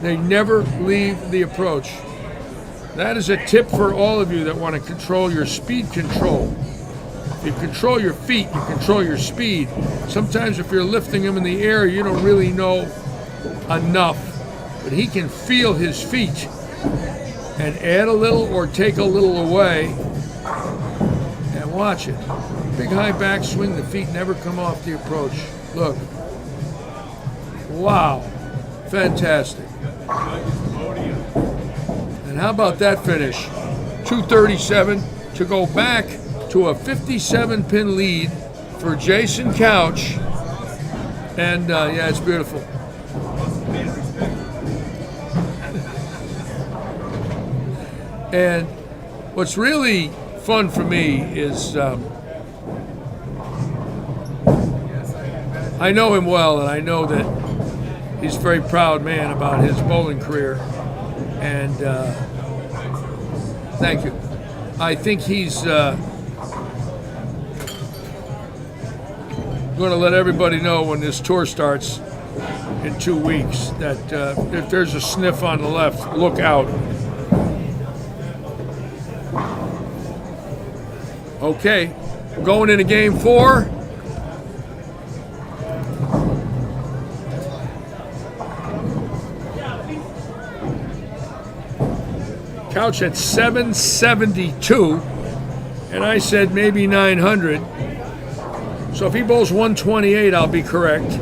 They never leave the approach. That is a tip for all of you that want to control your speed control. If you control your feet, you control your speed. Sometimes if you're lifting them in the air, you don't really know enough. But he can feel his feet and add a little or take a little away. And watch it. Big high backswing, the feet never come off the approach. Look. Wow. Fantastic. And how about that finish? 237 to go back to a 57-pin lead for Jason Couch. And, yeah, it's beautiful. And what's really fun for me is I know him well, and I know that he's a very proud man about his bowling career. And thank you. I think he's going to let everybody know when this tour starts in 2 weeks that if there's a sniff on the left, look out. Okay, we're going into game 4. Couch at 772, and I said maybe 900. So if he bowls 128, I'll be correct.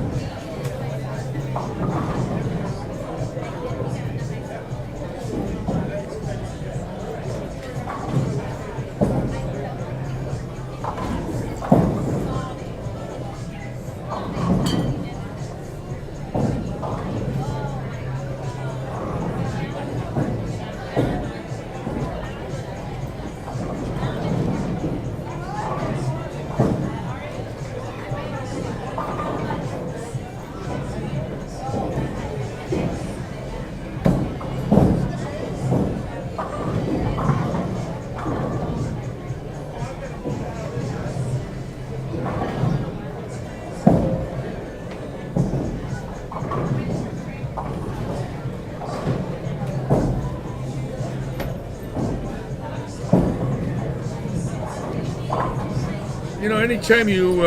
You know, anytime you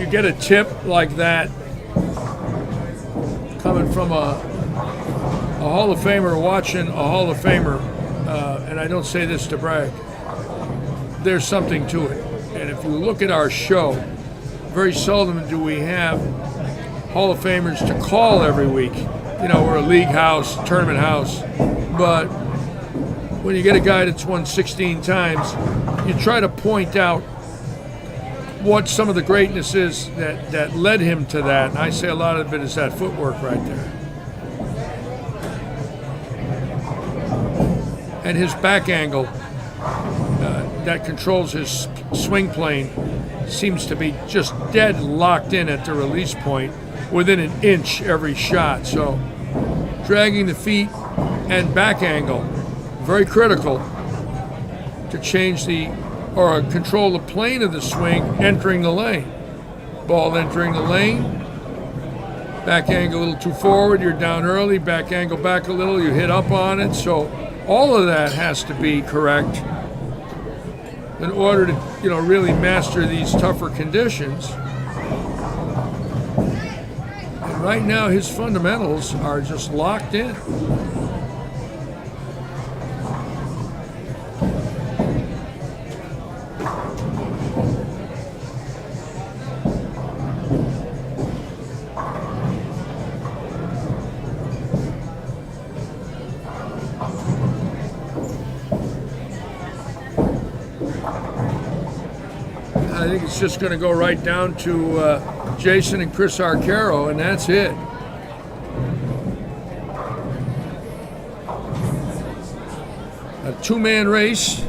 get a tip like that coming from a Hall of Famer watching a Hall of Famer, and I don't say this to brag, there's something to it. And if you look at our show, very seldom do we have Hall of Famers to call every week. You know, we're a league house, tournament house, but when you get a guy that's won 16 times, you try to point out what some of the greatness is that led him to that. And I say a lot of it is that footwork right there. And his back angle that controls his swing plane seems to be just dead locked in at the release point within an inch every shot. So dragging the feet and back angle, very critical to change or control the plane of the swing entering the lane. Ball entering the lane, back angle a little too forward, you're down early, back angle back a little, you hit up on it. So all of that has to be correct in order to, you know, really master these tougher conditions. And right now his fundamentals are just locked in. I think it's just going to go right down to Jason and Chris Arcaro, and that's it. A two-man race.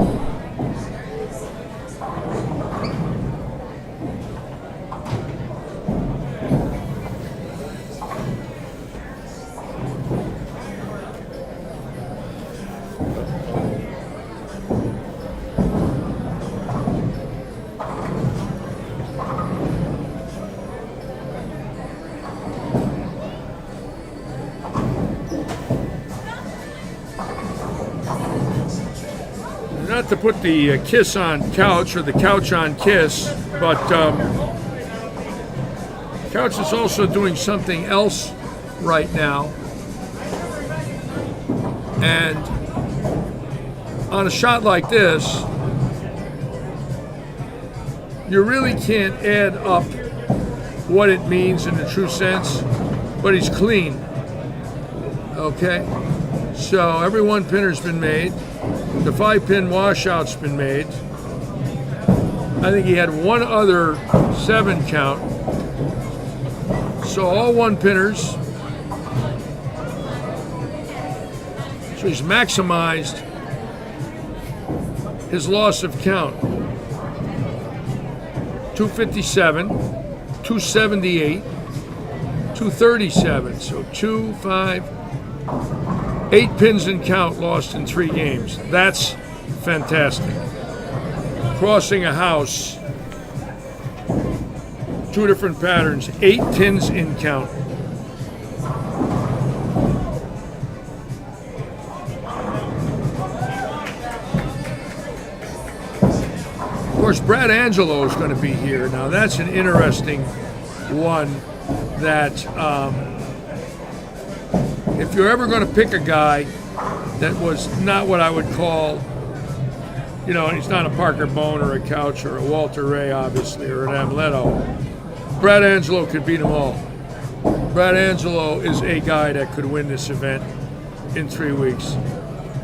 Not to put the kiss on couch or the couch on kiss, but couch is also doing something else right now. And on a shot like this, you really can't add up what it means in the true sense, but he's clean. Okay? So every one pinner's been made. The 5-pin washout's been made. I think he had one other 7 count. So all 1-pinners. So he's maximized his loss of count. 257, 278, 237. So 2, 5, 8 pins in count lost in 3 games. That's fantastic. Crossing a house two different patterns, 8 tins in count. Of course, Brad Angelo is going to be here. Now, that's an interesting one that if you're ever going to pick a guy that was not what I would call, you know, he's not a Parker Bone or a Couch or a Walter Ray, obviously, or an Amleto. Brad Angelo could beat them all. Brad Angelo is a guy that could win this event in 3 weeks.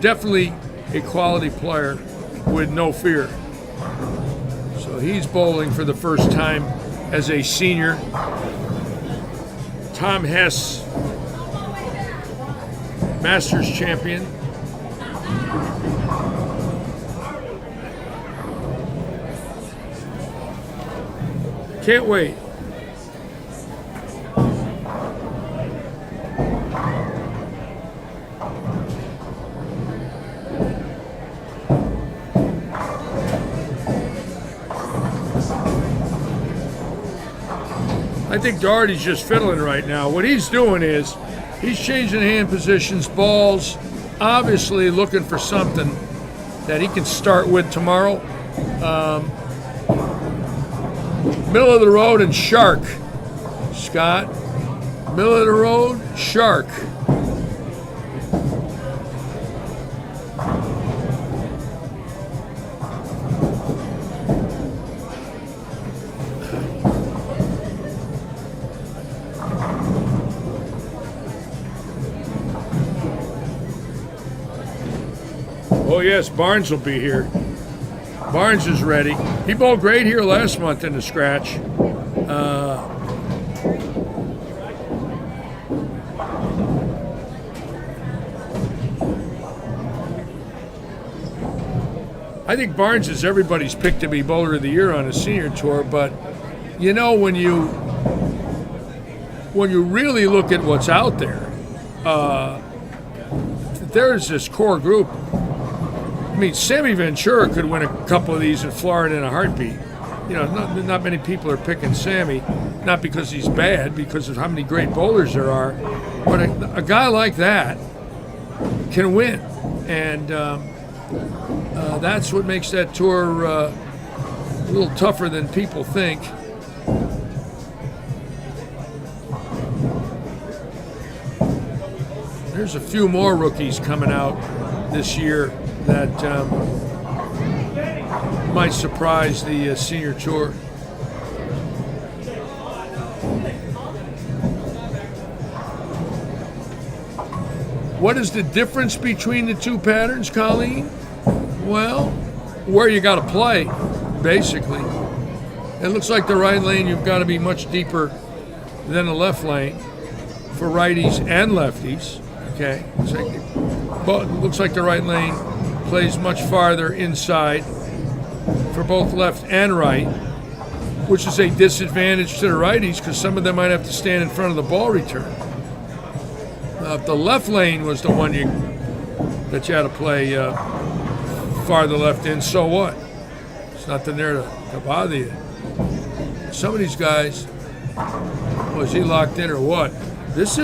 Definitely a quality player with no fear. So he's bowling for the first time as a senior. Tom Hess, Masters champion. Can't wait. I think Doherty's just fiddling right now. What he's doing is he's changing hand positions, balls, obviously looking for something that he can start with tomorrow. Middle of the road and shark. Scott, middle of the road, shark. Oh yes, Barnes will be here. Barnes is ready. He bowled great here last month in the scratch. I think Barnes is everybody's pick to be bowler of the year on a senior tour, but you know, when you really look at what's out there, there's this core group. I mean, Sammy Ventura could win a couple of these in Florida in a heartbeat. You know, not many people are picking Sammy, not because he's bad, because of how many great bowlers there are. But a guy like that can win, and that's what makes that tour a little tougher than people think. There's a few more rookies coming out this year that might surprise the senior tour. What is the difference between the two patterns, Colleen? Well, where you got to play, basically. It looks like the right lane, you've got to be much deeper than the left lane for righties and lefties. Okay, but it looks like the right lane plays much farther inside for both left and right, which is a disadvantage to the righties because some of them might have to stand in front of the ball return. If the left lane was the one that you had to play farther left in, so what? There's nothing there to bother you. Some of these guys, was he locked in or what? This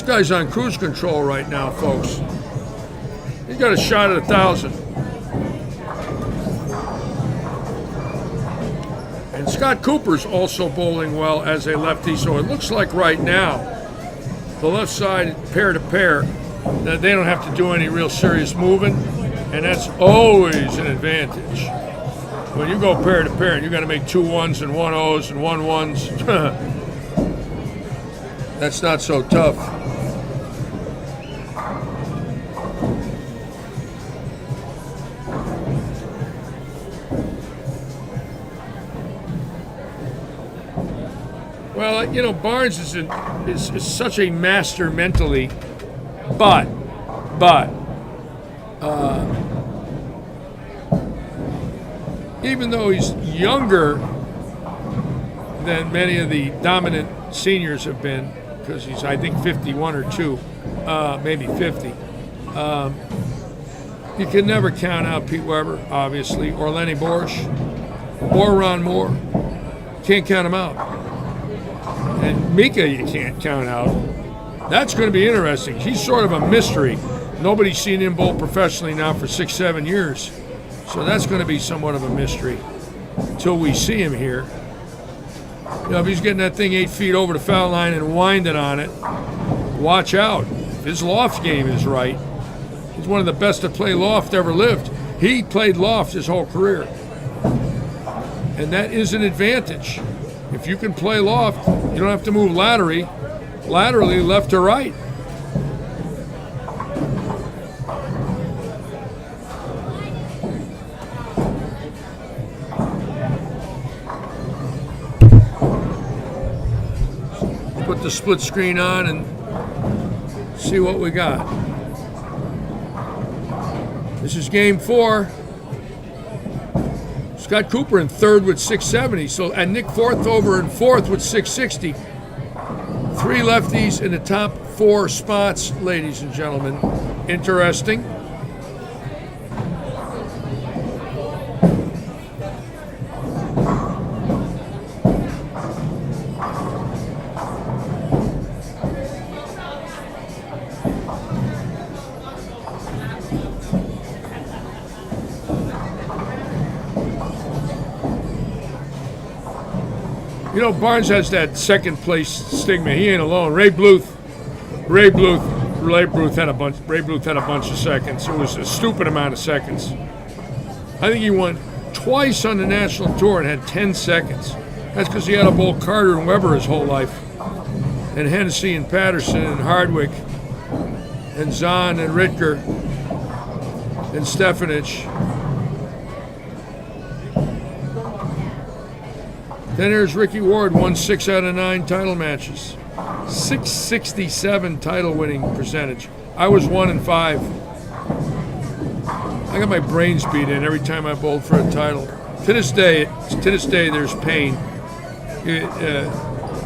guy's on cruise control right now, folks. He's got a shot at 1,000. And Scott Cooper's also bowling well as a lefty, so it looks like right now, the left side pair to pair, that they don't have to do any real serious moving, and that's always an advantage. When you go pair to pair and you got to make 2 1s and 1 0s and 1 1s, that's not so tough. Well, you know, Barnes is such a master mentally, but even though he's younger than many of the dominant seniors have been, because he's, I think, 51 or 2, maybe 50. You can never count out Pete Weber, obviously, or Lenny Borsch, or Ron Moore. Can't count them out. And Mika, you can't count out. That's going to be interesting. He's sort of a mystery. Nobody's seen him bowl professionally now for 6-7 years. So that's going to be somewhat of a mystery until we see him here. You know, if he's getting that thing 8 feet over the foul line and winding on it, watch out. If his loft game is right, he's one of the best to play loft ever lived. He played loft his whole career. And that is an advantage. If you can play loft, you don't have to move laterally left to right. Put the split screen on and see what we got. This is game 4. Scott Cooper in third with 670. And Nick Forthover in fourth with 660. 3 lefties in the top 4 spots, ladies and gentlemen. Interesting. You know, Barnes has that second place stigma. He ain't alone. Ray Bluth had a bunch of seconds. It was a stupid amount of seconds. I think he won twice on the national tour and had 10 seconds. That's because he had to bowl Carter and Weber his whole life. And Hennessy and Patterson and Hardwick and Zahn and Ritker and Stefanich. Then there's Ricky Ward, won 6 out of 9 title matches. 667 title winning percentage. I was 1 and 5. I got my brains beat in every time I bowled for a title. To this day, there's pain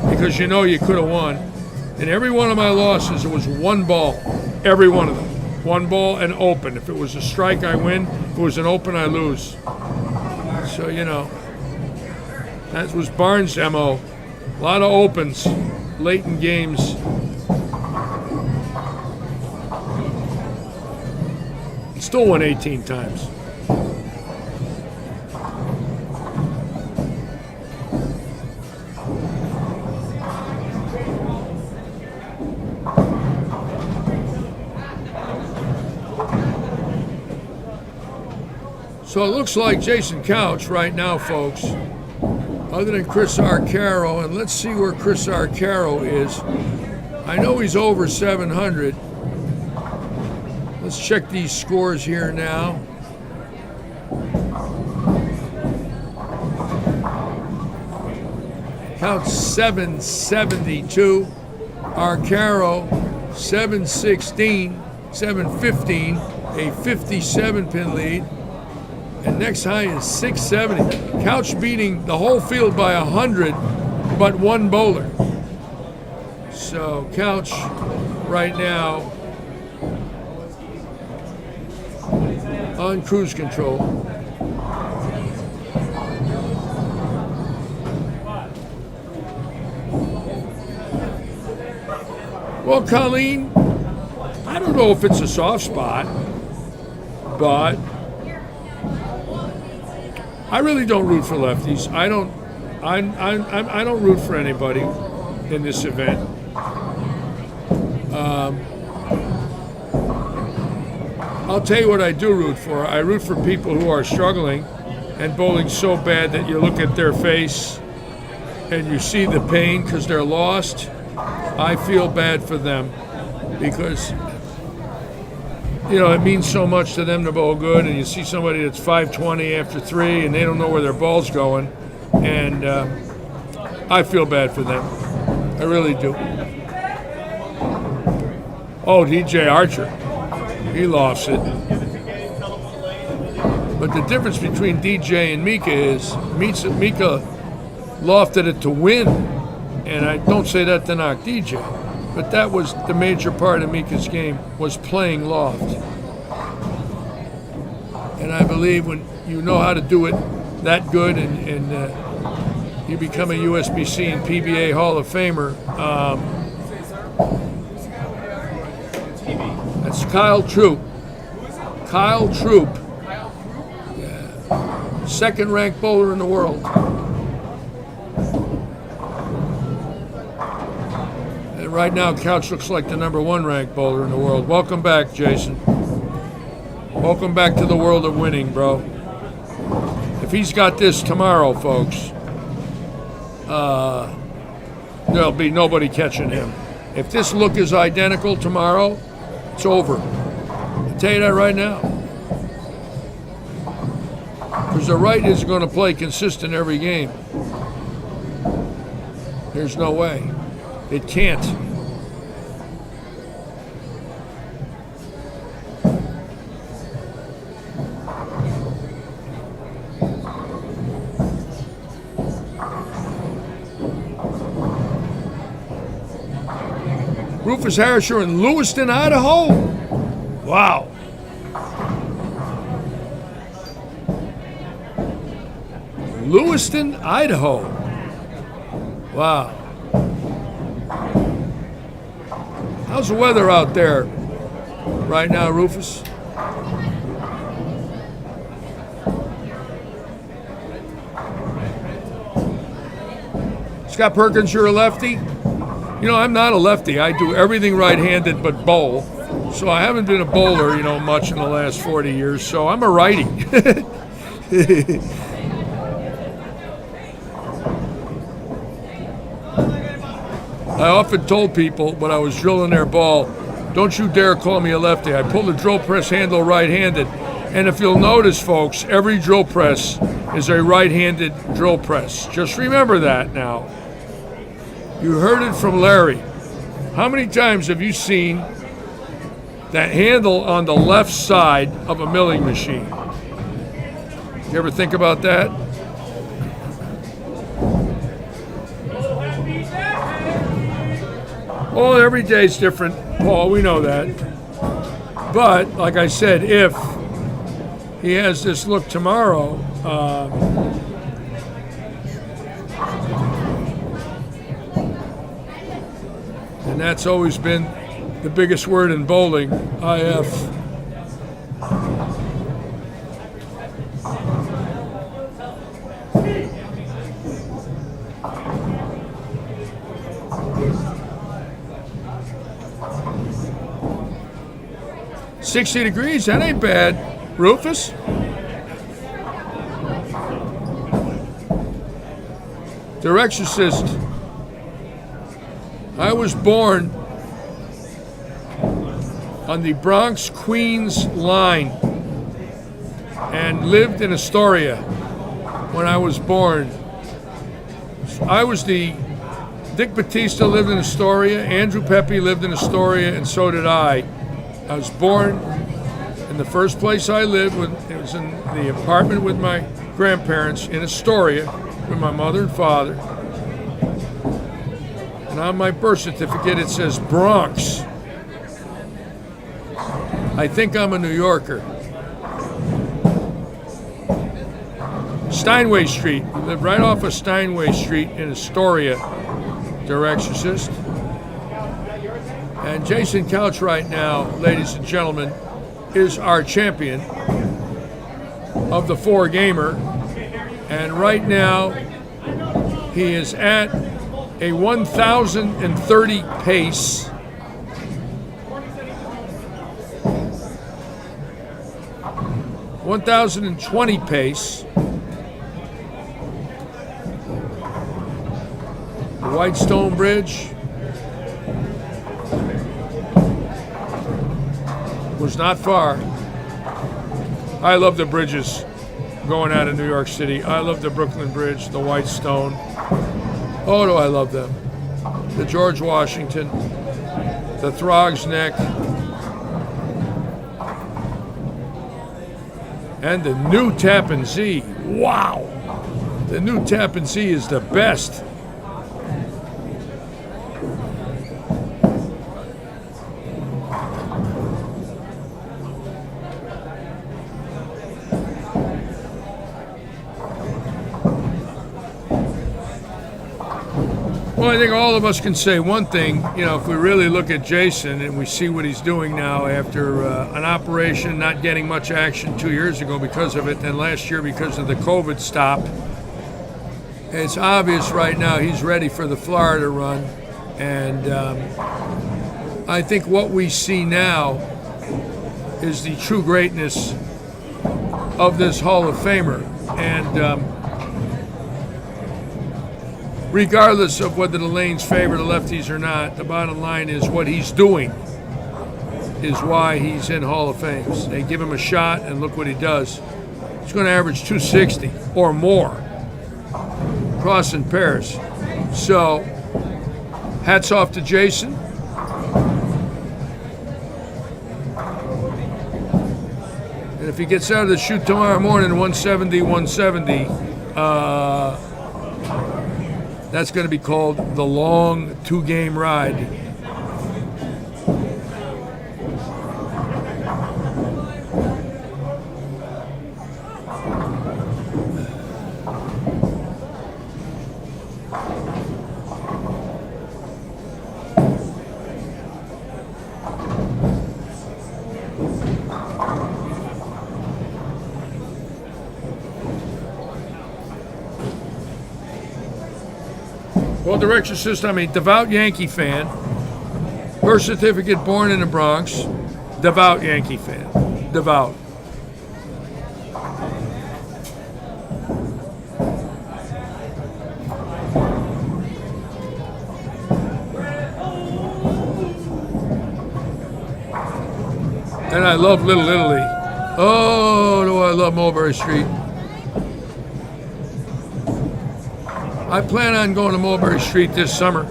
because you know you could have won. And every one of my losses, it was 1 ball. Every one of them, 1 ball and open. If it was a strike, I win. If it was an open, I lose. So you know. That was Barnes' MO. A lot of opens, late in games. Still won 18 times. So it looks like Jason Couch right now, folks. Other than Chris Arcaro, and let's see where Chris Arcaro is. I know he's over 700. Let's check these scores here now. Count 772. Arcaro 716, 715, a 57-pin lead. And next high is 670. Couch beating the whole field by 100, but 1 bowler. So Couch right now on cruise control. Well, Colleen, I don't know if it's a soft spot, but I really don't root for lefties. I don't root for anybody in this event. I'll tell you what I do root for. I root for people who are struggling and bowling so bad that you look at their face and you see the pain because they're lost. I feel bad for them because, you know, it means so much to them to bowl good, and you see somebody that's 520 after 3 and they don't know where their ball's going, and I feel bad for them. I really do. Oh, DJ Archer, he lofts it. But the difference between DJ and Mika is Mika lofted it to win, and I don't say that to knock DJ. But that was the major part of Mika's game, was playing loft. And I believe when you know how to do it that good and you become a USBC and PBA Hall of Famer, that's Kyle Troop. Kyle Troop. Yeah. Second ranked bowler in the world. And right now, Couch looks like the number 1 ranked bowler in the world. Welcome back, Jason. Welcome back to the world of winning, bro. If he's got this tomorrow, folks, there'll be nobody catching him. If this look is identical tomorrow, it's over. I'll tell you that right now. Because the right isn't going to play consistent every game. There's no way. It can't. Rufus Harris, you're in Lewiston, Idaho? Wow. Lewiston, Idaho. Wow. How's the weather out there right now, Rufus? Scott Perkins, you're a lefty? You know, I'm not a lefty. I do everything right-handed but bowl. So I haven't been a bowler, much in the last 40 years. So I'm a righty. I often told people when I was drilling their ball, don't you dare call me a lefty. I pull the drill press handle right-handed. And if you'll notice, folks, every drill press is a right-handed drill press. Just remember that now. You heard it from Larry. How many times have you seen that handle on the left side of a milling machine? You ever think about that? Well, every day's different, Paul, we know that. But, like I said, if he has this look tomorrow, and that's always been the biggest word in bowling, IF. $60 degrees, that ain't bad. Rufus? Direxorcist. I was born on the Bronx-Queens line and lived in Astoria when I was born. Dick Batista lived in Astoria, Andrew Pepe lived in Astoria, and so did I. I was born in the first place I lived, it was in the apartment with my grandparents in Astoria with my mother and father. And on my birth certificate it says Bronx. I think I'm a New Yorker. Steinway Street. We lived right off of Steinway Street in Astoria, Direxorcist. And Jason Couch right now, ladies and gentlemen, is our champion of the 4-gamer. And right now, he is at a 1,030 pace. .1,020 pace. The Whitestone Bridge was not far. I love the bridges going out of New York City. I love the Brooklyn Bridge, the Whitestone. Oh, do I love them. The George Washington, the Throgs Neck, and the new Tappan Zee. Wow! The new Tappan Zee is the best. I think all of us can say one thing. If we really look at Jason and we see what he's doing now after an operation, not getting much action 2 years ago because of it, and last year because of the COVID stop, it's obvious right now he's ready for the Florida run. And I think what we see now is the true greatness of this Hall of Famer. And regardless of whether the lanes favor the lefties or not, the bottom line is what he's doing is why he's in Hall of Fames. They give him a shot, and look what he does. He's going to average 260 or more, crossing pairs. So, hats off to Jason. And if he gets out of the chute tomorrow morning, 170, 170, that's going to be called the long 2-game ride. Well, direction system, I'm a devout Yankee fan. Birth certificate, born in the Bronx. Devout Yankee fan. Devout. And I love Little Italy. Oh, do I love Mulberry Street. I plan on going to Mulberry Street this summer.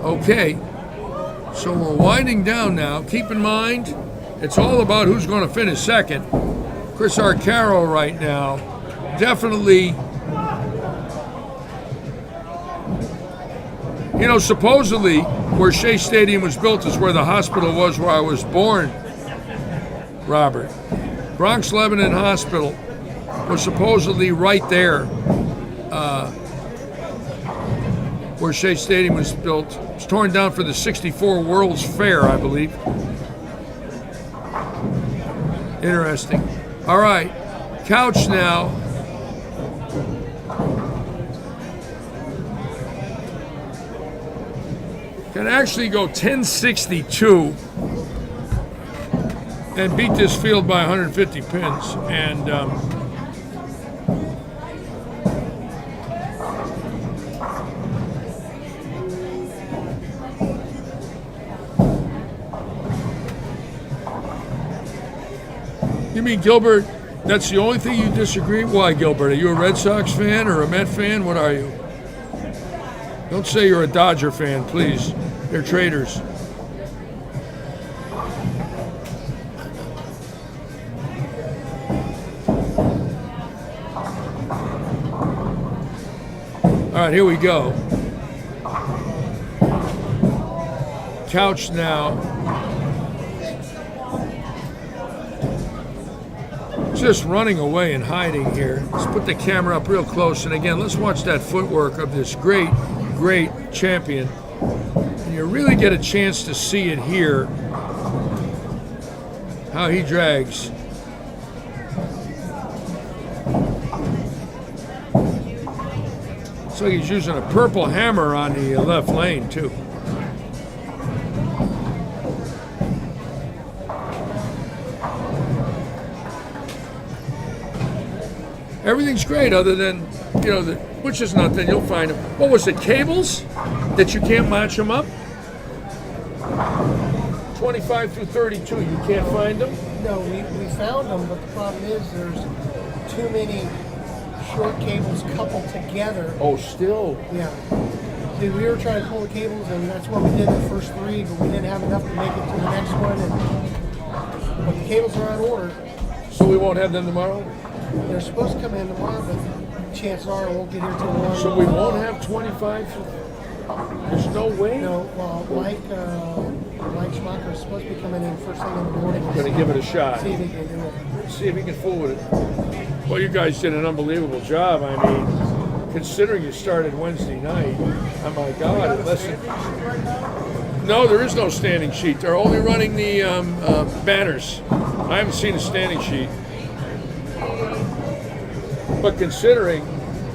Okay, so we're winding down now. Keep in mind, it's all about who's going to finish second. Chris Arcaro right now, definitely. Supposedly, where Shea Stadium was built is where the hospital was where I was born, Robert. Bronx Lebanon Hospital was supposedly right there where Shea Stadium was built. It was torn down for the '64 World's Fair, I believe. Interesting. All right, Couch now. Can actually go 1062 and beat this field by 150 pins. And you mean Gilbert, that's the only thing you disagree? Why, Gilbert? Are you a Red Sox fan or a Met fan? What are you? Don't say you're a Dodger fan, please. They're traitors. All right, here we go. Couch now. Just running away and hiding here. Let's put the camera up real close. And again, let's watch that footwork of this great champion. And you really get a chance to see it here, how he drags. Looks like he's using a purple hammer on the left lane, too. Everything's great other than, which is nothing, you'll find them. What was it, cables that you can't match them up? 25 through 32, you can't find them? No, we found them, but the problem is there's too many short cables coupled together. Oh, still? Yeah. See, we were trying to pull the cables, and that's what we did the first three, but we didn't have enough to make it to the next one. But the cables are on order. So we won't have them tomorrow? They're supposed to come in tomorrow, but chances are it won't get here till tomorrow. So we won't have 25? There's no way? No, well, Mike Mike Schmucker is supposed to be coming in first thing in the morning. Going to give it a shot. See if he can do it. See if he can fool with it. Well, you guys did an unbelievable job. I mean, considering you started Wednesday night, oh my God, no, there is no standing sheet. They're only running the banners. I haven't seen a standing sheet. But considering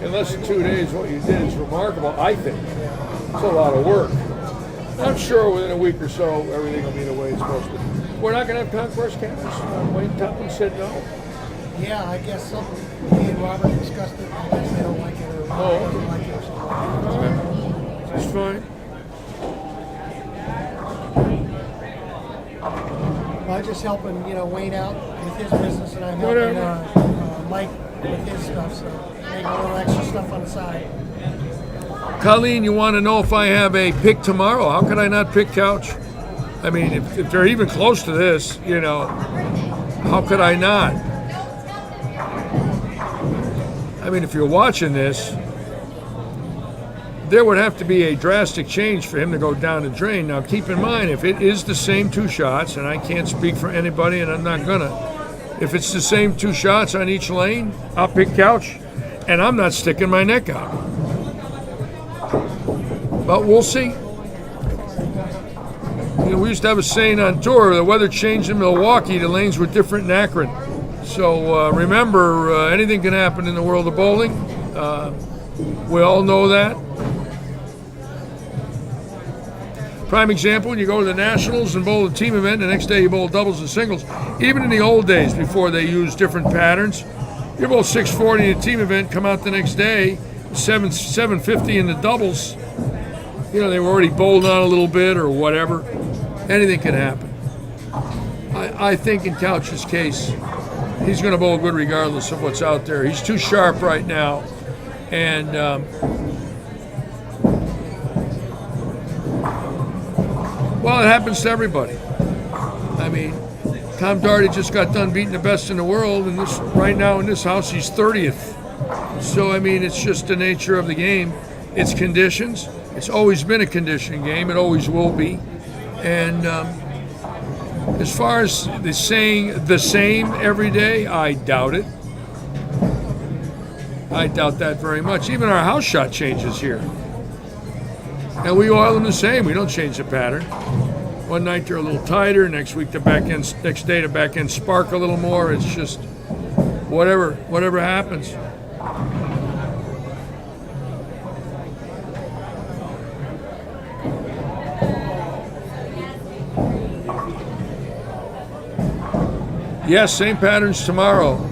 in less than 2 days what you did is remarkable, I think. It's a lot of work. I'm sure within a week or so, everything will be the way it's supposed to be. We're not going to have concourse cameras. Wayne Topham said no. Yeah, I guess something. Me and Robert discussed it. I guess they don't like it or they don't like it or something. That's fine. Well, I'm just helping, Wayne out with his business, and I'm helping Mike with his stuff, so making a little extra stuff on the side. Colleen, you want to know if I have a pick tomorrow? How could I not pick couch? I mean, if they're even close to this, how could I not? I mean, if you're watching this, there would have to be a drastic change for him to go down the drain. Now, keep in mind, if it is the same 2 shots, and I can't speak for anybody, and I'm not gonna, if it's the same 2 shots on each lane, I'll pick couch, and I'm not sticking my neck out. But we'll see. We used to have a saying on tour, the weather changed in Milwaukee, the lanes were different in Akron. So remember, anything can happen in the world of bowling. We all know that. Prime example, when you go to the Nationals and bowl a team event, the next day you bowl doubles and singles. Even in the old days, before they used different patterns, you bowl 640 in a team event, come out the next day, 750 in the doubles. They were already bowled on a little bit or whatever. Anything can happen. I think in Couch's case, he's going to bowl good regardless of what's out there. He's too sharp right now. And well, it happens to everybody. I mean, Tom Darty just got done beating the best in the world, and right now in this house he's 30th. So I mean, it's just the nature of the game. It's conditions. It's always been a conditioning game. It always will be. And as far as saying the same every day, I doubt it. I doubt that very much. Even our house shot changes here. And we oil them the same. We don't change the pattern. One night they're a little tighter. Next day the back end spark a little more. It's just whatever happens. Yes, same patterns tomorrow.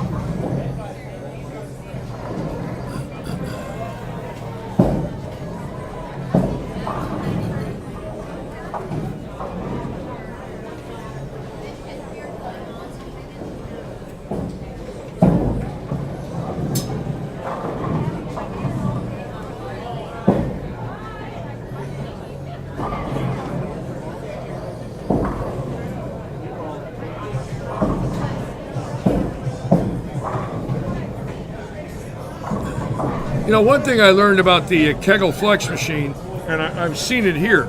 One thing I learned about the Kegel Flex machine, and I've seen it here,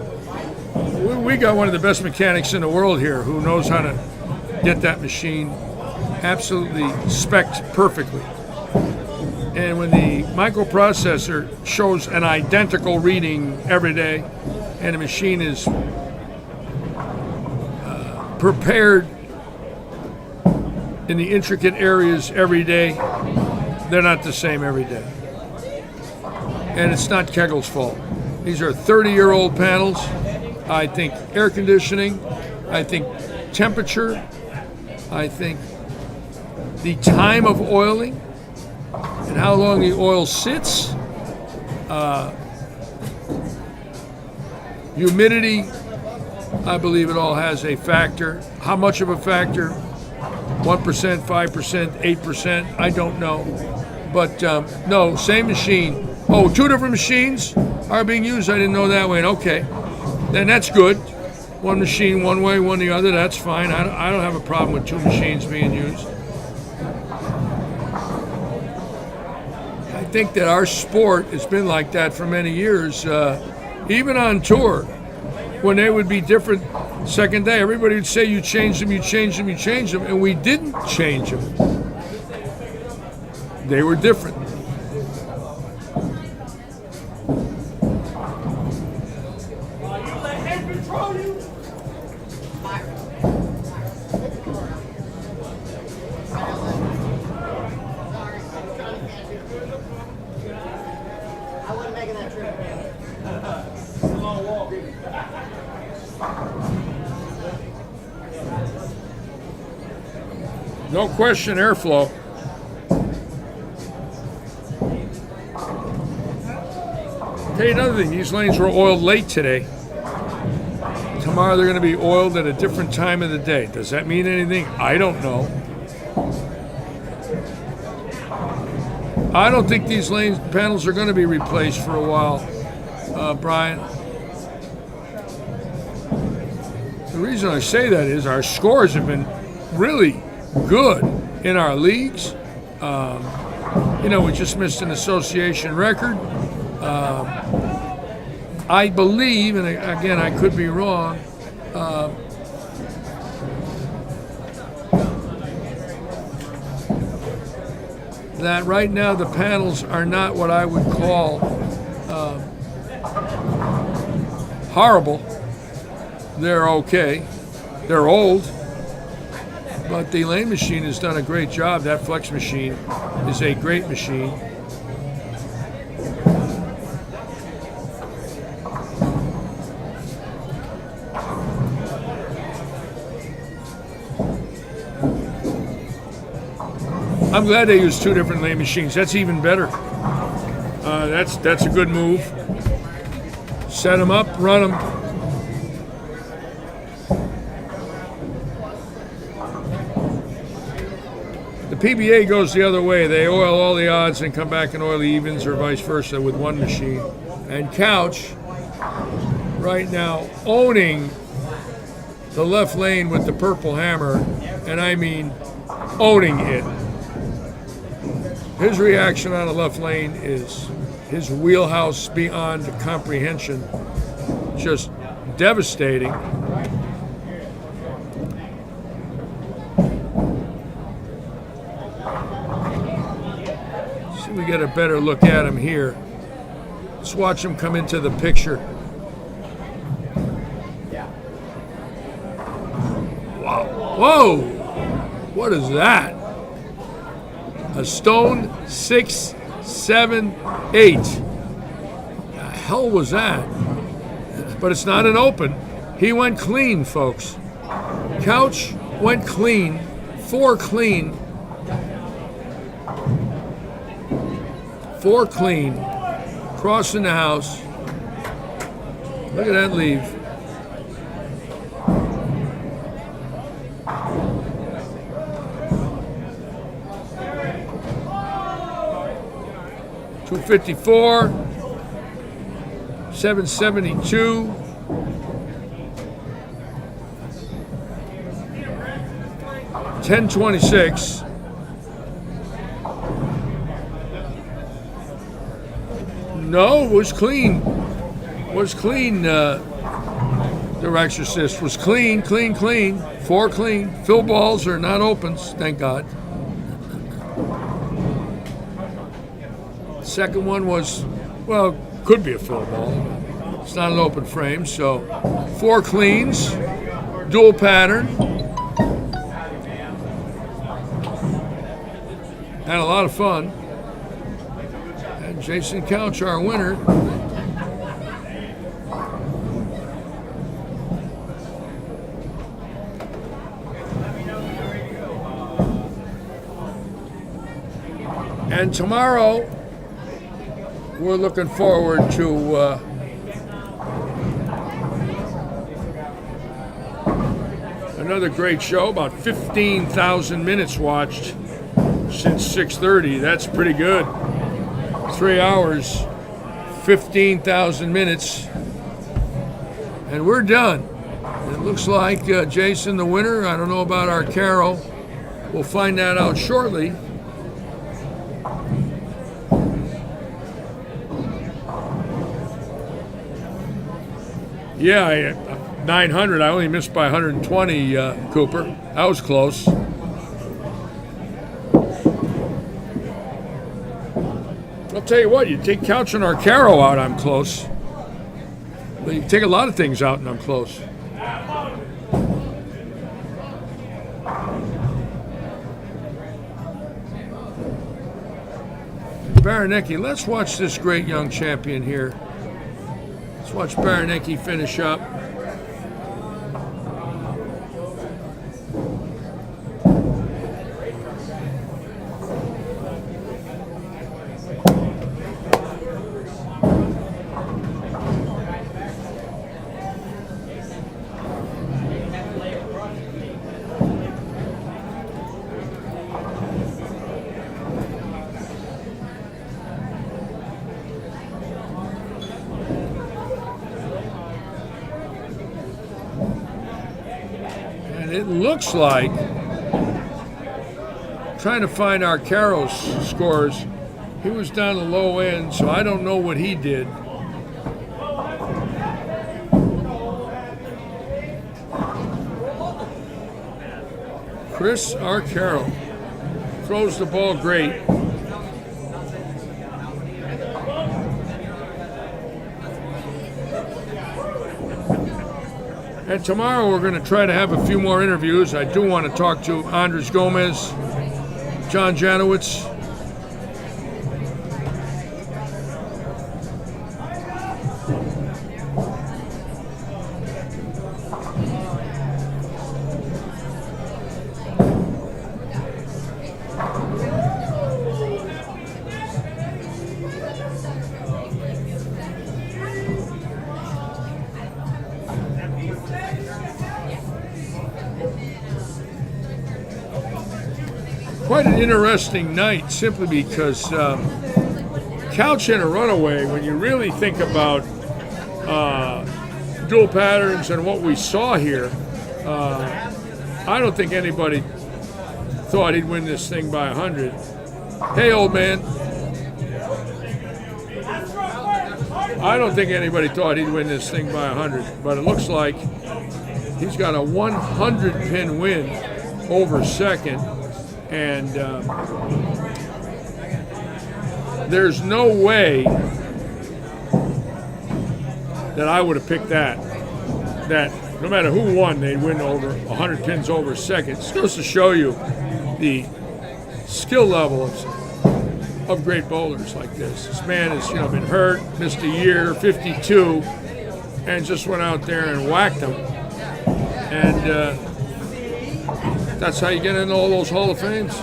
we got one of the best mechanics in the world here who knows how to get that machine absolutely spec'd perfectly. And when the microprocessor shows an identical reading every day, and the machine is prepared in the intricate areas every day, they're not the same every day. And it's not Kegel's fault. These are 30-year-old panels. I think air conditioning, I think temperature, I think the time of oiling and how long the oil sits, humidity, I believe it all has a factor. How much of a factor? 1%, 5%, 8%, I don't know. But no, same machine. Oh, 2 different machines are being used. I didn't know that way. Okay, then that's good. One machine one way, one the other. That's fine. I don't have a problem with 2 machines being used. I think that our sport has been like that for many years. Even on tour, when they would be different Second day, everybody would say you changed them, and we didn't change them. They were different. I wasn't making that trip. No question, airflow. Tell you another thing, these lanes were oiled late today. Tomorrow they're going to be oiled at a different time of the day. Does that mean anything? I don't know. I don't think these lane panels are going to be replaced for a while, Brian. The reason I say that is our scores have been really good in our leagues. We just missed an association record. I believe, and again, I could be wrong, that right now the panels are not what I would call horrible. They're okay. They're old. But the lane machine has done a great job. That flex machine is a great machine. I'm glad they used two different lane machines. That's even better. That's a good move. Set them up, run them. The PBA goes the other way. They oil all the odds and come back and oil the evens, or vice versa with one machine. And Couch, right now, owning the left lane with the purple hammer, and I mean owning it. His reaction on the left lane is his wheelhouse beyond comprehension. Just devastating. See, we get a better look at him here. Let's watch him come into the picture. Wow. Whoa! What is that? A stone 6, 7, 8. The hell was that? But it's not an open. He went clean, folks. Couch went clean. 4 clean. 4 clean. Crossing the house. Look at that leave. $254, $772, $1026, no, was clean. Was clean, the Exorcist was clean. 4 clean. Fill balls are not opens, thank God. Second one was, well, could be a fill ball. It's not an open frame, so 4 cleans, dual pattern. Had a lot of fun. And Jason Couch, our winner. And tomorrow, we're looking forward to another great show. About 15,000 minutes watched since 6:30. That's pretty good. 3 hours, 15,000 minutes, and we're done. It looks like Jason, the winner. I don't know about our Carol. We'll find that out shortly. Yeah, 900. I only missed by 120, Cooper. That was close. I'll tell you what, you take Couch and Arcaro out, I'm close. But you take a lot of things out and I'm close. Baranecki, let's watch this great young champion here. Let's watch Baranecki finish up. It looks like, trying to find Arcaro's scores, he was down the low end, so I don't know what he did. Chris Arcaro throws the ball great. And tomorrow we're going to try to have a few more interviews. I do want to talk to Andres Gomez, John Janowitz. Quite an interesting night, simply because Couch and a runaway, when you really think about dual patterns and what we saw here, I don't think anybody thought he'd win this thing by 100. Hey, old man. I don't think anybody thought he'd win this thing by 100, but it looks like he's got a 100-pin win over second. And there's no way that I would have picked that no matter who won, they'd win over 100 pins over second. It goes to show you the skill level of great bowlers like this. This man has been hurt, missed a year, 52, and just went out there and whacked them. And that's how you get into all those Hall of Fames.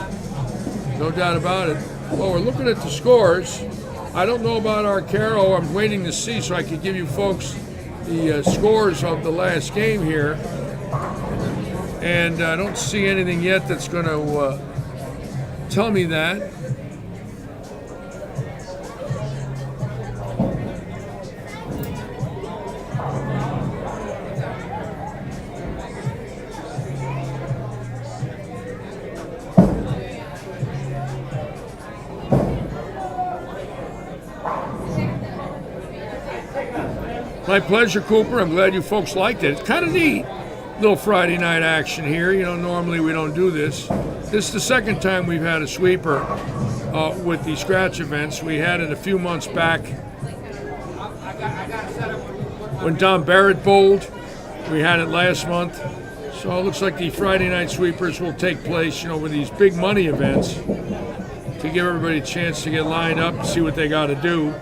No doubt about it. Well, we're looking at the scores. I don't know about Arcaro. I'm waiting to see so I can give you folks the scores of the last game here. And I don't see anything yet that's going to tell me that. My pleasure, Cooper. I'm glad you folks liked it. It's kind of neat. Little Friday night action here. Normally we don't do this. This is the second time we've had a sweeper with the scratch events. We had it a few months back when Don Barrett bowled. We had it last month. So it looks like the Friday night sweepers will take place, with these big money events to give everybody a chance to get lined up and see what they got to do.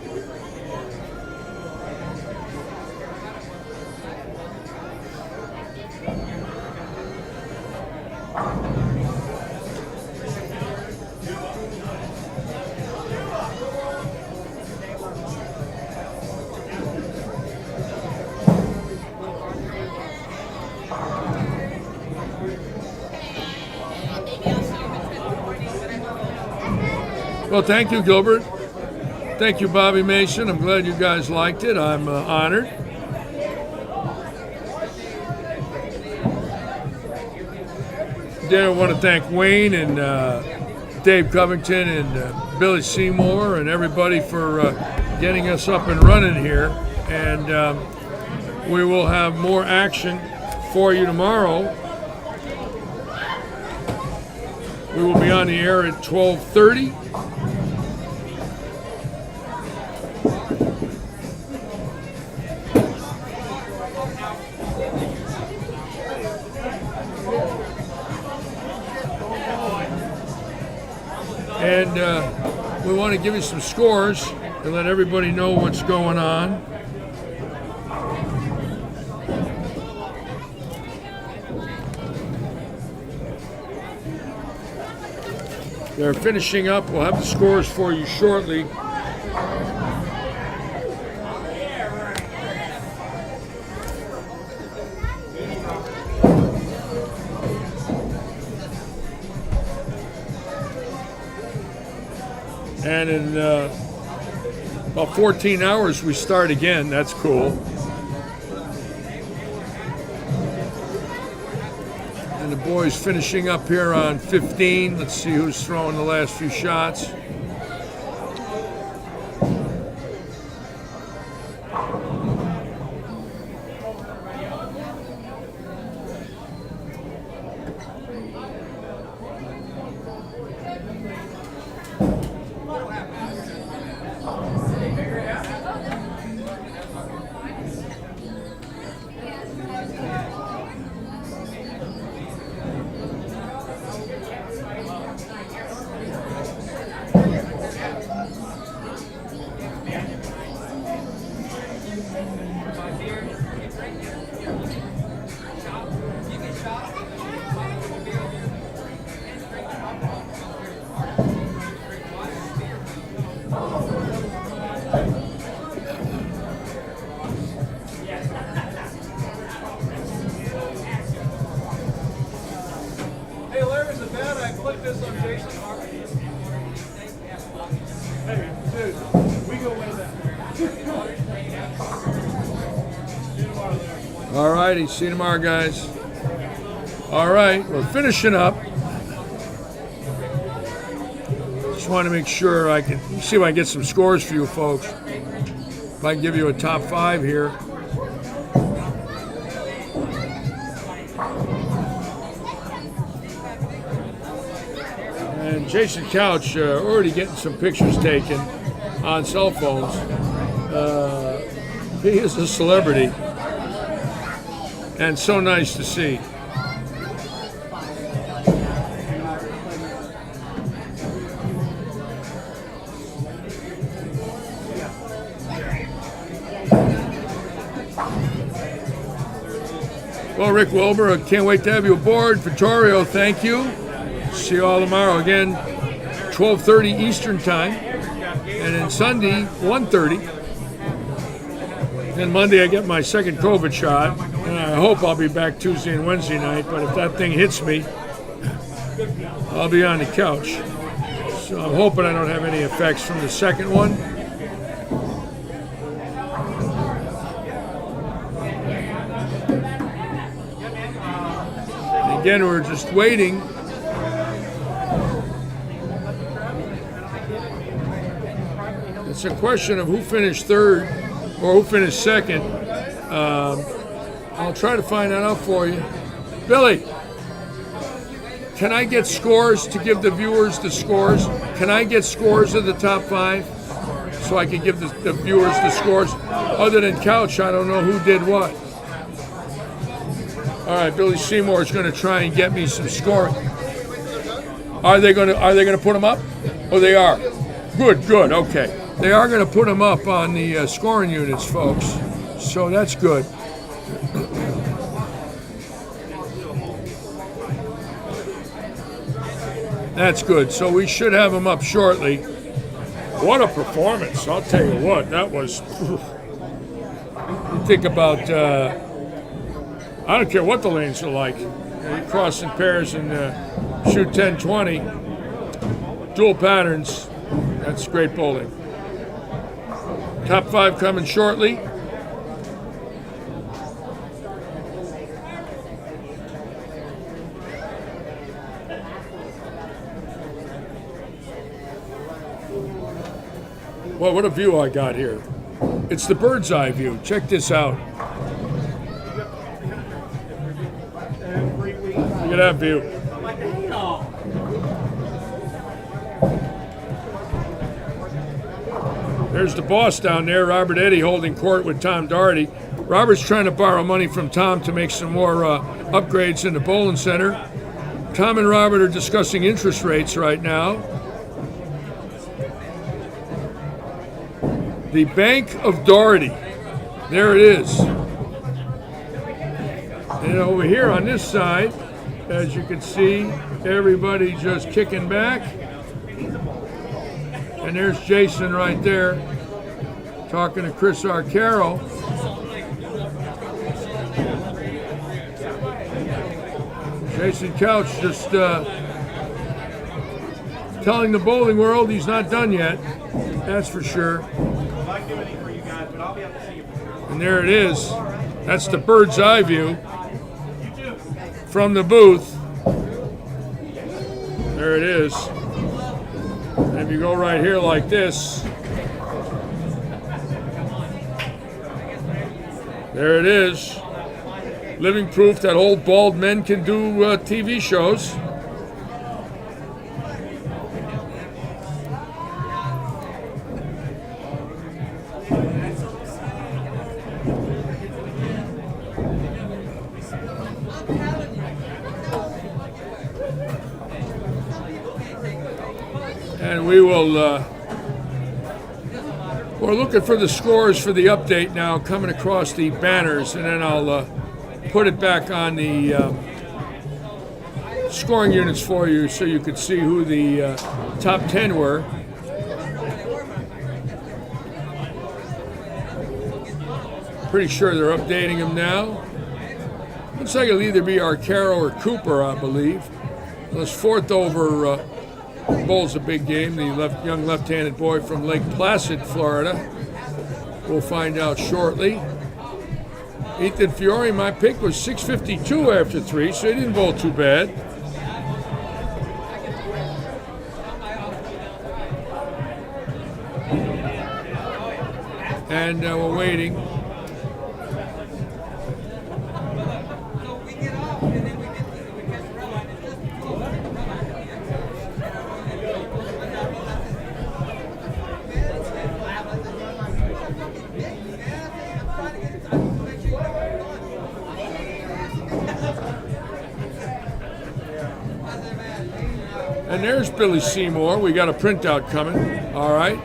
Well, thank you, Gilbert. Thank you, Bobby Mason. I'm glad you guys liked it. I'm honored. Again, I want to thank Wayne and Dave Covington and Billy Seymour and everybody for getting us up and running here. And We will have more action for you tomorrow. We will be on the air at 12:30. And we want to give you some scores to let everybody know what's going on. They're finishing up. We'll have the scores for you shortly. And in about 14 hours, we start again. That's cool. And the boys finishing up here on 15. Let's see who's throwing the last few shots. Hey, Larry, is it bad I put this on Jason? Hey, dude, we go with that. All righty. See you tomorrow, guys. All right. We're finishing up. Just want to make sure I can see if I can get some scores for you folks. If I can give you a top 5 here. And Jason Couch already getting some pictures taken on cell phones. He is a celebrity, and so nice to see. Well, Rick Wilbur, I can't wait to have you aboard. Vittorio, thank you. See you all tomorrow again, 12:30 Eastern Time, and then Sunday, 1:30. Then Monday I get my second COVID shot, and I hope I'll be back Tuesday and Wednesday night, but if that thing hits me, I'll be on the couch. So I'm hoping I don't have any effects from the second one. And again, we're just waiting. It's a question of who finished third or who finished second. I'll try to find that out for you. Billy, can I get scores to give the viewers the scores? Can I get scores of the top 5 so I can give the viewers the scores? Other than Couch, I don't know who did what. All right, Billy Seymour is going to try and get me some scoring. Are they going to put them up? Oh, they are. Good, okay. They are going to put them up on the scoring units, folks. So that's good. That's good. So we should have them up shortly. What a performance. I'll tell you what, that was... You think about... I don't care what the lanes are like. You cross in pairs and shoot 10-20. Dual patterns. That's great bowling. Top 5 coming shortly. Well, what a view I got here. It's the bird's eye view. Check this out. at that view. There's the boss down there, Robert Eddy, holding court with Tom Doherty. Robert's trying to borrow money from Tom to make some more upgrades in the bowling center. Tom and Robert are discussing interest rates right now. The Bank of Doherty. There it is. And over here on this side, as you can see, everybody just kicking back. And there's Jason right there talking to Chris Arcaro. Jason Couch just telling the bowling world he's not done yet. That's for sure. And there it is. That's the bird's eye view from the booth. There it is. And if you go right here like this, there it is. Living proof that old bald men can do TV shows. And we will, we're looking for the scores for the update now coming across the banners, and then I'll put it back on the scoring units for you so you could see who the top 10 were. Pretty sure they're updating them now. Looks like it'll either be Arcaro or Cooper, I believe. This fourth over bowls a big game, the young left-handed boy from Lake Placid, Florida. We'll find out shortly. Ethan Fiore, my pick, was 652 after 3, so he didn't bowl too bad. And we're waiting. And there's Billy Seymour. We got a printout coming. All right.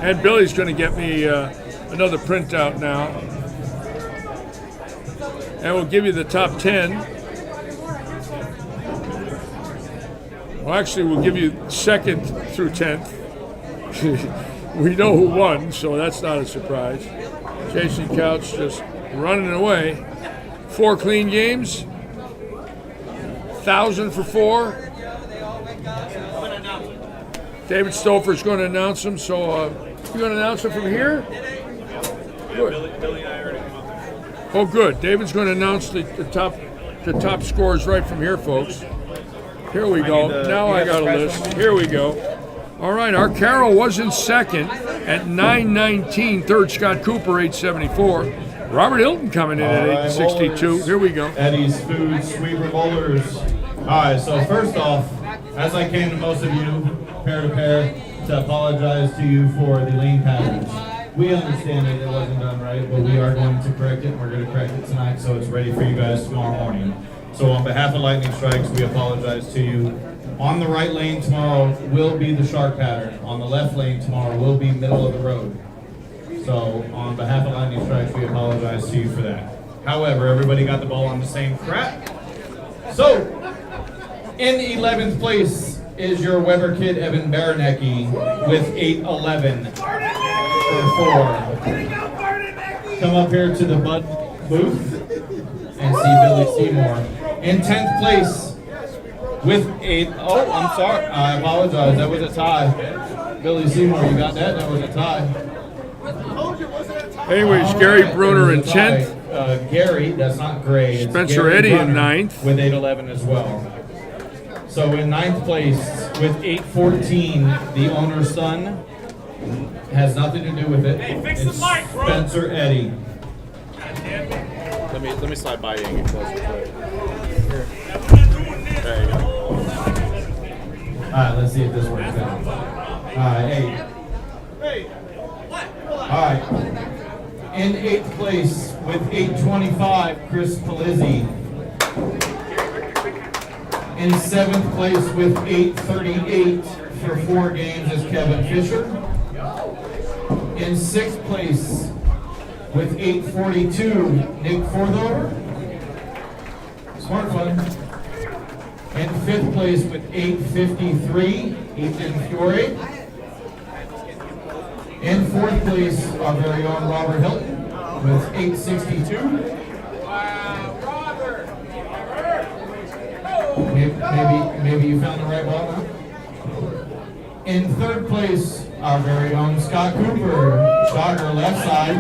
And Billy's going to get me another printout now. And we'll give you the top 10. Well, actually, we'll give you 2nd through 10th. We know who won, so that's not a surprise. Jason Couch just running away. 4 clean games. 1,000 for 4. David Stouffer's going to announce them, so you going to announce it from here? Good. Billy and I already come up there. Oh, good. David's going to announce the top scores right from here, folks. Here we go. Now I got a list. Here we go. All right, Arcaro was in second at 919. Third, Scott Cooper, 874. Robert Hilton coming in at 862. Here we go. Eddy's Food Sweeper Bowlers. All right, so first off, as I came to most of you, pair to pair, to apologize to you for the lane patterns. We understand that it wasn't done right, but we are going to correct it, and we're going to correct it tonight so it's ready for you guys tomorrow morning. So on behalf of Lightning Strikes, we apologize to you. On the right lane tomorrow will be the shark pattern. On the left lane tomorrow will be middle of the road. So on behalf of Lightning Strikes, we apologize to you for that. However, everybody got the ball on the same track. So, in 11th place is your Weber kid, Evan Baranecki, with 811. 4. Come up here to the Bud booth and see Billy Seymour. In 10th place with oh, I'm sorry. I apologize. That was a tie. Billy Seymour, you got that? That was a tie. Anyways, All Gary right, Bruner in it was a tie. 10th. Gary, that's not Gray. It's Spencer Gary Eddy in Brunner 9th. with 811 as well. So in 9th place with 814, the owner's son has nothing to do with it. Hey, fix It's the mic, bro. Spencer Eddy. Let me slide by you and get closer to it. There you go. All right, let's see if this works out. All right, hey. All right. In 8th place with 825, Chris Palizzi. In 7th place with 838 for 4 games is Kevin Fisher. In 6th place with 842, Nick Forthover. Smart fun. In 5th place with 853, Ethan Fiore. In 4th place, our very own Robert Hilton with 862. Maybe you found the right ball now. In 3rd place, our very own Scott Cooper, shocker left side,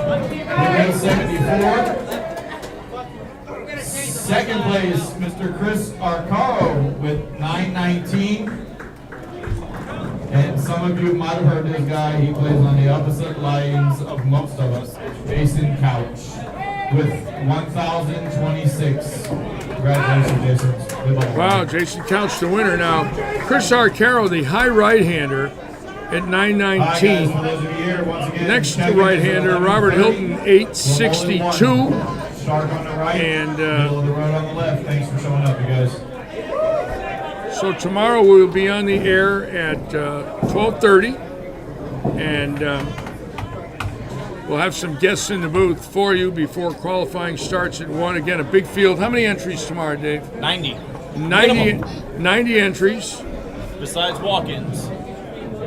with 874. 2nd place, Mr. Chris Arcaro with 919. And some of you might have heard this guy. He plays on the opposite lines of most of us, Jason Couch, with 1,026. Congratulations, Jason. Good luck. Wow, Jason Couch the winner now. Chris Arcaro, the high right-hander at Hi, guys, 919. for those of you here, once again, Next to check-in right-hander, is Robert 11:30. Hilton, 862. Shark on the right, And, middle of the road on the left. Thanks for showing up, you guys. So tomorrow we'll be on the air at 12:30, and we'll have some guests in the booth for you before qualifying starts at 1. Again, a big field. How many entries tomorrow, Dave? 90. 90 entries. Besides walk-ins.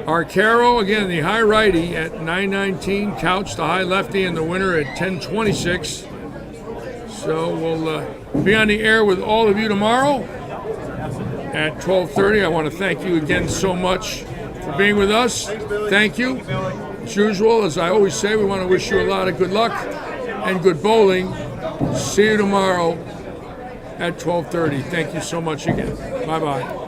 Arcaro, again, the high righty at 919. Couch, the high lefty, and the winner at 1026. So we'll be on the air with all of you tomorrow at 12:30. I want to thank you again so much for being with us. Thank you. As usual, as I always say, we want to wish you a lot of good luck and good bowling. See you tomorrow at 12:30. Thank you so much again. Bye-bye.